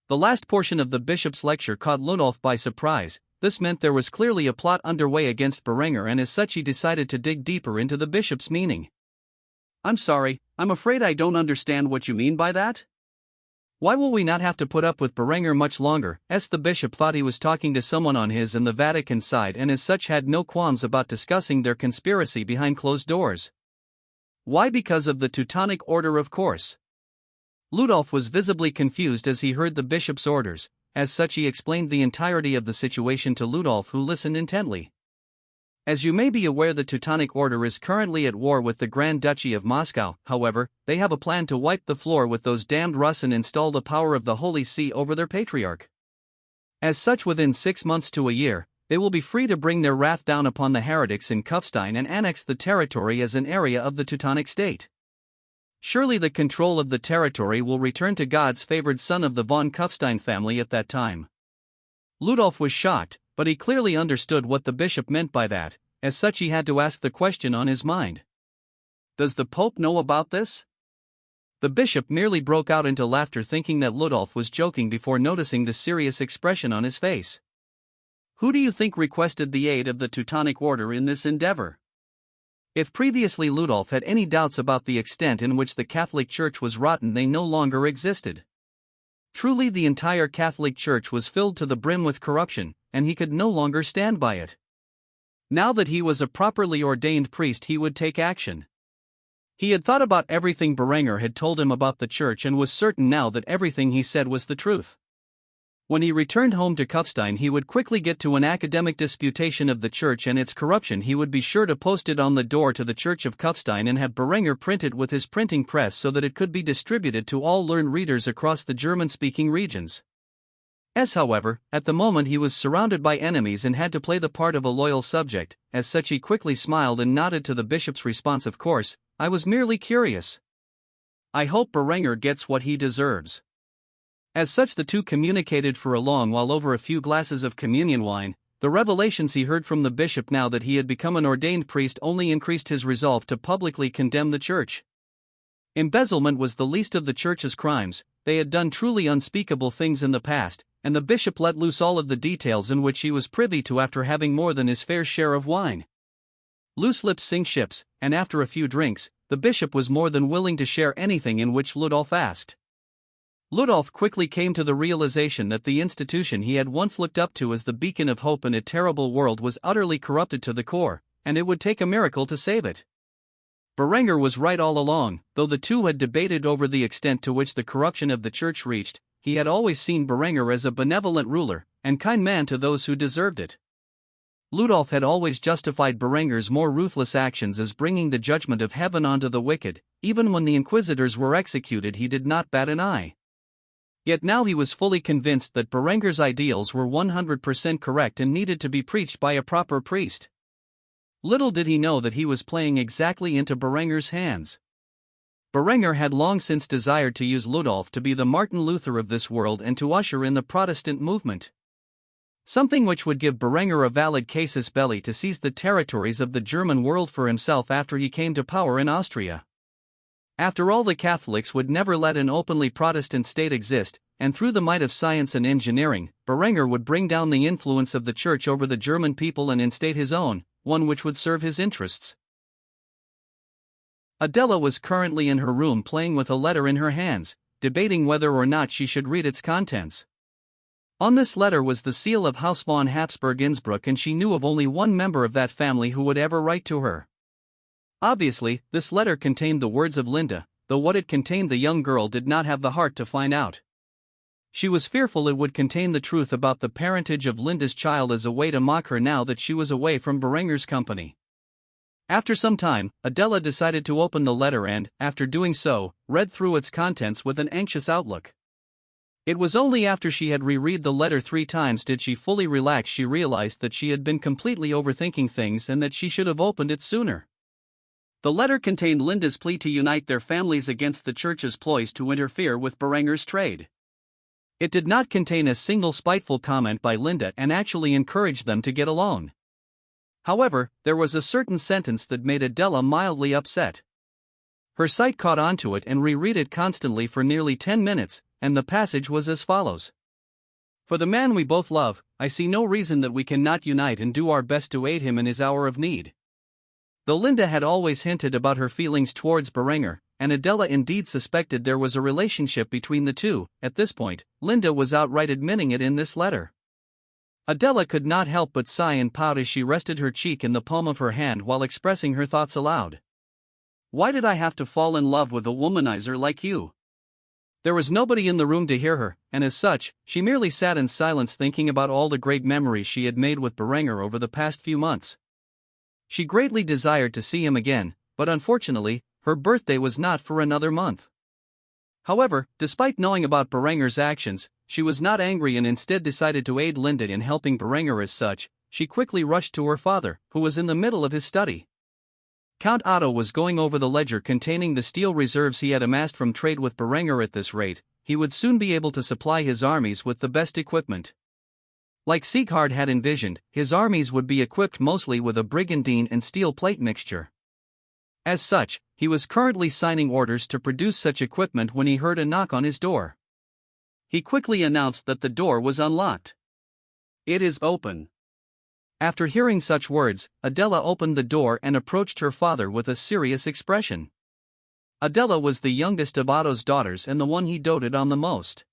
The last portion of the bishop's lecture caught Ludolf by surprise. This meant there was clearly a plot underway against Berenger, and as such he decided to dig deeper into the bishop's meaning. I'm sorry, I'm afraid I don't understand what you mean by that. Why will we not have to put up with Berenger much longer? The bishop thought he was talking to someone on his and the Vatican side, and as such had no qualms about discussing their conspiracy behind closed doors. Why? Because of the Teutonic Order, of course. Ludolf was visibly confused as he heard the bishop's orders. As such he explained the entirety of the situation to Ludolf, who listened intently. As you may be aware, the Teutonic Order is currently at war with the Grand Duchy of Moscow. However, they have a plan to wipe the floor with those damned Russ and install the power of the Holy See over their patriarch. As such, within 6 months to a year, they will be free to bring their wrath down upon the heretics in Kufstein and annex the territory as an area of the Teutonic state. Surely the control of the territory will return to God's favored son of the von Kufstein family at that time. Ludolf was shocked, but he clearly understood what the bishop meant by that. As such, he had to ask the question on his mind. Does the Pope know about this? The bishop merely broke out into laughter, thinking that Ludolf was joking before noticing the serious expression on his face. Who do you think requested the aid of the Teutonic Order in this endeavor? If previously Ludolf had any doubts about the extent in which the Catholic Church was rotten, they no longer existed. Truly, the entire Catholic Church was filled to the brim with corruption, and he could no longer stand by it. Now that he was a properly ordained priest, he would take action. He had thought about everything Berenger had told him about the church and was certain now that everything he said was the truth. When he returned home to Kufstein, he would quickly get to an academic disputation of the church and its corruption. He would be sure to post it on the door to the Church of Kufstein and have Berenger print it with his printing press so that it could be distributed to all learned readers across the German-speaking regions. However, at the moment he was surrounded by enemies and had to play the part of a loyal subject. As such, he quickly smiled and nodded to the bishop's response. Of course, I was merely curious. I hope Berenger gets what he deserves. As such, the two communicated for a long while over a few glasses of communion wine. The revelations he heard from the bishop now that he had become an ordained priest only increased his resolve to publicly condemn the church. Embezzlement was the least of the church's crimes. They had done truly unspeakable things in the past, and the bishop let loose all of the details in which he was privy to after having more than his fair share of wine. Loose lips sink ships, and after a few drinks, the bishop was more than willing to share anything in which Ludolf asked. Ludolf quickly came to the realization that the institution he had once looked up to as the beacon of hope in a terrible world was utterly corrupted to the core, and it would take a miracle to save it. Berenger was right all along. Though the two had debated over the extent to which the corruption of the church reached, he had always seen Berenger as a benevolent ruler, and kind man to those who deserved it. Ludolf had always justified Berenger's more ruthless actions as bringing the judgment of heaven onto the wicked. Even when the inquisitors were executed, he did not bat an eye. Yet now he was fully convinced that Berenger's ideals were 100% correct and needed to be preached by a proper priest. Little did he know that he was playing exactly into Berenger's hands. Berenger had long since desired to use Ludolf to be the Martin Luther of this world and to usher in the Protestant movement. Something which would give Berenger a valid casus belli to seize the territories of the German world for himself after he came to power in Austria. After all, the Catholics would never let an openly Protestant state exist, and through the might of science and engineering, Berenger would bring down the influence of the church over the German people and instate his own, one which would serve his interests. Adela was currently in her room playing with a letter in her hands, debating whether or not she should read its contents. On this letter was the seal of House von Habsburg-Innsbruck, and she knew of only one member of that family who would ever write to her. Obviously, this letter contained the words of Linda, though what it contained the young girl did not have the heart to find out. She was fearful it would contain the truth about the parentage of Linda's child as a way to mock her now that she was away from Berenger's company. After some time, Adela decided to open the letter and, after doing so, read through its contents with an anxious outlook. It was only after she had reread the letter 3 times did she fully relax. She realized that she had been completely overthinking things and that she should have opened it sooner. The letter contained Linda's plea to unite their families against the church's ploys to interfere with Berenger's trade. It did not contain a single spiteful comment by Linda and actually encouraged them to get along. However, there was a certain sentence that made Adela mildly upset. Her sight caught onto it and reread it constantly for nearly 10 minutes, and the passage was as follows. For the man we both love, I see no reason that we cannot unite and do our best to aid him in his hour of need. Though Linda had always hinted about her feelings towards Berenger, and Adela indeed suspected there was a relationship between the two, at this point, Linda was outright admitting it in this letter. Adela could not help but sigh and pout as she rested her cheek in the palm of her hand while expressing her thoughts aloud. Why did I have to fall in love with a womanizer like you? There was nobody in the room to hear her, and as such, she merely sat in silence thinking about all the great memories she had made with Berenger over the past few months. She greatly desired to see him again, but unfortunately, her birthday was not for another month. However, despite knowing about Berenger's actions, she was not angry and instead decided to aid Linda in helping Berenger. As such, she quickly rushed to her father, who was in the middle of his study. Count Otto was going over the ledger containing the steel reserves he had amassed from trade with Berenger. At this rate, he would soon be able to supply his armies with the best equipment. Like Sieghard had envisioned, his armies would be equipped mostly with a brigandine and steel plate mixture. As such, he was currently signing orders to produce such equipment when he heard a knock on his door. He quickly announced that the door was unlocked. "It is open." After hearing such words, Adela opened the door and approached her father with a serious expression. Adela was the youngest of Otto's daughters and the one he doted on the most.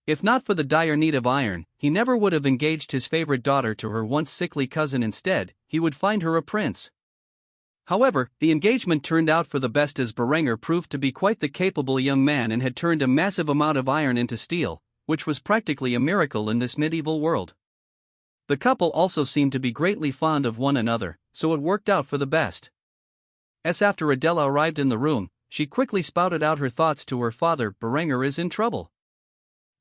If not for the dire need of iron, he never would have engaged his favorite daughter to her once sickly cousin. Instead, he would find her a prince. However, the engagement turned out for the best, as Berenger proved to be quite the capable young man and had turned a massive amount of iron into steel, which was practically a miracle in this medieval world. The couple also seemed to be greatly fond of one another, so it worked out for the best. As after Adela arrived in the room, she quickly spouted out her thoughts to her father. Berenger is in trouble.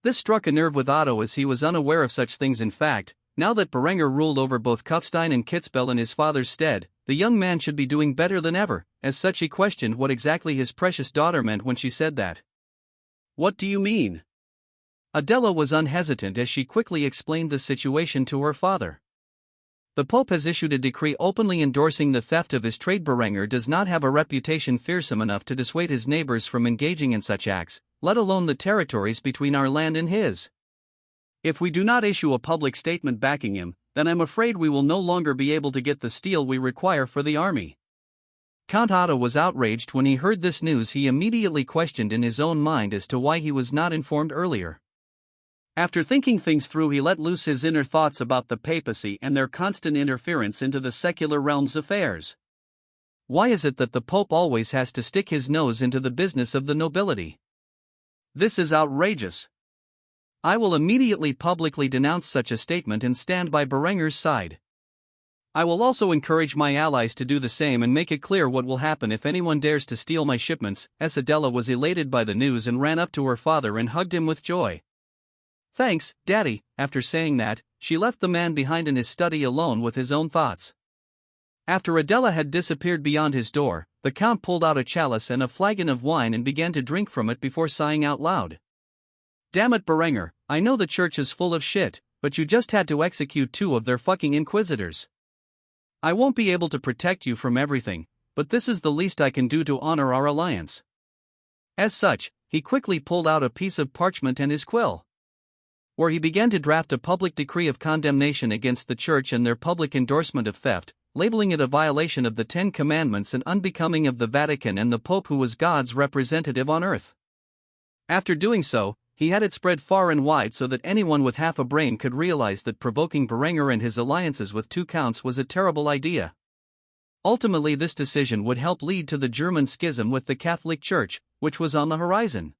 This struck a nerve with Otto, as he was unaware of such things. In fact, now that Berenger ruled over both Kufstein and Kitzbühel in his father's stead, the young man should be doing better than ever. As such, he questioned what exactly his precious daughter meant when she said that. "What do you mean?" Adela was unhesitant as she quickly explained the situation to her father. "The Pope has issued a decree openly endorsing the theft of his trade. Berenger does not have a reputation fearsome enough to dissuade his neighbors from engaging in such acts, let alone the territories between our land and his. If we do not issue a public statement backing him, then I'm afraid we will no longer be able to get the steel we require for the army." Count Otto was outraged when he heard this news. He immediately questioned in his own mind as to why he was not informed earlier. After thinking things through, he let loose his inner thoughts about the papacy and their constant interference into the secular realm's affairs. Why is it that the Pope always has to stick his nose into the business of the nobility? This is outrageous. I will immediately publicly denounce such a statement and stand by Berenger's side. I will also encourage my allies to do the same and make it clear what will happen if anyone dares to steal my shipments. Adela was elated by the news and ran up to her father and hugged him with joy. "Thanks, Daddy." After saying that, she left the man behind in his study alone with his own thoughts. After Adela had disappeared beyond his door, the Count pulled out a chalice and a flagon of wine and began to drink from it before sighing out loud. "Damn it, Berenger, I know the church is full of shit, but you just had to execute 2 of their fucking inquisitors. I won't be able to protect you from everything, but this is the least I can do to honor our alliance." As such, he quickly pulled out a piece of parchment and his quill, where he began to draft a public decree of condemnation against the church and their public endorsement of theft, labeling it a violation of the 10 Commandments and unbecoming of the Vatican and the Pope, who was God's representative on earth. After doing so, he had it spread far and wide so that anyone with half a brain could realize that provoking Berenger and his alliances with 2 counts was a terrible idea. Ultimately, this decision would help lead to the German schism with the Catholic Church, which was on the horizon.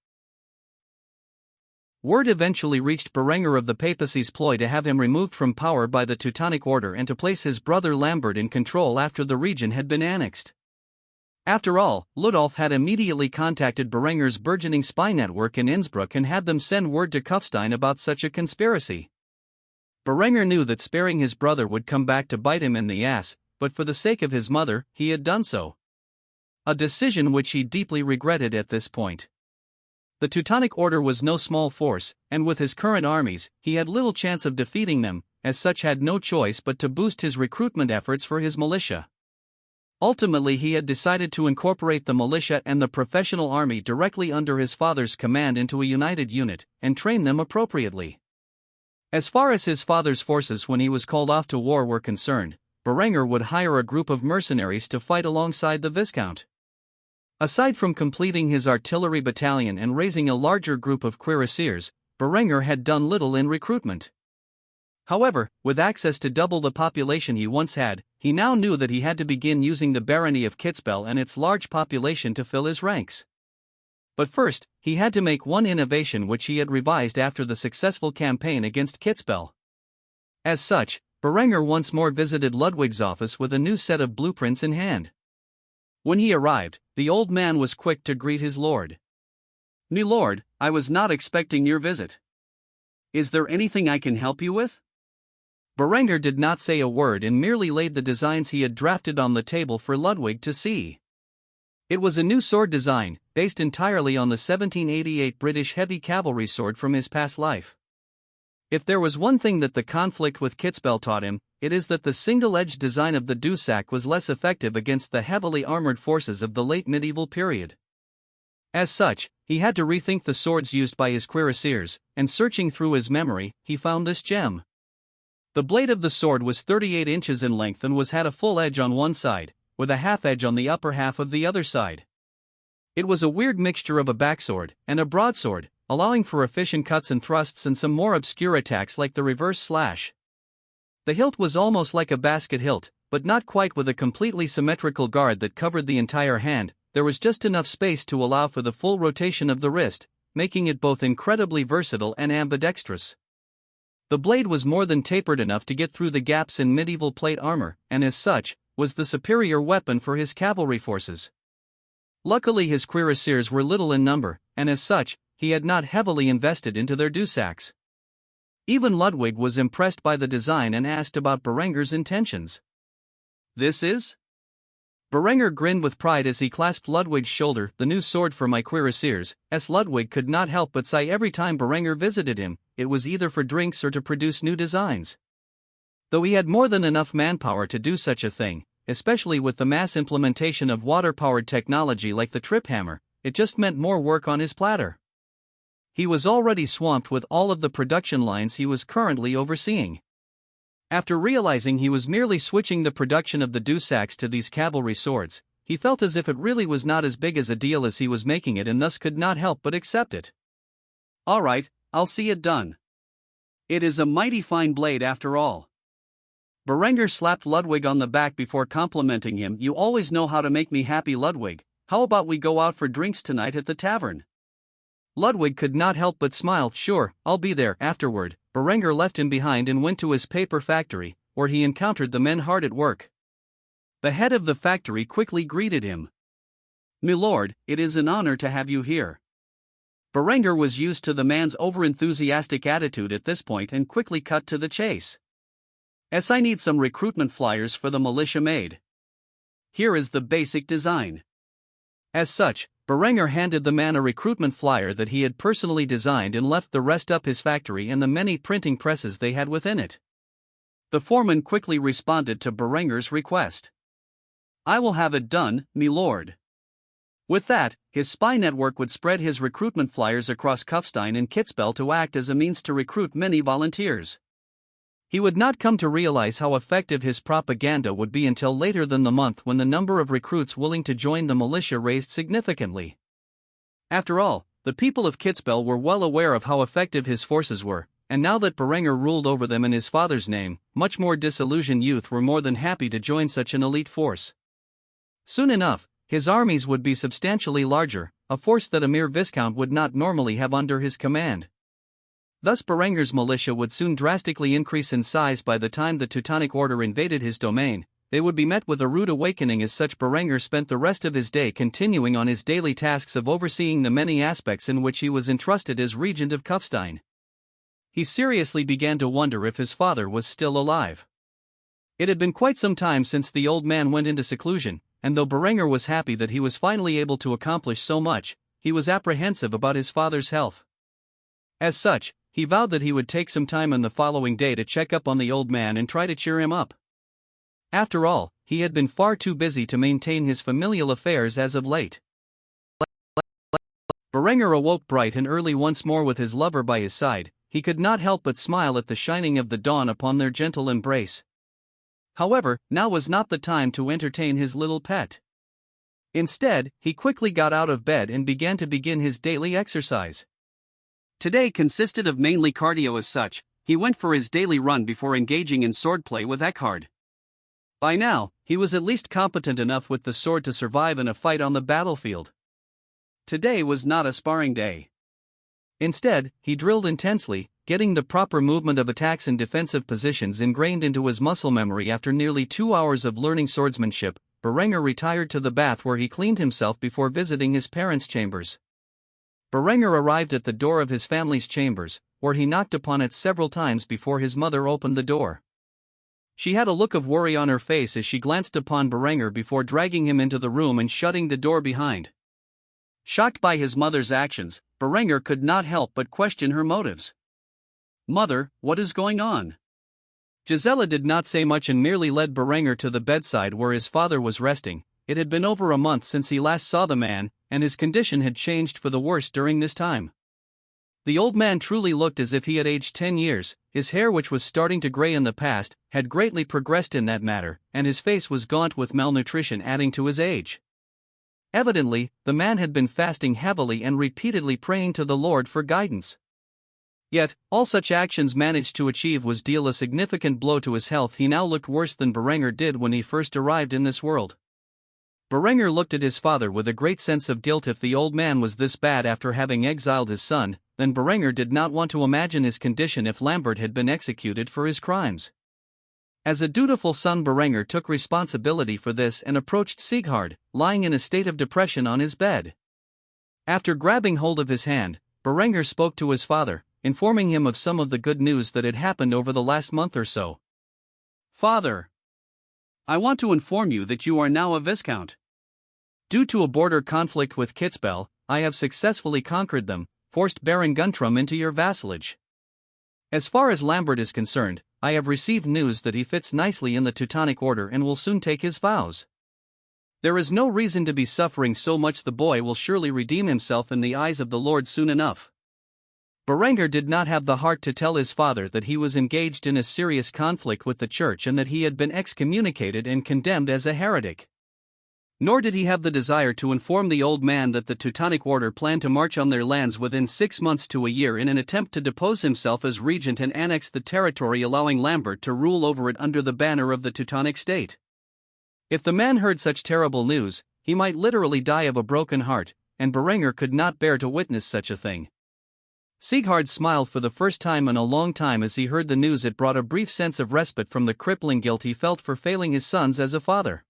Word eventually reached Berenger of the papacy's ploy to have him removed from power by the Teutonic Order and to place his brother Lambert in control after the region had been annexed. After all, Ludolf had immediately contacted Berenger's burgeoning spy network in Innsbruck and had them send word to Kufstein about such a conspiracy. Berenger knew that sparing his brother would come back to bite him in the ass, but for the sake of his mother, he had done so. A decision which he deeply regretted at this point. The Teutonic Order was no small force, and with his current armies, he had little chance of defeating them, as such had no choice but to boost his recruitment efforts for his militia. Ultimately, he had decided to incorporate the militia and the professional army directly under his father's command into a united unit, and train them appropriately. As far as his father's forces when he was called off to war were concerned, Berenger would hire a group of mercenaries to fight alongside the Viscount. Aside from completing his artillery battalion and raising a larger group of cuirassiers, Berenger had done little in recruitment. However, with access to double the population he once had, he now knew that he had to begin using the barony of Kitzbühel and its large population to fill his ranks. But first, he had to make one innovation which he had revised after the successful campaign against Kitzbühel. As such, Berenger once more visited Ludwig's office with a new set of blueprints in hand. When he arrived, the old man was quick to greet his lord. "My lord, I was not expecting your visit. Is there anything I can help you with?" Berenger did not say a word and merely laid the designs he had drafted on the table for Ludwig to see. It was a new sword design, based entirely on the 1788 British heavy cavalry sword from his past life. If there was one thing that the conflict with Kitzbühel taught him, it is that the single-edged design of the Dusak was less effective against the heavily armored forces of the late medieval period. As such, he had to rethink the swords used by his cuirassiers, and searching through his memory, he found this gem. The blade of the sword was 38 inches in length and had a full edge on one side, with a half edge on the upper half of the other side. It was a weird mixture of a backsword and a broadsword, allowing for efficient cuts and thrusts and some more obscure attacks like the reverse slash. The hilt was almost like a basket hilt, but not quite with a completely symmetrical guard that covered the entire hand. There was just enough space to allow for the full rotation of the wrist, making it both incredibly versatile and ambidextrous. The blade was more than tapered enough to get through the gaps in medieval plate armor, and as such, was the superior weapon for his cavalry forces. Luckily his cuirassiers were little in number, and as such, he had not heavily invested into their Dusaks. Even Ludwig was impressed by the design and asked about Berenger's intentions. "This is?" Berenger grinned with pride as he clasped Ludwig's shoulder. "The new sword for my cuirassiers." As Ludwig could not help but sigh every time Berenger visited him, it was either for drinks or to produce new designs. Though he had more than enough manpower to do such a thing, especially with the mass implementation of water-powered technology like the trip hammer, it just meant more work on his platter. He was already swamped with all of the production lines he was currently overseeing. After realizing he was merely switching the production of the Dusaks to these cavalry swords, he felt as if it really was not as big as a deal as he was making it and thus could not help but accept it. "All right, I'll see it done. It is a mighty fine blade after all." Berenger slapped Ludwig on the back before complimenting him. "You always know how to make me happy, Ludwig. How about we go out for drinks tonight at the tavern?" Ludwig could not help but smile. "Sure, I'll be there." Afterward, Berenger left him behind and went to his paper factory, where he encountered the men hard at work. The head of the factory quickly greeted him. "My lord, it is an honor to have you here." Berenger was used to the man's overenthusiastic attitude at this point and quickly cut to the chase. "I need some recruitment flyers for the militia made. Here is the basic design." As such, Berenger handed the man a recruitment flyer that he had personally designed and left the rest up his factory and the many printing presses they had within it. The foreman quickly responded to Berenger's request. "I will have it done, my lord." With that, his spy network would spread his recruitment flyers across Kufstein and Kitzbühel to act as a means to recruit many volunteers. He would not come to realize how effective his propaganda would be until later than the month when the number of recruits willing to join the militia raised significantly. After all, the people of Kitzbühel were well aware of how effective his forces were, and now that Berenger ruled over them in his father's name, much more disillusioned youth were more than happy to join such an elite force. Soon enough, his armies would be substantially larger, a force that a mere viscount would not normally have under his command. Thus Berenger's militia would soon drastically increase in size. By the time the Teutonic Order invaded his domain, they would be met with a rude awakening. As such, Berenger spent the rest of his day continuing on his daily tasks of overseeing the many aspects in which he was entrusted as regent of Kufstein. He seriously began to wonder if his father was still alive. It had been quite some time since the old man went into seclusion, and though Berenger was happy that he was finally able to accomplish so much, he was apprehensive about his father's health. As such, he vowed that he would take some time on the following day to check up on the old man and try to cheer him up. After all, he had been far too busy to maintain his familial affairs as of late. Berenger awoke bright and early once more with his lover by his side. He could not help but smile at the shining of the dawn upon their gentle embrace. However, now was not the time to entertain his little pet. Instead, he quickly got out of bed and began his daily exercise. Today consisted of mainly cardio. As such, he went for his daily run before engaging in swordplay with Eckhard. By now, he was at least competent enough with the sword to survive in a fight on the battlefield. Today was not a sparring day. Instead, he drilled intensely, getting the proper movement of attacks and defensive positions ingrained into his muscle memory. After nearly 2 hours of learning swordsmanship, Berenger retired to the bath where he cleaned himself before visiting his parents' chambers. Berenger arrived at the door of his family's chambers, where he knocked upon it several times before his mother opened the door. She had a look of worry on her face as she glanced upon Berenger before dragging him into the room and shutting the door behind. Shocked by his mother's actions, Berenger could not help but question her motives. "Mother, what is going on?" Gisela did not say much and merely led Berenger to the bedside where his father was resting. It had been over a month since he last saw the man, and his condition had changed for the worse during this time. The old man truly looked as if he had aged 10 years, his hair, which was starting to gray in the past, had greatly progressed in that matter, and his face was gaunt with malnutrition adding to his age. Evidently, the man had been fasting heavily and repeatedly praying to the Lord for guidance. Yet, all such actions managed to achieve was deal a significant blow to his health. He now looked worse than Berenger did when he first arrived in this world. Berenger looked at his father with a great sense of guilt. If the old man was this bad after having exiled his son, then Berenger did not want to imagine his condition if Lambert had been executed for his crimes. As a dutiful son, Berenger took responsibility for this and approached Sieghard, lying in a state of depression on his bed. After grabbing hold of his hand, Berenger spoke to his father, informing him of some of the good news that had happened over the last month or so. "Father, I want to inform you that you are now a viscount. Due to a border conflict with Kitzbühel, I have successfully conquered them, forced Baron Guntram into your vassalage. As far as Lambert is concerned, I have received news that he fits nicely in the Teutonic order and will soon take his vows. There is no reason to be suffering so much. The boy will surely redeem himself in the eyes of the Lord soon enough." Berenger did not have the heart to tell his father that he was engaged in a serious conflict with the church and that he had been excommunicated and condemned as a heretic. Nor did he have the desire to inform the old man that the Teutonic order planned to march on their lands within 6 months to a year in an attempt to depose himself as regent and annex the territory, allowing Lambert to rule over it under the banner of the Teutonic state. If the man heard such terrible news, he might literally die of a broken heart, and Berenger could not bear to witness such a thing. Sieghard smiled for the first time in a long time as he heard the news. It brought a brief sense of respite from the crippling guilt he felt for failing his sons as a father.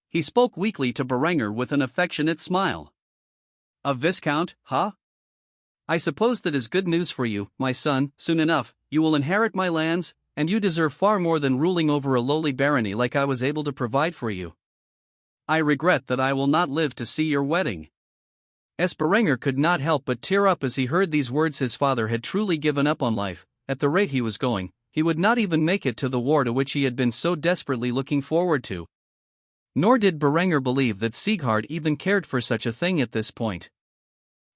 He spoke weakly to Berenger with an affectionate smile. "A viscount, huh? I suppose that is good news for you, my son. Soon enough, you will inherit my lands, and you deserve far more than ruling over a lowly barony like I was able to provide for you. I regret that I will not live to see your wedding." Berenger could not help but tear up as he heard these words. His father had truly given up on life. At the rate he was going, he would not even make it to the war to which he had been so desperately looking forward to. Nor did Berenger believe that Sieghard even cared for such a thing at this point.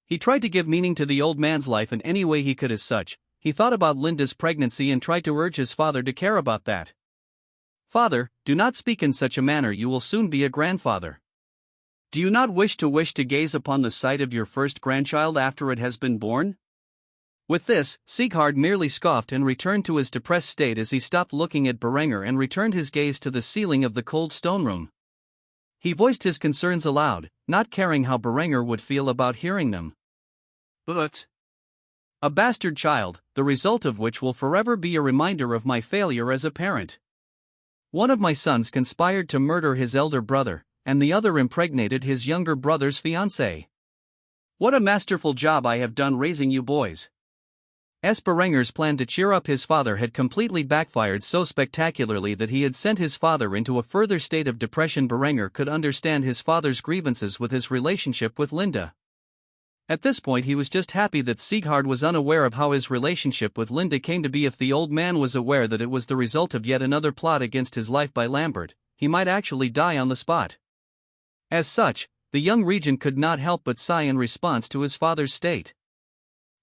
He tried to give meaning to the old man's life in any way he could. As such, he thought about Linda's pregnancy and tried to urge his father to care about that. "Father, do not speak in such a manner. You will soon be a grandfather. Do you not wish to gaze upon the sight of your first grandchild after it has been born?" With this, Sieghard merely scoffed and returned to his depressed state as he stopped looking at Berenger and returned his gaze to the ceiling of the cold stone room. He voiced his concerns aloud, not caring how Berenger would feel about hearing them. "But a bastard child, the result of which will forever be a reminder of my failure as a parent. One of my sons conspired to murder his elder brother, and the other impregnated his younger brother's fiancée. What a masterful job I have done raising you boys." Berenger's plan to cheer up his father had completely backfired so spectacularly that he had sent his father into a further state of depression. Berenger could understand his father's grievances with his relationship with Linda. At this point he was just happy that Sieghard was unaware of how his relationship with Linda came to be. If the old man was aware that it was the result of yet another plot against his life by Lambert, he might actually die on the spot. As such, the young regent could not help but sigh in response to his father's state.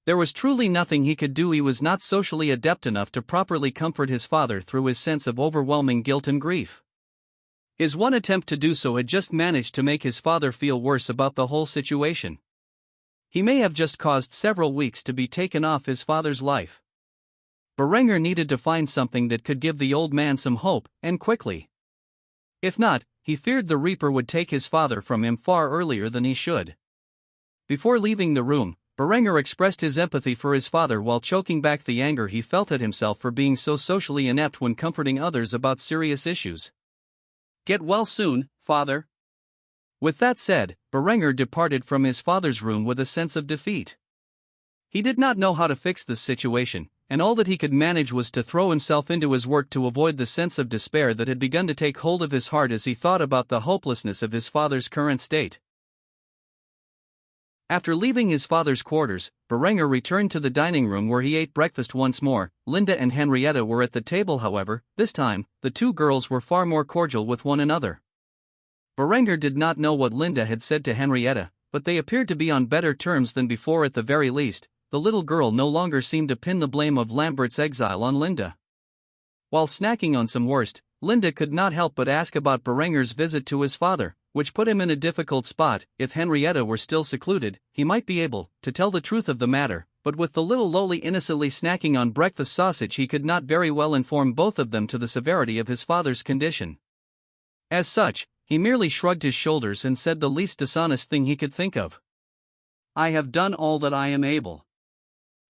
There was truly nothing he could do. He was not socially adept enough to properly comfort his father through his sense of overwhelming guilt and grief. His one attempt to do so had just managed to make his father feel worse about the whole situation. He may have just caused several weeks to be taken off his father's life. Berenger needed to find something that could give the old man some hope, and quickly. If not, he feared the Reaper would take his father from him far earlier than he should. Before leaving the room, Berenger expressed his empathy for his father while choking back the anger he felt at himself for being so socially inept when comforting others about serious issues. "Get well soon, father." With that said, Berenger departed from his father's room with a sense of defeat. He did not know how to fix this situation, and all that he could manage was to throw himself into his work to avoid the sense of despair that had begun to take hold of his heart as he thought about the hopelessness of his father's current state. After leaving his father's quarters, Berenger returned to the dining room where he ate breakfast once more. Linda and Henrietta were at the table, however. This time, the two girls were far more cordial with one another. Berenger did not know what Linda had said to Henrietta, but they appeared to be on better terms than before at the very least. The little girl no longer seemed to pin the blame of Lambert's exile on Linda. While snacking on some wurst, Linda could not help but ask about Berenger's visit to his father, which put him in a difficult spot. If Henrietta were still secluded, he might be able to tell the truth of the matter, but with the little lowly innocently snacking on breakfast sausage, he could not very well inform both of them to the severity of his father's condition. As such, he merely shrugged his shoulders and said the least dishonest thing he could think of. "I have done all that I am able."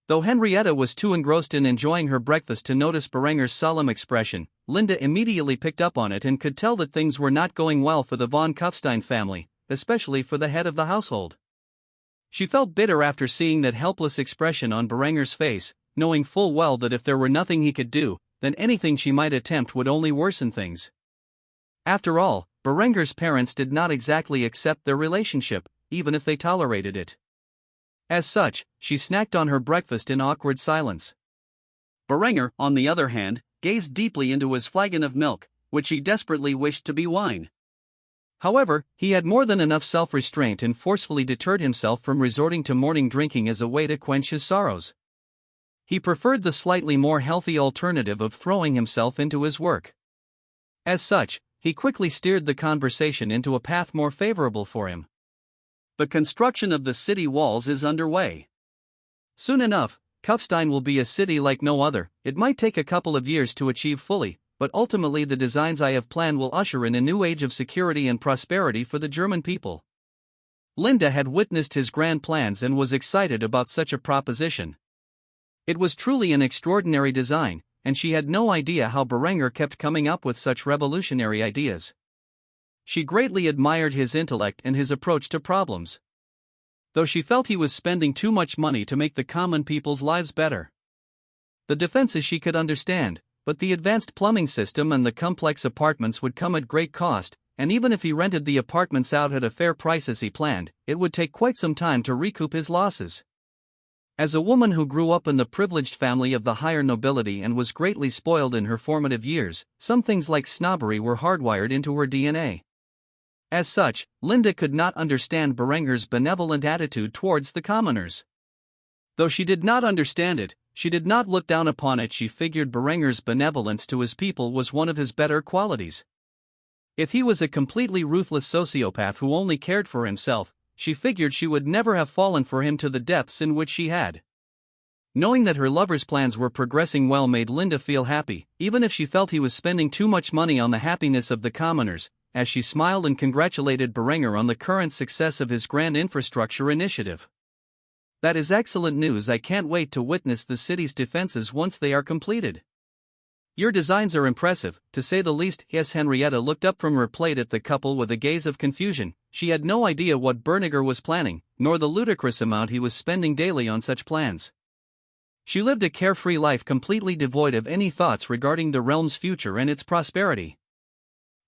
Though Henrietta was too engrossed in enjoying her breakfast to notice Berenger's solemn expression, Linda immediately picked up on it and could tell that things were not going well for the von Kufstein family, especially for the head of the household. She felt bitter after seeing that helpless expression on Berenger's face, knowing full well that if there were nothing he could do, then anything she might attempt would only worsen things. After all, Berenger's parents did not exactly accept their relationship, even if they tolerated it. As such, she snacked on her breakfast in awkward silence. Berenger, on the other hand, gazed deeply into his flagon of milk, which he desperately wished to be wine. However, he had more than enough self-restraint and forcefully deterred himself from resorting to morning drinking as a way to quench his sorrows. He preferred the slightly more healthy alternative of throwing himself into his work. As such, he quickly steered the conversation into a path more favorable for him. "The construction of the city walls is underway. Soon enough, Kufstein will be a city like no other. It might take a couple of years to achieve fully, but ultimately the designs I have planned will usher in a new age of security and prosperity for the German people." Linda had witnessed his grand plans and was excited about such a proposition. It was truly an extraordinary design, and she had no idea how Berenger kept coming up with such revolutionary ideas. She greatly admired his intellect and his approach to problems, though she felt he was spending too much money to make the common people's lives better. The defenses she could understand, but the advanced plumbing system and the complex apartments would come at great cost, and even if he rented the apartments out at a fair price as he planned, it would take quite some time to recoup his losses. As a woman who grew up in the privileged family of the higher nobility and was greatly spoiled in her formative years, some things like snobbery were hardwired into her DNA. As such, Linda could not understand Berenger's benevolent attitude towards the commoners. Though she did not understand it, she did not look down upon it. She figured Berenger's benevolence to his people was one of his better qualities. If he was a completely ruthless sociopath who only cared for himself, she figured she would never have fallen for him to the depths in which she had. Knowing that her lover's plans were progressing well made Linda feel happy, even if she felt he was spending too much money on the happiness of the commoners, as she smiled and congratulated Berenger on the current success of his grand infrastructure initiative. "That is excellent news. I can't wait to witness the city's defenses once they are completed. Your designs are impressive, to say the least." Yes, Henrietta looked up from her plate at the couple with a gaze of confusion. She had no idea what Berenger was planning, nor the ludicrous amount he was spending daily on such plans. She lived a carefree life completely devoid of any thoughts regarding the realm's future and its prosperity.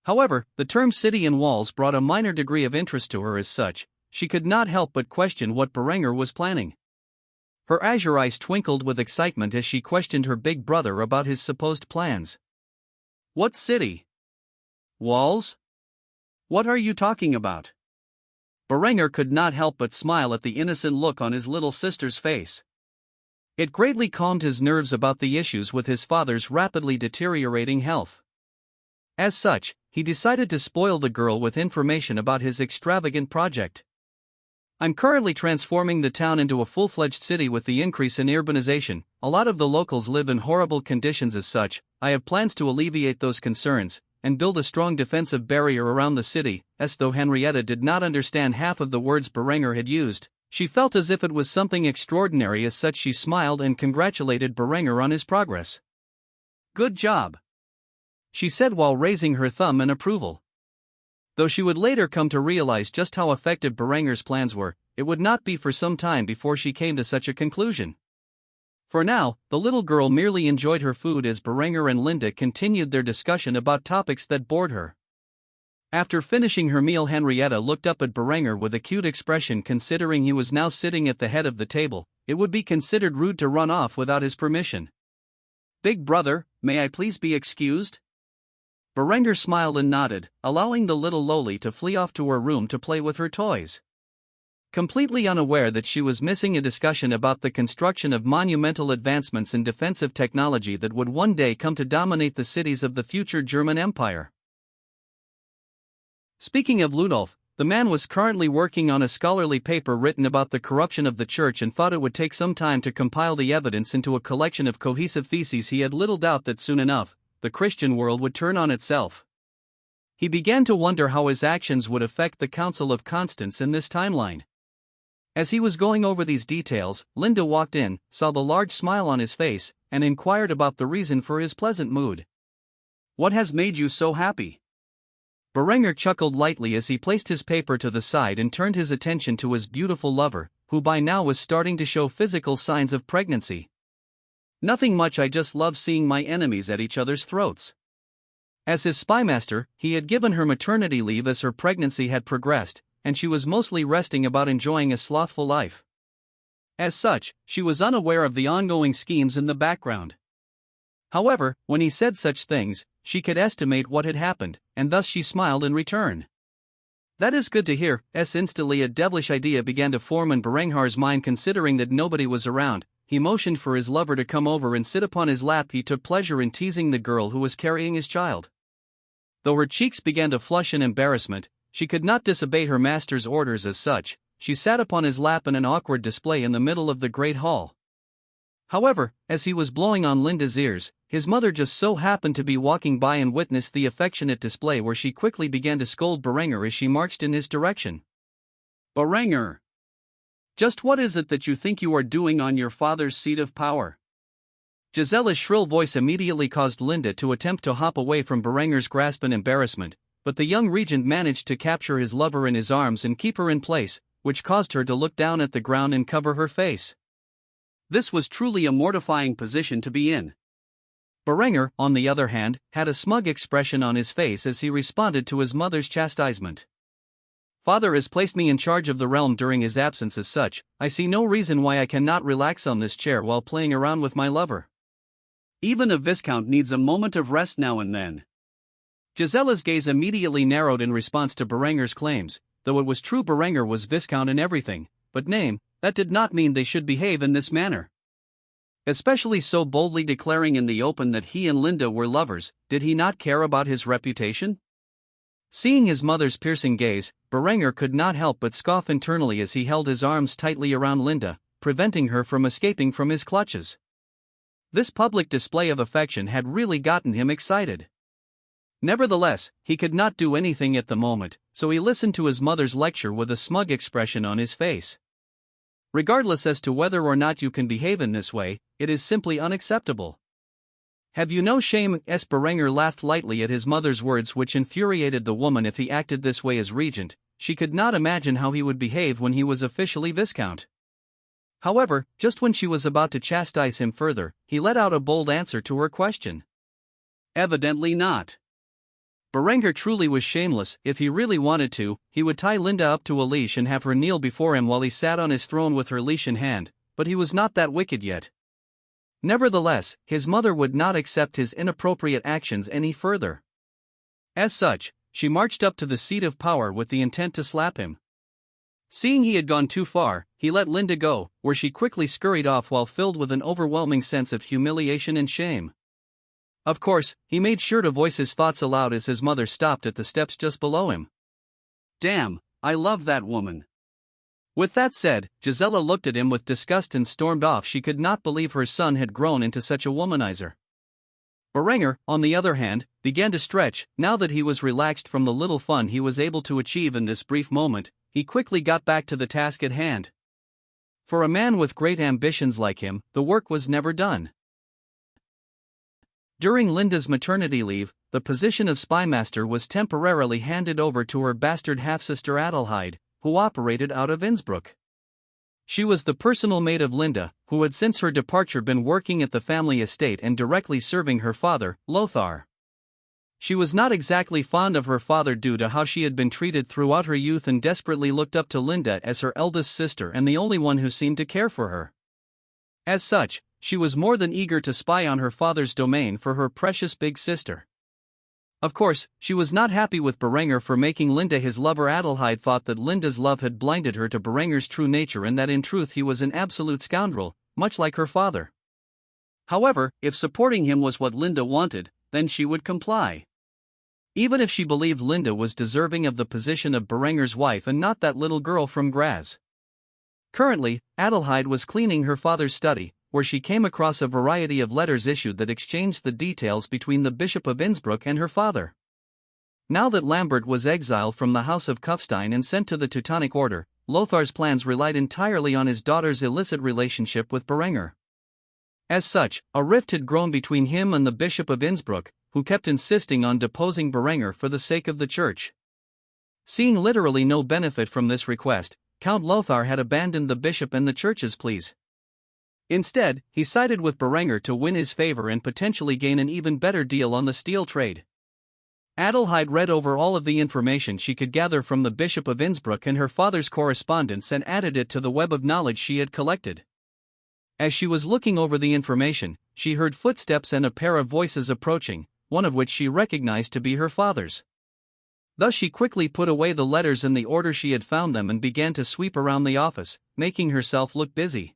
However, the term city and walls brought a minor degree of interest to her. As such, she could not help but question what Berenger was planning. Her azure eyes twinkled with excitement as she questioned her big brother about his supposed plans. "What city? Walls? What are you talking about?" Berenger could not help but smile at the innocent look on his little sister's face. It greatly calmed his nerves about the issues with his father's rapidly deteriorating health. As such, he decided to spoil the girl with information about his extravagant project. "I'm currently transforming the town into a full-fledged city. With the increase in urbanization, a lot of the locals live in horrible conditions. As such, I have plans to alleviate those concerns and build a strong defensive barrier around the city." As though Henrietta did not understand half of the words Berenger had used, She felt as if it was something extraordinary. As such, she smiled and congratulated Berenger on his progress. "Good job," she said while raising her thumb in approval. Though she would later come to realize just how effective Berenger's plans were, it would not be for some time before she came to such a conclusion. For now, the little girl merely enjoyed her food as Berenger and Linda continued their discussion about topics that bored her. After finishing her meal, Henrietta looked up at Berenger with a cute expression. Considering he was now sitting at the head of the table, it would be considered rude to run off without his permission. "Big brother, may I please be excused?" Berenger smiled and nodded, allowing the little lowly to flee off to her room to play with her toys. Completely unaware that she was missing a discussion about the construction of monumental advancements in defensive technology that would one day come to dominate the cities of the future German Empire. Speaking of Ludolf, the man was currently working on a scholarly paper written about the corruption of the church and thought it would take some time to compile the evidence into a collection of cohesive theses. He had little doubt that soon enough, the Christian world would turn on itself. He began to wonder how his actions would affect the Council of Constance in this timeline. As he was going over these details, Linda walked in, saw the large smile on his face, and inquired about the reason for his pleasant mood. "What has made you so happy?" Berenger chuckled lightly as he placed his paper to the side and turned his attention to his beautiful lover, who by now was starting to show physical signs of pregnancy. "Nothing much, I just love seeing my enemies at each other's throats." As his spymaster, he had given her maternity leave as her pregnancy had progressed, and she was mostly resting about enjoying a slothful life. As such, she was unaware of the ongoing schemes in the background. However, when he said such things, she could estimate what had happened, and thus she smiled in return. "That is good to hear." Instantly a devilish idea began to form in Berenger's mind. Considering that nobody was around, he motioned for his lover to come over and sit upon his lap. He took pleasure in teasing the girl who was carrying his child. Though her cheeks began to flush in embarrassment, she could not disobey her master's orders. As such, she sat upon his lap in an awkward display in the middle of the great hall. However, as he was blowing on Linda's ears, his mother just so happened to be walking by and witnessed the affectionate display, where she quickly began to scold Berenger as she marched in his direction. "Berenger, just what is it that you think you are doing on your father's seat of power?" Gisella's shrill voice immediately caused Linda to attempt to hop away from Berenger's grasp in embarrassment, but the young regent managed to capture his lover in his arms and keep her in place, which caused her to look down at the ground and cover her face. This was truly a mortifying position to be in. Berenger, on the other hand, had a smug expression on his face as he responded to his mother's chastisement. "Father has placed me in charge of the realm during his absence. As such, I see no reason why I cannot relax on this chair while playing around with my lover. Even a viscount needs a moment of rest now and then." Gisella's gaze immediately narrowed in response to Berenger's claims. Though it was true Berenger was viscount in everything but name, that did not mean they should behave in this manner. Especially so boldly declaring in the open that he and Linda were lovers. Did he not care about his reputation? Seeing his mother's piercing gaze, Berenger could not help but scoff internally as he held his arms tightly around Linda, preventing her from escaping from his clutches. This public display of affection had really gotten him excited. Nevertheless, he could not do anything at the moment, so he listened to his mother's lecture with a smug expression on his face. "Regardless as to whether or not you can behave in this way, it is simply unacceptable. Have you no shame?" Berenger laughed lightly at his mother's words, which infuriated the woman. If he acted this way as regent, she could not imagine how he would behave when he was officially viscount. However, just when she was about to chastise him further, he let out a bold answer to her question. "Evidently not." Berenger truly was shameless. If he really wanted to, he would tie Linda up to a leash and have her kneel before him while he sat on his throne with her leash in hand, but he was not that wicked yet. Nevertheless, his mother would not accept his inappropriate actions any further. As such, she marched up to the seat of power with the intent to slap him. Seeing he had gone too far, he let Linda go, where she quickly scurried off while filled with an overwhelming sense of humiliation and shame. Of course, he made sure to voice his thoughts aloud as his mother stopped at the steps just below him. "Damn, I love that woman." With that said, Gisela looked at him with disgust and stormed off. She could not believe her son had grown into such a womanizer. Berenger, on the other hand, began to stretch. Now that he was relaxed from the little fun he was able to achieve in this brief moment, he quickly got back to the task at hand. For a man with great ambitions like him, the work was never done. During Linda's maternity leave, the position of spymaster was temporarily handed over to her bastard half-sister Adelheid, who operated out of Innsbruck. She was the personal maid of Linda, who had since her departure been working at the family estate and directly serving her father, Lothar. She was not exactly fond of her father due to how she had been treated throughout her youth and desperately looked up to Linda as her eldest sister and the only one who seemed to care for her. As such, she was more than eager to spy on her father's domain for her precious big sister. Of course, she was not happy with Berenger for making Linda his lover. Adelheid thought that Linda's love had blinded her to Berenger's true nature and that in truth he was an absolute scoundrel, much like her father. However, if supporting him was what Linda wanted, then she would comply. Even if she believed Linda was deserving of the position of Berenger's wife and not that little girl from Graz. Currently, Adelheid was cleaning her father's study, where she came across a variety of letters issued that exchanged the details between the Bishop of Innsbruck and her father. Now that Lambert was exiled from the House of Kufstein and sent to the Teutonic Order, Lothar's plans relied entirely on his daughter's illicit relationship with Berenger. As such, a rift had grown between him and the Bishop of Innsbruck, who kept insisting on deposing Berenger for the sake of the church. Seeing literally no benefit from this request, Count Lothar had abandoned the bishop and the church's pleas. Instead, he sided with Berenger to win his favor and potentially gain an even better deal on the steel trade. Adelheid read over all of the information she could gather from the Bishop of Innsbruck and her father's correspondence and added it to the web of knowledge she had collected. As she was looking over the information, she heard footsteps and a pair of voices approaching, one of which she recognized to be her father's. Thus she quickly put away the letters in the order she had found them and began to sweep around the office, making herself look busy.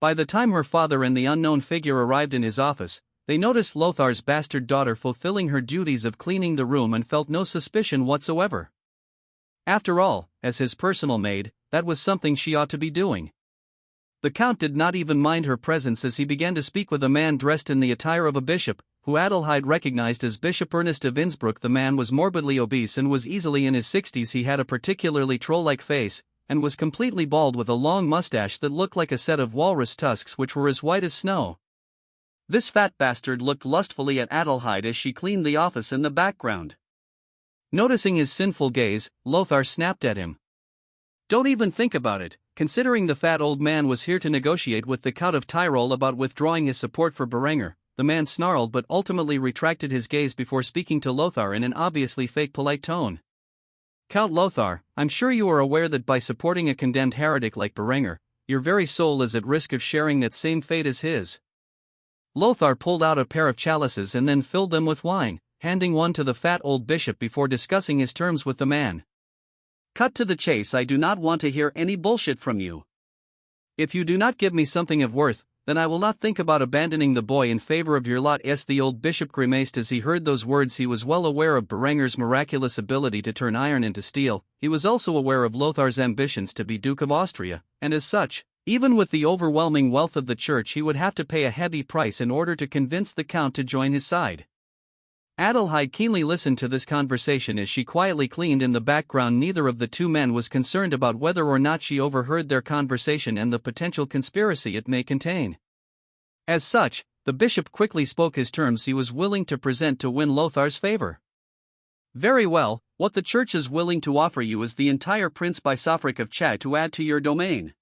By the time her father and the unknown figure arrived in his office, they noticed Lothar's bastard daughter fulfilling her duties of cleaning the room and felt no suspicion whatsoever. After all, as his personal maid, that was something she ought to be doing. The Count did not even mind her presence as he began to speak with a man dressed in the attire of a bishop, who Adelheid recognized as Bishop Ernest of Innsbruck. The man was morbidly obese and was easily in his 60s. He had a particularly troll-like face, and was completely bald with a long mustache that looked like a set of walrus tusks which were as white as snow. This fat bastard looked lustfully at Adelheid as she cleaned the office in the background. Noticing his sinful gaze, Lothar snapped at him. "Don't even think about it." Considering the fat old man was here to negotiate with the Count of Tyrol about withdrawing his support for Berenger, the man snarled but ultimately retracted his gaze before speaking to Lothar in an obviously fake polite tone. "Count Lothar, I'm sure you are aware that by supporting a condemned heretic like Berenger, your very soul is at risk of sharing that same fate as his." Lothar pulled out a pair of chalices and then filled them with wine, handing one to the fat old bishop before discussing his terms with the man. "Cut to the chase. I do not want to hear any bullshit from you. If you do not give me something of worth, then I will not think about abandoning the boy in favor of your lot." The old bishop grimaced as he heard those words. He was well aware of Berenger's miraculous ability to turn iron into steel. He was also aware of Lothar's ambitions to be Duke of Austria, and as such, even with the overwhelming wealth of the church, he would have to pay a heavy price in order to convince the Count to join his side. Adelheid keenly listened to this conversation as she quietly cleaned in the background. Neither of the two men was concerned about whether or not she overheard their conversation and the potential conspiracy it may contain. As such, the bishop quickly spoke his terms he was willing to present to win Lothar's favor. "Very well, what the church is willing to offer you is the entire Prince-Bishopric of Chad to add to your domain."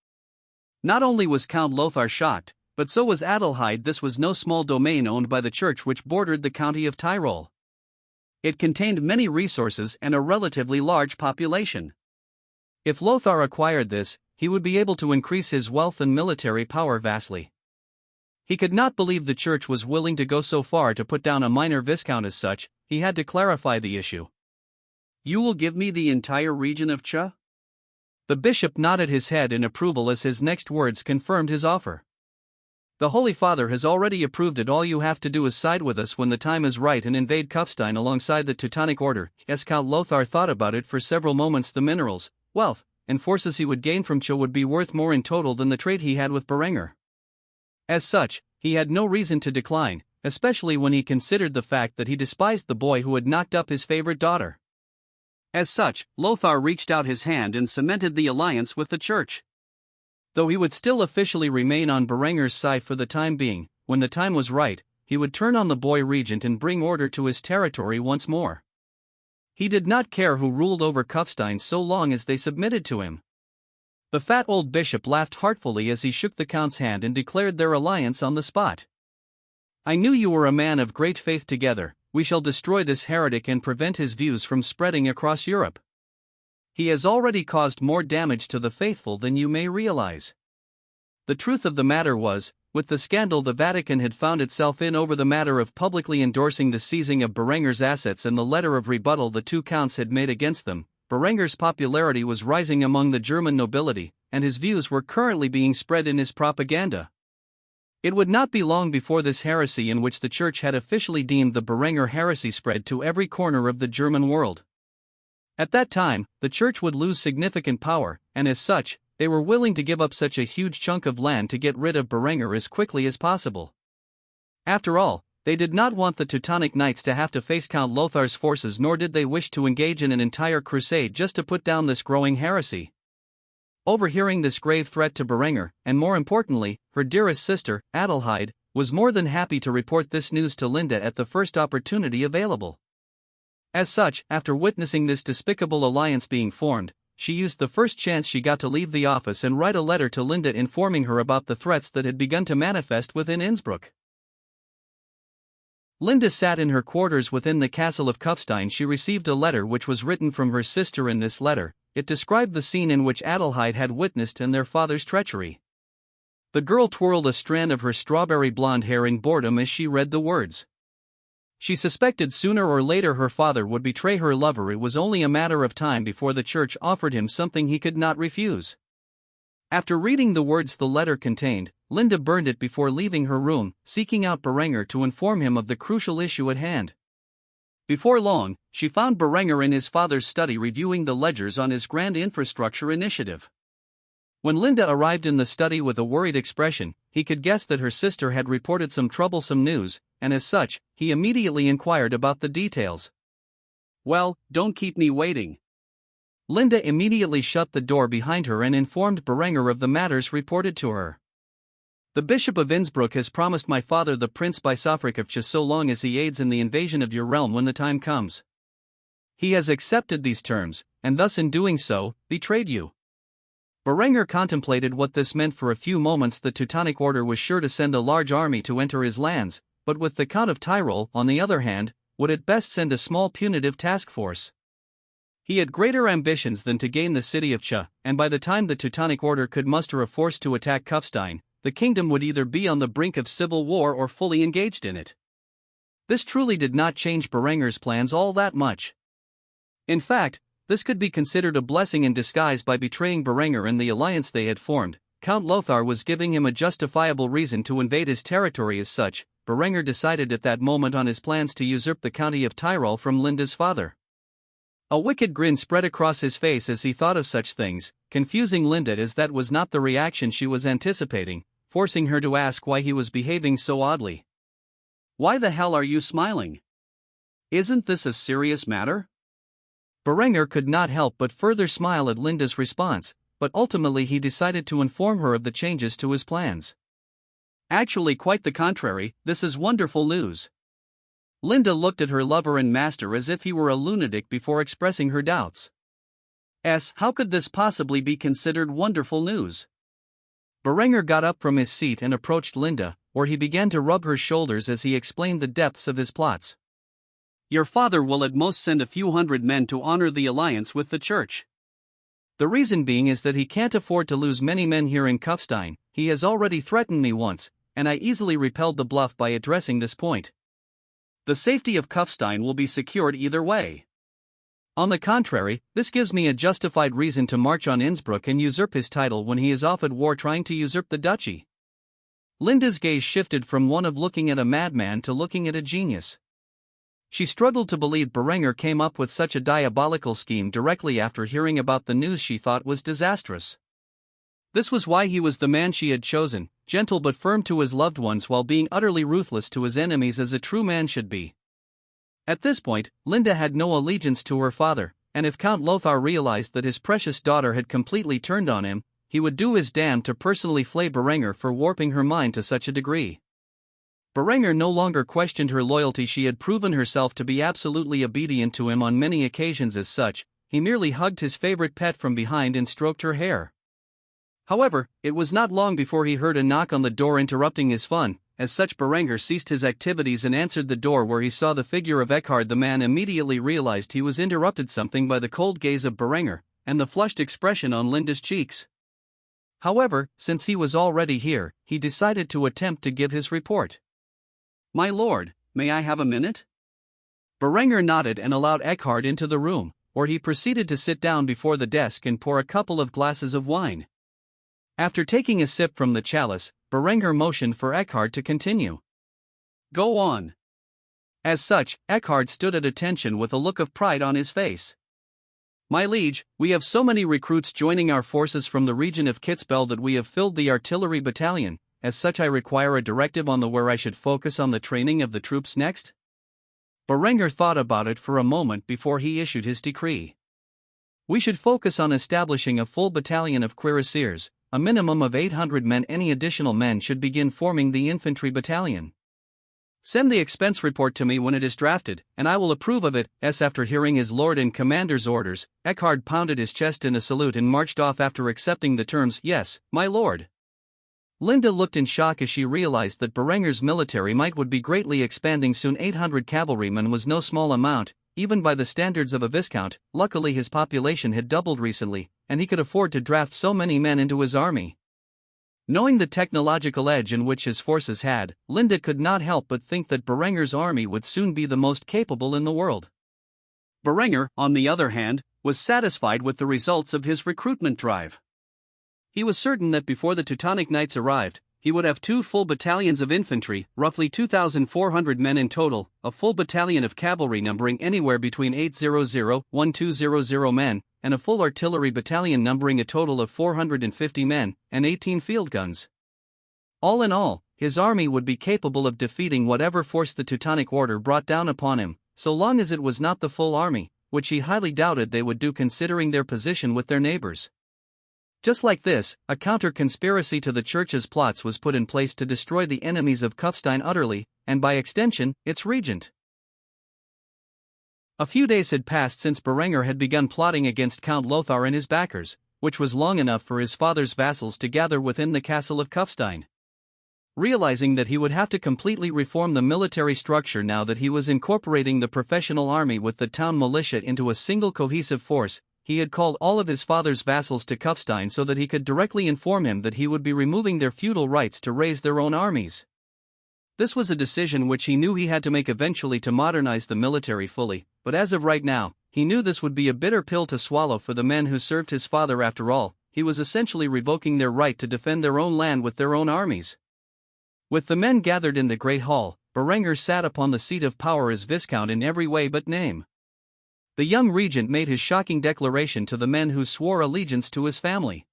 Not only was Count Lothar shocked, but so was Adelheid. This was no small domain owned by the church which bordered the county of Tyrol. It contained many resources and a relatively large population. If Lothar acquired this, he would be able to increase his wealth and military power vastly. He could not believe the church was willing to go so far to put down a minor viscount. As such, he had to clarify the issue. "You will give me the entire region of Cha?" The bishop nodded his head in approval as his next words confirmed his offer. "The Holy Father has already approved it. All you have to do is side with us when the time is right and invade Kufstein alongside the Teutonic Order." Count Lothar thought about it for several moments. The minerals, wealth, and forces he would gain from Cha would be worth more in total than the trade he had with Berenger. As such, he had no reason to decline, especially when he considered the fact that he despised the boy who had knocked up his favorite daughter. As such, Lothar reached out his hand and cemented the alliance with the church. Though he would still officially remain on Berenger's side for the time being, when the time was right, he would turn on the boy regent and bring order to his territory once more. He did not care who ruled over Kufstein so long as they submitted to him. The fat old bishop laughed heartfully as he shook the count's hand and declared their alliance on the spot. "I knew you were a man of great faith. Together, we shall destroy this heretic and prevent his views from spreading across Europe. He has already caused more damage to the faithful than you may realize." The truth of the matter was, with the scandal the Vatican had found itself in over the matter of publicly endorsing the seizing of Berenger's assets and the letter of rebuttal the two counts had made against them, Berenger's popularity was rising among the German nobility, and his views were currently being spread in his propaganda. It would not be long before this heresy, in which the Church had officially deemed the Berenger heresy, spread to every corner of the German world. At that time, the Church would lose significant power, and as such, they were willing to give up such a huge chunk of land to get rid of Berenger as quickly as possible. After all, they did not want the Teutonic Knights to have to face Count Lothar's forces, nor did they wish to engage in an entire crusade just to put down this growing heresy. Overhearing this grave threat to Berenger, and more importantly, her dearest sister, Adelheid, was more than happy to report this news to Linda at the first opportunity available. As such, after witnessing this despicable alliance being formed, she used the first chance she got to leave the office and write a letter to Linda informing her about the threats that had begun to manifest within Innsbruck. Linda sat in her quarters within the castle of Kufstein. She received a letter which was written from her sister. In this letter, it described the scene in which Adelheid had witnessed and their father's treachery. The girl twirled a strand of her strawberry blonde hair in boredom as she read the words. She suspected sooner or later her father would betray her lover. It was only a matter of time before the Church offered him something he could not refuse. After reading the words the letter contained, Linda burned it before leaving her room, seeking out Berenger to inform him of the crucial issue at hand. Before long, she found Berenger in his father's study reviewing the ledgers on his grand infrastructure initiative. When Linda arrived in the study with a worried expression, he could guess that her sister had reported some troublesome news, and as such, he immediately inquired about the details. "Well, don't keep me waiting." Linda immediately shut the door behind her and informed Berenger of the matters reported to her. "The Bishop of Innsbruck has promised my father the Prince Bisofrikovich so long as he aids in the invasion of your realm when the time comes. He has accepted these terms, and thus in doing so, betrayed you." Berenger contemplated what this meant for a few moments. The Teutonic Order was sure to send a large army to enter his lands, but with the Count of Tyrol, on the other hand, would at best send a small punitive task force. He had greater ambitions than to gain the city of Cha, and by the time the Teutonic Order could muster a force to attack Kufstein, the kingdom would either be on the brink of civil war or fully engaged in it. This truly did not change Berenger's plans all that much. In fact, this could be considered a blessing in disguise. By betraying Berenger and the alliance they had formed, Count Lothar was giving him a justifiable reason to invade his territory. As such, Berenger decided at that moment on his plans to usurp the county of Tyrol from Linda's father. A wicked grin spread across his face as he thought of such things, confusing Linda as that was not the reaction she was anticipating, forcing her to ask why he was behaving so oddly. "Why the hell are you smiling? Isn't this a serious matter?" Berenger could not help but further smile at Linda's response, but ultimately he decided to inform her of the changes to his plans. "Actually, quite the contrary, this is wonderful news." Linda looked at her lover and master as if he were a lunatic before expressing her doubts. How could this possibly be considered wonderful news? Berenger got up from his seat and approached Linda, where he began to rub her shoulders as he explained the depths of his plots. "Your father will at most send a few hundred men to honor the alliance with the Church. The reason being is that he can't afford to lose many men here in Kufstein. He has already threatened me once, and I easily repelled the bluff by addressing this point. The safety of Kufstein will be secured either way. On the contrary, this gives me a justified reason to march on Innsbruck and usurp his title when he is off at war trying to usurp the duchy." Linda's gaze shifted from one of looking at a madman to looking at a genius. She struggled to believe Berenger came up with such a diabolical scheme directly after hearing about the news she thought was disastrous. This was why he was the man she had chosen, gentle but firm to his loved ones while being utterly ruthless to his enemies as a true man should be. At this point, Linda had no allegiance to her father, and if Count Lothar realized that his precious daughter had completely turned on him, he would do his damn to personally flay Berenger for warping her mind to such a degree. Berenger no longer questioned her loyalty. She had proven herself to be absolutely obedient to him on many occasions. As such, he merely hugged his favorite pet from behind and stroked her hair. However, it was not long before he heard a knock on the door interrupting his fun. As such, Berenger ceased his activities and answered the door, where he saw the figure of Eckhard. The man immediately realized he was interrupted something by the cold gaze of Berenger, and the flushed expression on Linda's cheeks. However, since he was already here, he decided to attempt to give his report. "My lord, may I have a minute?" Berenger nodded and allowed Eckhard into the room, where he proceeded to sit down before the desk and pour a couple of glasses of wine. After taking a sip from the chalice, Berenger motioned for Eckhard to continue. "Go on." As such, Eckhard stood at attention with a look of pride on his face. "My liege, we have so many recruits joining our forces from the region of Kitzbühel that we have filled the artillery battalion. As such, I require a directive on where I should focus on the training of the troops next." Berenger thought about it for a moment before he issued his decree. "We should focus on establishing a full battalion of cuirassiers, a minimum of 800 men. Any additional men should begin forming the infantry battalion. Send the expense report to me when it is drafted, and I will approve of it." After hearing his lord and commander's orders, Eckhard pounded his chest in a salute and marched off after accepting the terms. "Yes, my lord." Linda looked in shock as she realized that Berenger's military might would be greatly expanding soon. 800 cavalrymen was no small amount, even by the standards of a viscount. Luckily, his population had doubled recently, and he could afford to draft so many men into his army. Knowing the technological edge in which his forces had, Linda could not help but think that Berenger's army would soon be the most capable in the world. Berenger, on the other hand, was satisfied with the results of his recruitment drive. He was certain that before the Teutonic Knights arrived, he would have 2 full battalions of infantry, roughly 2,400 men in total, a full battalion of cavalry numbering anywhere between 800–1,200 men, and a full artillery battalion numbering a total of 450 men, and 18 field guns. All in all, his army would be capable of defeating whatever force the Teutonic Order brought down upon him, so long as it was not the full army, which he highly doubted they would do considering their position with their neighbors. Just like this, a counter-conspiracy to the Church's plots was put in place to destroy the enemies of Kufstein utterly, and by extension, its regent. A few days had passed since Berenger had begun plotting against Count Lothar and his backers, which was long enough for his father's vassals to gather within the castle of Kufstein. Realizing that he would have to completely reform the military structure now that he was incorporating the professional army with the town militia into a single cohesive force, he had called all of his father's vassals to Kufstein so that he could directly inform him that he would be removing their feudal rights to raise their own armies. This was a decision which he knew he had to make eventually to modernize the military fully, but as of right now, he knew this would be a bitter pill to swallow for the men who served his father. After all, he was essentially revoking their right to defend their own land with their own armies. With the men gathered in the Great Hall, Berenger sat upon the seat of power as Viscount in every way but name. The young regent made his shocking declaration to the men who swore allegiance to his family.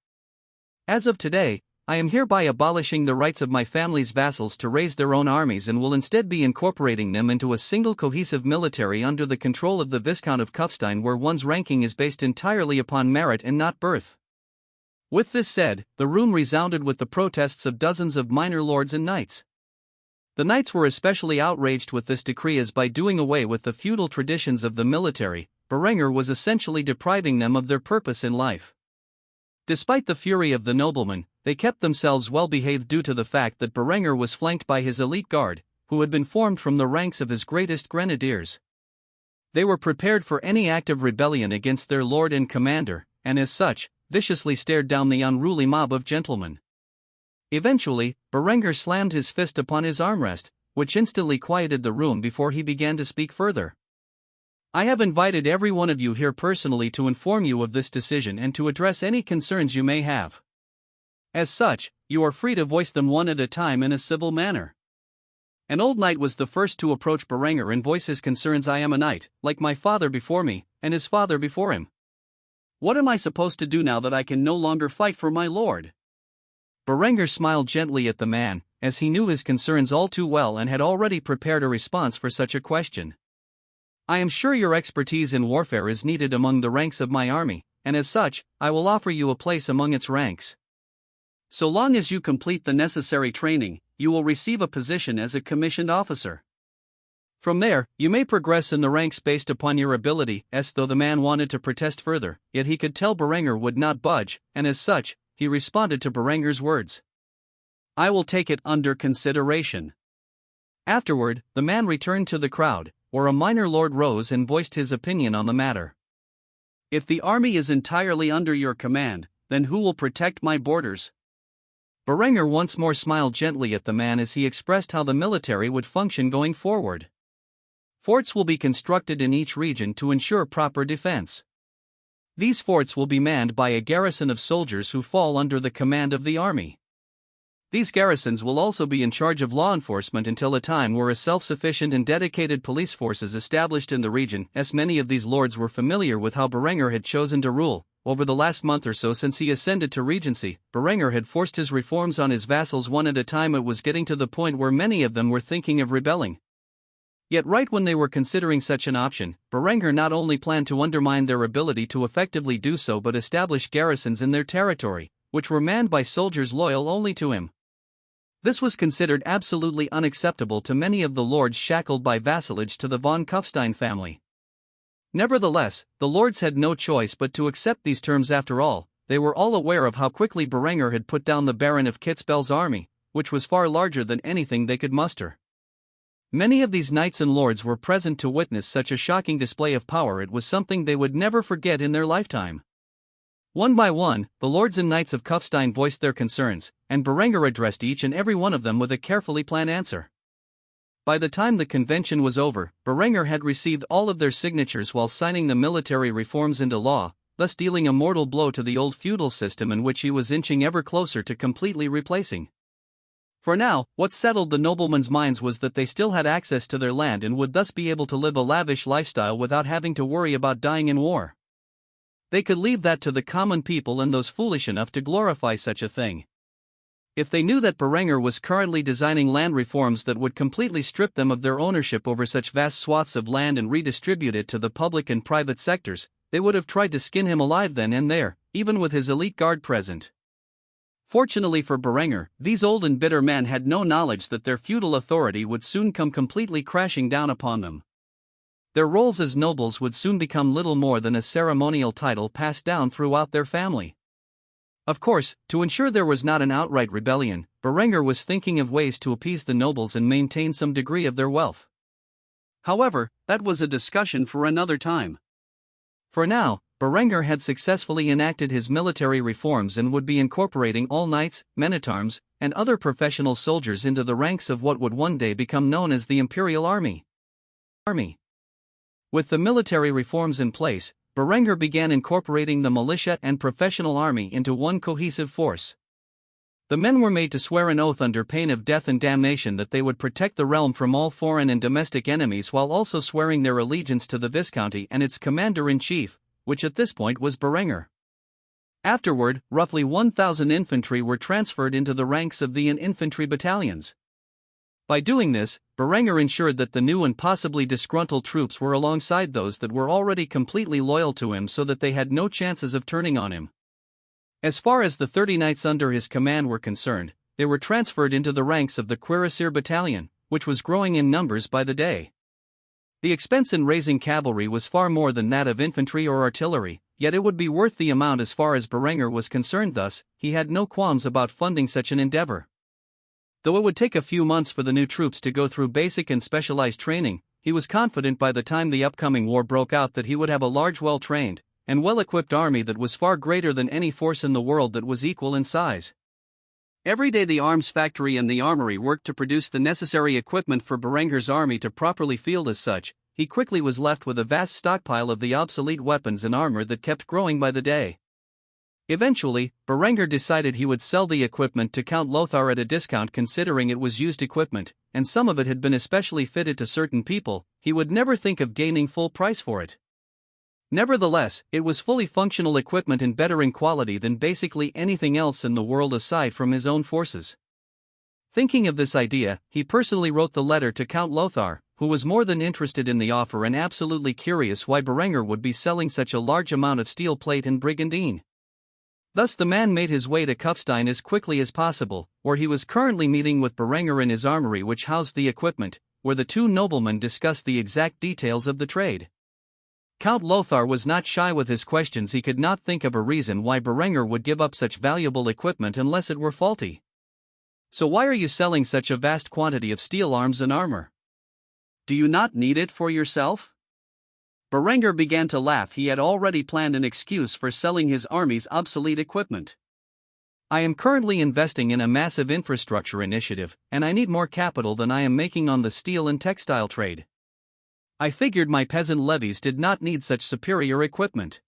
"As of today, I am hereby abolishing the rights of my family's vassals to raise their own armies and will instead be incorporating them into a single cohesive military under the control of the Viscount of Kufstein, where one's ranking is based entirely upon merit and not birth." With this said, the room resounded with the protests of dozens of minor lords and knights. The knights were especially outraged with this decree, as by doing away with the feudal traditions of the military, Berenger was essentially depriving them of their purpose in life. Despite the fury of the noblemen, they kept themselves well behaved due to the fact that Berenger was flanked by his elite guard, who had been formed from the ranks of his greatest grenadiers. They were prepared for any act of rebellion against their lord and commander, and as such, viciously stared down the unruly mob of gentlemen. Eventually, Berenger slammed his fist upon his armrest, which instantly quieted the room before he began to speak further. "I have invited every one of you here personally to inform you of this decision and to address any concerns you may have. As such, you are free to voice them one at a time in a civil manner." An old knight was the first to approach Berenger and voice his concerns. "I am a knight, like my father before me, and his father before him. What am I supposed to do now that I can no longer fight for my lord?" Berenger smiled gently at the man, as he knew his concerns all too well and had already prepared a response for such a question. "I am sure your expertise in warfare is needed among the ranks of my army, and as such, I will offer you a place among its ranks. So long as you complete the necessary training, you will receive a position as a commissioned officer. From there, you may progress in the ranks based upon your ability. Though the man wanted to protest further, yet he could tell Berenger would not budge, and as such, he responded to Berenger's words. I will take it under consideration. Afterward, the man returned to the crowd, where a minor lord rose and voiced his opinion on the matter. If the army is entirely under your command, then who will protect my borders? Berenger once more smiled gently at the man as he expressed how the military would function going forward. Forts will be constructed in each region to ensure proper defense. These forts will be manned by a garrison of soldiers who fall under the command of the army. These garrisons will also be in charge of law enforcement until a time where a self-sufficient and dedicated police force is established in the region. As many of these lords were familiar with how Berenger had chosen to rule. Over the last month or so since he ascended to regency, Berenger had forced his reforms on his vassals one at a time. It was getting to the point where many of them were thinking of rebelling. Yet right when they were considering such an option, Berenger not only planned to undermine their ability to effectively do so but establish garrisons in their territory, which were manned by soldiers loyal only to him. This was considered absolutely unacceptable to many of the lords shackled by vassalage to the von Kufstein family. Nevertheless, the lords had no choice but to accept these terms. After all, they were all aware of how quickly Berenger had put down the Baron of Kitzbühel's army, which was far larger than anything they could muster. Many of these knights and lords were present to witness such a shocking display of power. It was something they would never forget in their lifetime. One by one, the lords and knights of Kufstein voiced their concerns, and Berenger addressed each and every one of them with a carefully planned answer. By the time the convention was over, Berenger had received all of their signatures while signing the military reforms into law, thus dealing a mortal blow to the old feudal system in which he was inching ever closer to completely replacing. For now, what settled the noblemen's minds was that they still had access to their land and would thus be able to live a lavish lifestyle without having to worry about dying in war. They could leave that to the common people and those foolish enough to glorify such a thing. If they knew that Berenger was currently designing land reforms that would completely strip them of their ownership over such vast swaths of land and redistribute it to the public and private sectors, they would have tried to skin him alive then and there, even with his elite guard present. Fortunately for Berenger, these old and bitter men had no knowledge that their feudal authority would soon come completely crashing down upon them. Their roles as nobles would soon become little more than a ceremonial title passed down throughout their family. Of course, to ensure there was not an outright rebellion, Berenger was thinking of ways to appease the nobles and maintain some degree of their wealth. However, that was a discussion for another time. For now, Berenger had successfully enacted his military reforms and would be incorporating all knights, men-at-arms, and other professional soldiers into the ranks of what would one day become known as the Imperial Army. With the military reforms in place, Berenger began incorporating the militia and professional army into one cohesive force. The men were made to swear an oath under pain of death and damnation that they would protect the realm from all foreign and domestic enemies while also swearing their allegiance to the Viscounty and its commander-in-chief, which at this point was Berenger. Afterward, roughly 1,000 infantry were transferred into the ranks of the infantry battalions. By doing this, Berenger ensured that the new and possibly disgruntled troops were alongside those that were already completely loyal to him so that they had no chances of turning on him. As far as the 30 knights under his command were concerned, they were transferred into the ranks of the Cuirassier battalion, which was growing in numbers by the day. The expense in raising cavalry was far more than that of infantry or artillery, yet it would be worth the amount as far as Berenger was concerned. Thus, he had no qualms about funding such an endeavor. Though it would take a few months for the new troops to go through basic and specialized training, he was confident by the time the upcoming war broke out that he would have a large, well-trained, and well-equipped army that was far greater than any force in the world that was equal in size. Every day the arms factory and the armory worked to produce the necessary equipment for Berenger's army to properly field. As such, he quickly was left with a vast stockpile of the obsolete weapons and armor that kept growing by the day. Eventually, Berenger decided he would sell the equipment to Count Lothar at a discount considering it was used equipment, and some of it had been especially fitted to certain people. He would never think of gaining full price for it. Nevertheless, it was fully functional equipment and better in quality than basically anything else in the world aside from his own forces. Thinking of this idea, he personally wrote the letter to Count Lothar, who was more than interested in the offer and absolutely curious why Berenger would be selling such a large amount of steel plate and brigandine. Thus the man made his way to Kufstein as quickly as possible, where he was currently meeting with Berenger in his armory which housed the equipment, where the two noblemen discussed the exact details of the trade. Count Lothar was not shy with his questions. He could not think of a reason why Berenger would give up such valuable equipment unless it were faulty. So why are you selling such a vast quantity of steel arms and armor? Do you not need it for yourself? Berenger began to laugh. He had already planned an excuse for selling his army's obsolete equipment. I am currently investing in a massive infrastructure initiative, and I need more capital than I am making on the steel and textile trade. I figured my peasant levies did not need such superior equipment.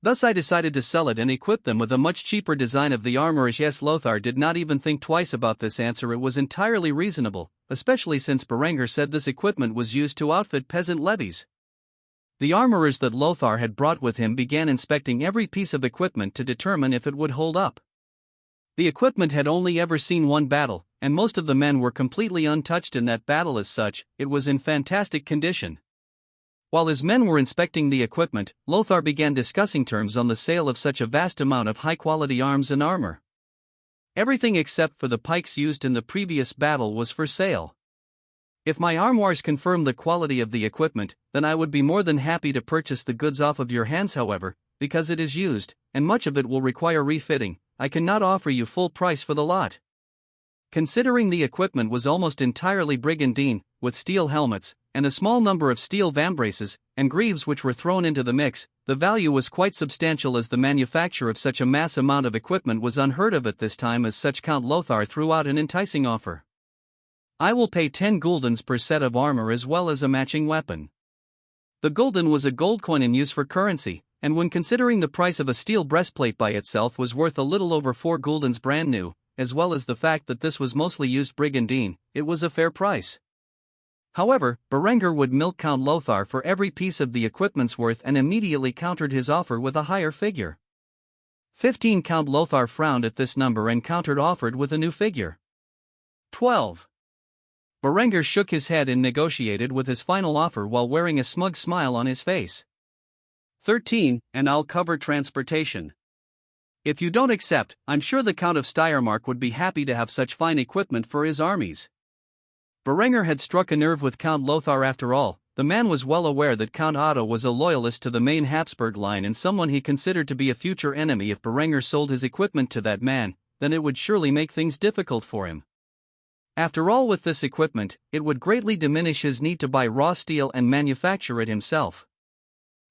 Thus I decided to sell it and equip them with a much cheaper design of the armor. Yes, Lothar did not even think twice about this answer. It was entirely reasonable, especially since Berenger said this equipment was used to outfit peasant levies. The armorers that Lothar had brought with him began inspecting every piece of equipment to determine if it would hold up. The equipment had only ever seen one battle, and most of the men were completely untouched in that battle. As such, it was in fantastic condition. While his men were inspecting the equipment, Lothar began discussing terms on the sale of such a vast amount of high-quality arms and armor. Everything except for the pikes used in the previous battle was for sale. If my armoires confirm the quality of the equipment, then I would be more than happy to purchase the goods off of your hands. However, because it is used, and much of it will require refitting, I cannot offer you full price for the lot. Considering the equipment was almost entirely brigandine, with steel helmets, and a small number of steel vambraces and greaves which were thrown into the mix, the value was quite substantial, as the manufacture of such a mass amount of equipment was unheard of at this time. As such, Count Lothar threw out an enticing offer. I will pay 10 guldens per set of armor as well as a matching weapon. The gulden was a gold coin in use for currency, and when considering the price of a steel breastplate by itself was worth a little over 4 guldens brand new, as well as the fact that this was mostly used brigandine, it was a fair price. However, Berenger would milk Count Lothar for every piece of the equipment's worth and immediately countered his offer with a higher figure. 15. Count Lothar frowned at this number and countered-offered with a new figure. 12. Berenger shook his head and negotiated with his final offer while wearing a smug smile on his face. 13. And I'll cover transportation. If you don't accept, I'm sure the Count of Steiermark would be happy to have such fine equipment for his armies. Berenger had struck a nerve with Count Lothar. After all, the man was well aware that Count Otto was a loyalist to the main Habsburg line and someone he considered to be a future enemy. If Berenger sold his equipment to that man, then it would surely make things difficult for him. After all, with this equipment, it would greatly diminish his need to buy raw steel and manufacture it himself.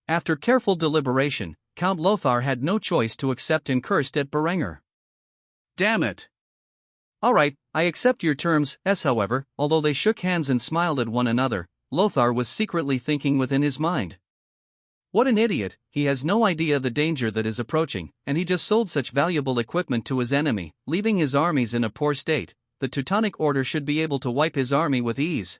After careful deliberation, Count Lothar had no choice to accept and cursed at Berenger. Damn it! All right, I accept your terms. However, although they shook hands and smiled at one another, Lothar was secretly thinking within his mind. What an idiot, he has no idea the danger that is approaching, and he just sold such valuable equipment to his enemy, leaving his armies in a poor state. The Teutonic Order should be able to wipe his army with ease.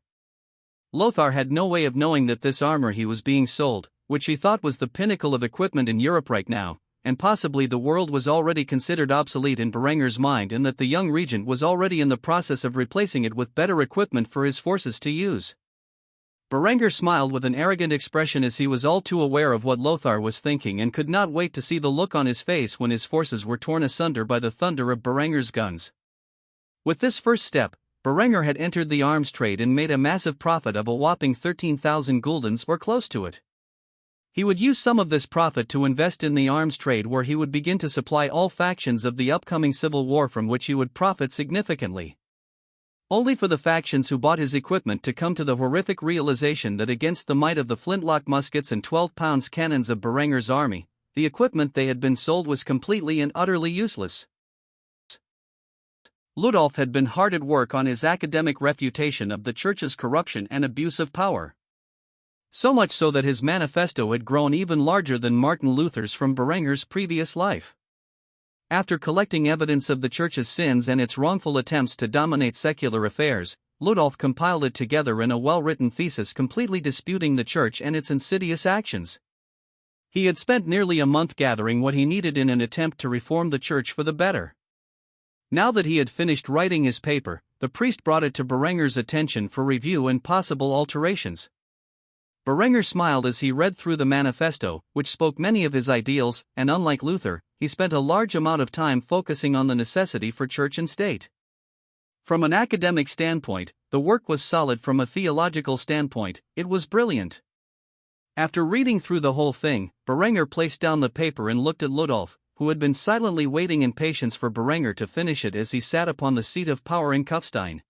Lothar had no way of knowing that this armor he was being sold, which he thought was the pinnacle of equipment in Europe right now, and possibly the world, was already considered obsolete in Berenger's mind, and that the young regent was already in the process of replacing it with better equipment for his forces to use. Berenger smiled with an arrogant expression as he was all too aware of what Lothar was thinking and could not wait to see the look on his face when his forces were torn asunder by the thunder of Berenger's guns. With this first step, Berenger had entered the arms trade and made a massive profit of a whopping 13,000 guldens or close to it. He would use some of this profit to invest in the arms trade, where he would begin to supply all factions of the upcoming civil war, from which he would profit significantly. Only for the factions who bought his equipment to come to the horrific realization that against the might of the flintlock muskets and 12-pound cannons of Berenger's army, the equipment they had been sold was completely and utterly useless. Ludolf had been hard at work on his academic refutation of the Church's corruption and abuse of power. So much so that his manifesto had grown even larger than Martin Luther's from Berenger's previous life. After collecting evidence of the Church's sins and its wrongful attempts to dominate secular affairs, Ludolf compiled it together in a well-written thesis completely disputing the Church and its insidious actions. He had spent nearly a month gathering what he needed in an attempt to reform the Church for the better. Now that he had finished writing his paper, the priest brought it to Berenger's attention for review and possible alterations. Berenger smiled as he read through the manifesto, which spoke many of his ideals, and unlike Luther, he spent a large amount of time focusing on the necessity for church and state. From an academic standpoint, the work was solid. From a theological standpoint, it was brilliant. After reading through the whole thing, Berenger placed down the paper and looked at Ludolf, who had been silently waiting in patience for Berenger to finish it as he sat upon the seat of power in Kufstein.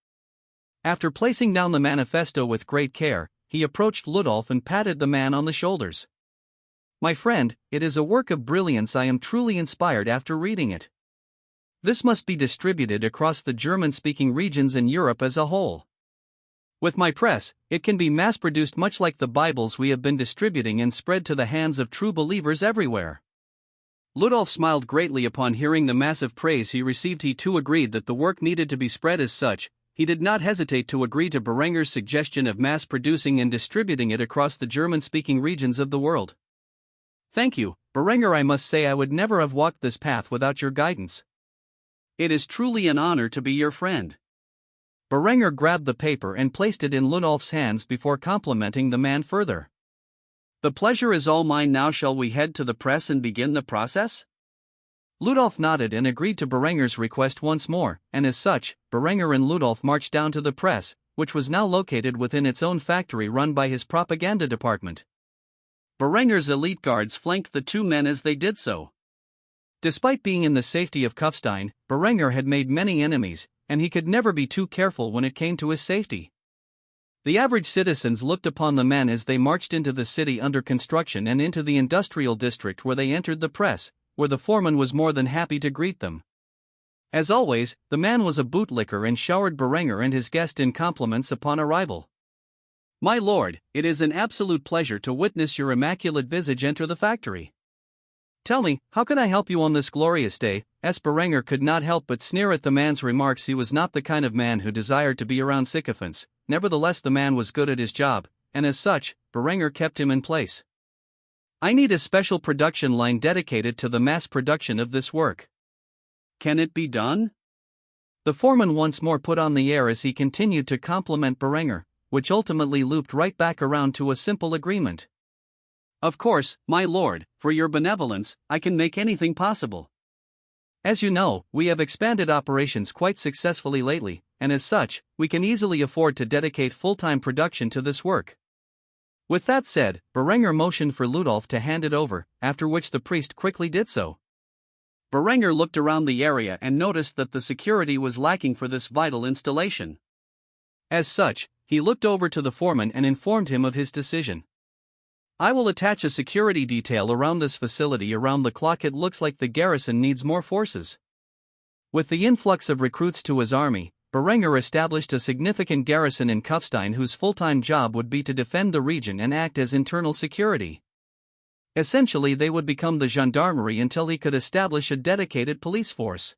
After placing down the manifesto with great care, he approached Ludolf and patted the man on the shoulders. "My friend, it is a work of brilliance. I am truly inspired after reading it. This must be distributed across the German-speaking regions in Europe as a whole. With my press, it can be mass-produced much like the Bibles we have been distributing and spread to the hands of true believers everywhere." Ludolf smiled greatly upon hearing the massive praise he received. He too agreed that the work needed to be spread as such. He did not hesitate to agree to Berenger's suggestion of mass-producing and distributing it across the German-speaking regions of the world. "Thank you, Berenger. I must say I would never have walked this path without your guidance. It is truly an honor to be your friend." Berenger grabbed the paper and placed it in Ludolf's hands before complimenting the man further. "The pleasure is all mine. Now shall we head to the press and begin the process?" Ludolf nodded and agreed to Berenger's request once more, and as such, Berenger and Ludolf marched down to the press, which was now located within its own factory run by his propaganda department. Berenger's elite guards flanked the two men as they did so. Despite being in the safety of Kufstein, Berenger had made many enemies, and he could never be too careful when it came to his safety. The average citizens looked upon the men as they marched into the city under construction and into the industrial district where they entered the press, where the foreman was more than happy to greet them. As always, the man was a bootlicker and showered Berenger and his guest in compliments upon arrival. "My lord, it is an absolute pleasure to witness your immaculate visage enter the factory. Tell me, how can I help you on this glorious day?" Berenger could not help but sneer at the man's remarks. He was not the kind of man who desired to be around sycophants. Nevertheless, the man was good at his job, and as such, Berenger kept him in place. "I need a special production line dedicated to the mass production of this work. Can it be done?" The foreman once more put on the air as he continued to compliment Berenger, which ultimately looped right back around to a simple agreement. "Of course, my lord, for your benevolence, I can make anything possible. As you know, we have expanded operations quite successfully lately, and as such, we can easily afford to dedicate full-time production to this work." With that said, Berenger motioned for Ludolf to hand it over, after which the priest quickly did so. Berenger looked around the area and noticed that the security was lacking for this vital installation. As such, he looked over to the foreman and informed him of his decision. "I will attach a security detail around this facility around the clock. It looks like the garrison needs more forces." With the influx of recruits to his army, Berenger established a significant garrison in Kufstein whose full-time job would be to defend the region and act as internal security. Essentially, they would become the gendarmerie until he could establish a dedicated police force.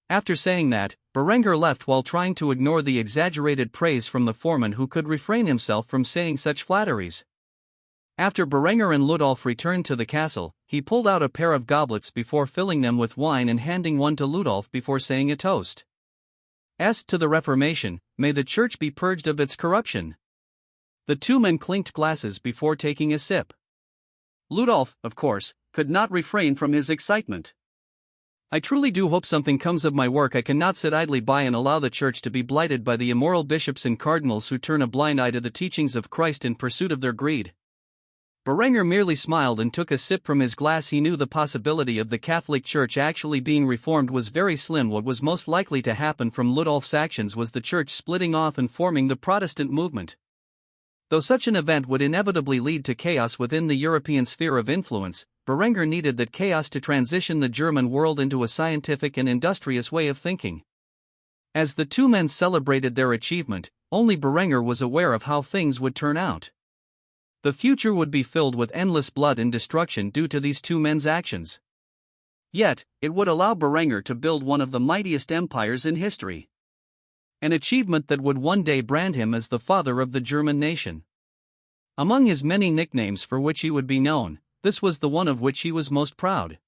After saying that, Berenger left while trying to ignore the exaggerated praise from the foreman, who could refrain himself from saying such flatteries. After Berenger and Ludolf returned to the castle, he pulled out a pair of goblets before filling them with wine and handing one to Ludolf before saying a toast. To the Reformation, may the church be purged of its corruption. The two men clinked glasses before taking a sip. Ludolf, of course, could not refrain from his excitement. "I truly do hope something comes of my work. I cannot sit idly by and allow the church to be blighted by the immoral bishops and cardinals who turn a blind eye to the teachings of Christ in pursuit of their greed." Berenger merely smiled and took a sip from his glass. He knew the possibility of the Catholic Church actually being reformed was very slim. What was most likely to happen from Ludolf's actions was the church splitting off and forming the Protestant movement. Though such an event would inevitably lead to chaos within the European sphere of influence, Berenger needed that chaos to transition the German world into a scientific and industrious way of thinking. As the two men celebrated their achievement, only Berenger was aware of how things would turn out. The future would be filled with endless blood and destruction due to these two men's actions. Yet, it would allow Berenger to build one of the mightiest empires in history. An achievement that would one day brand him as the father of the German nation. Among his many nicknames for which he would be known, this was the one of which he was most proud.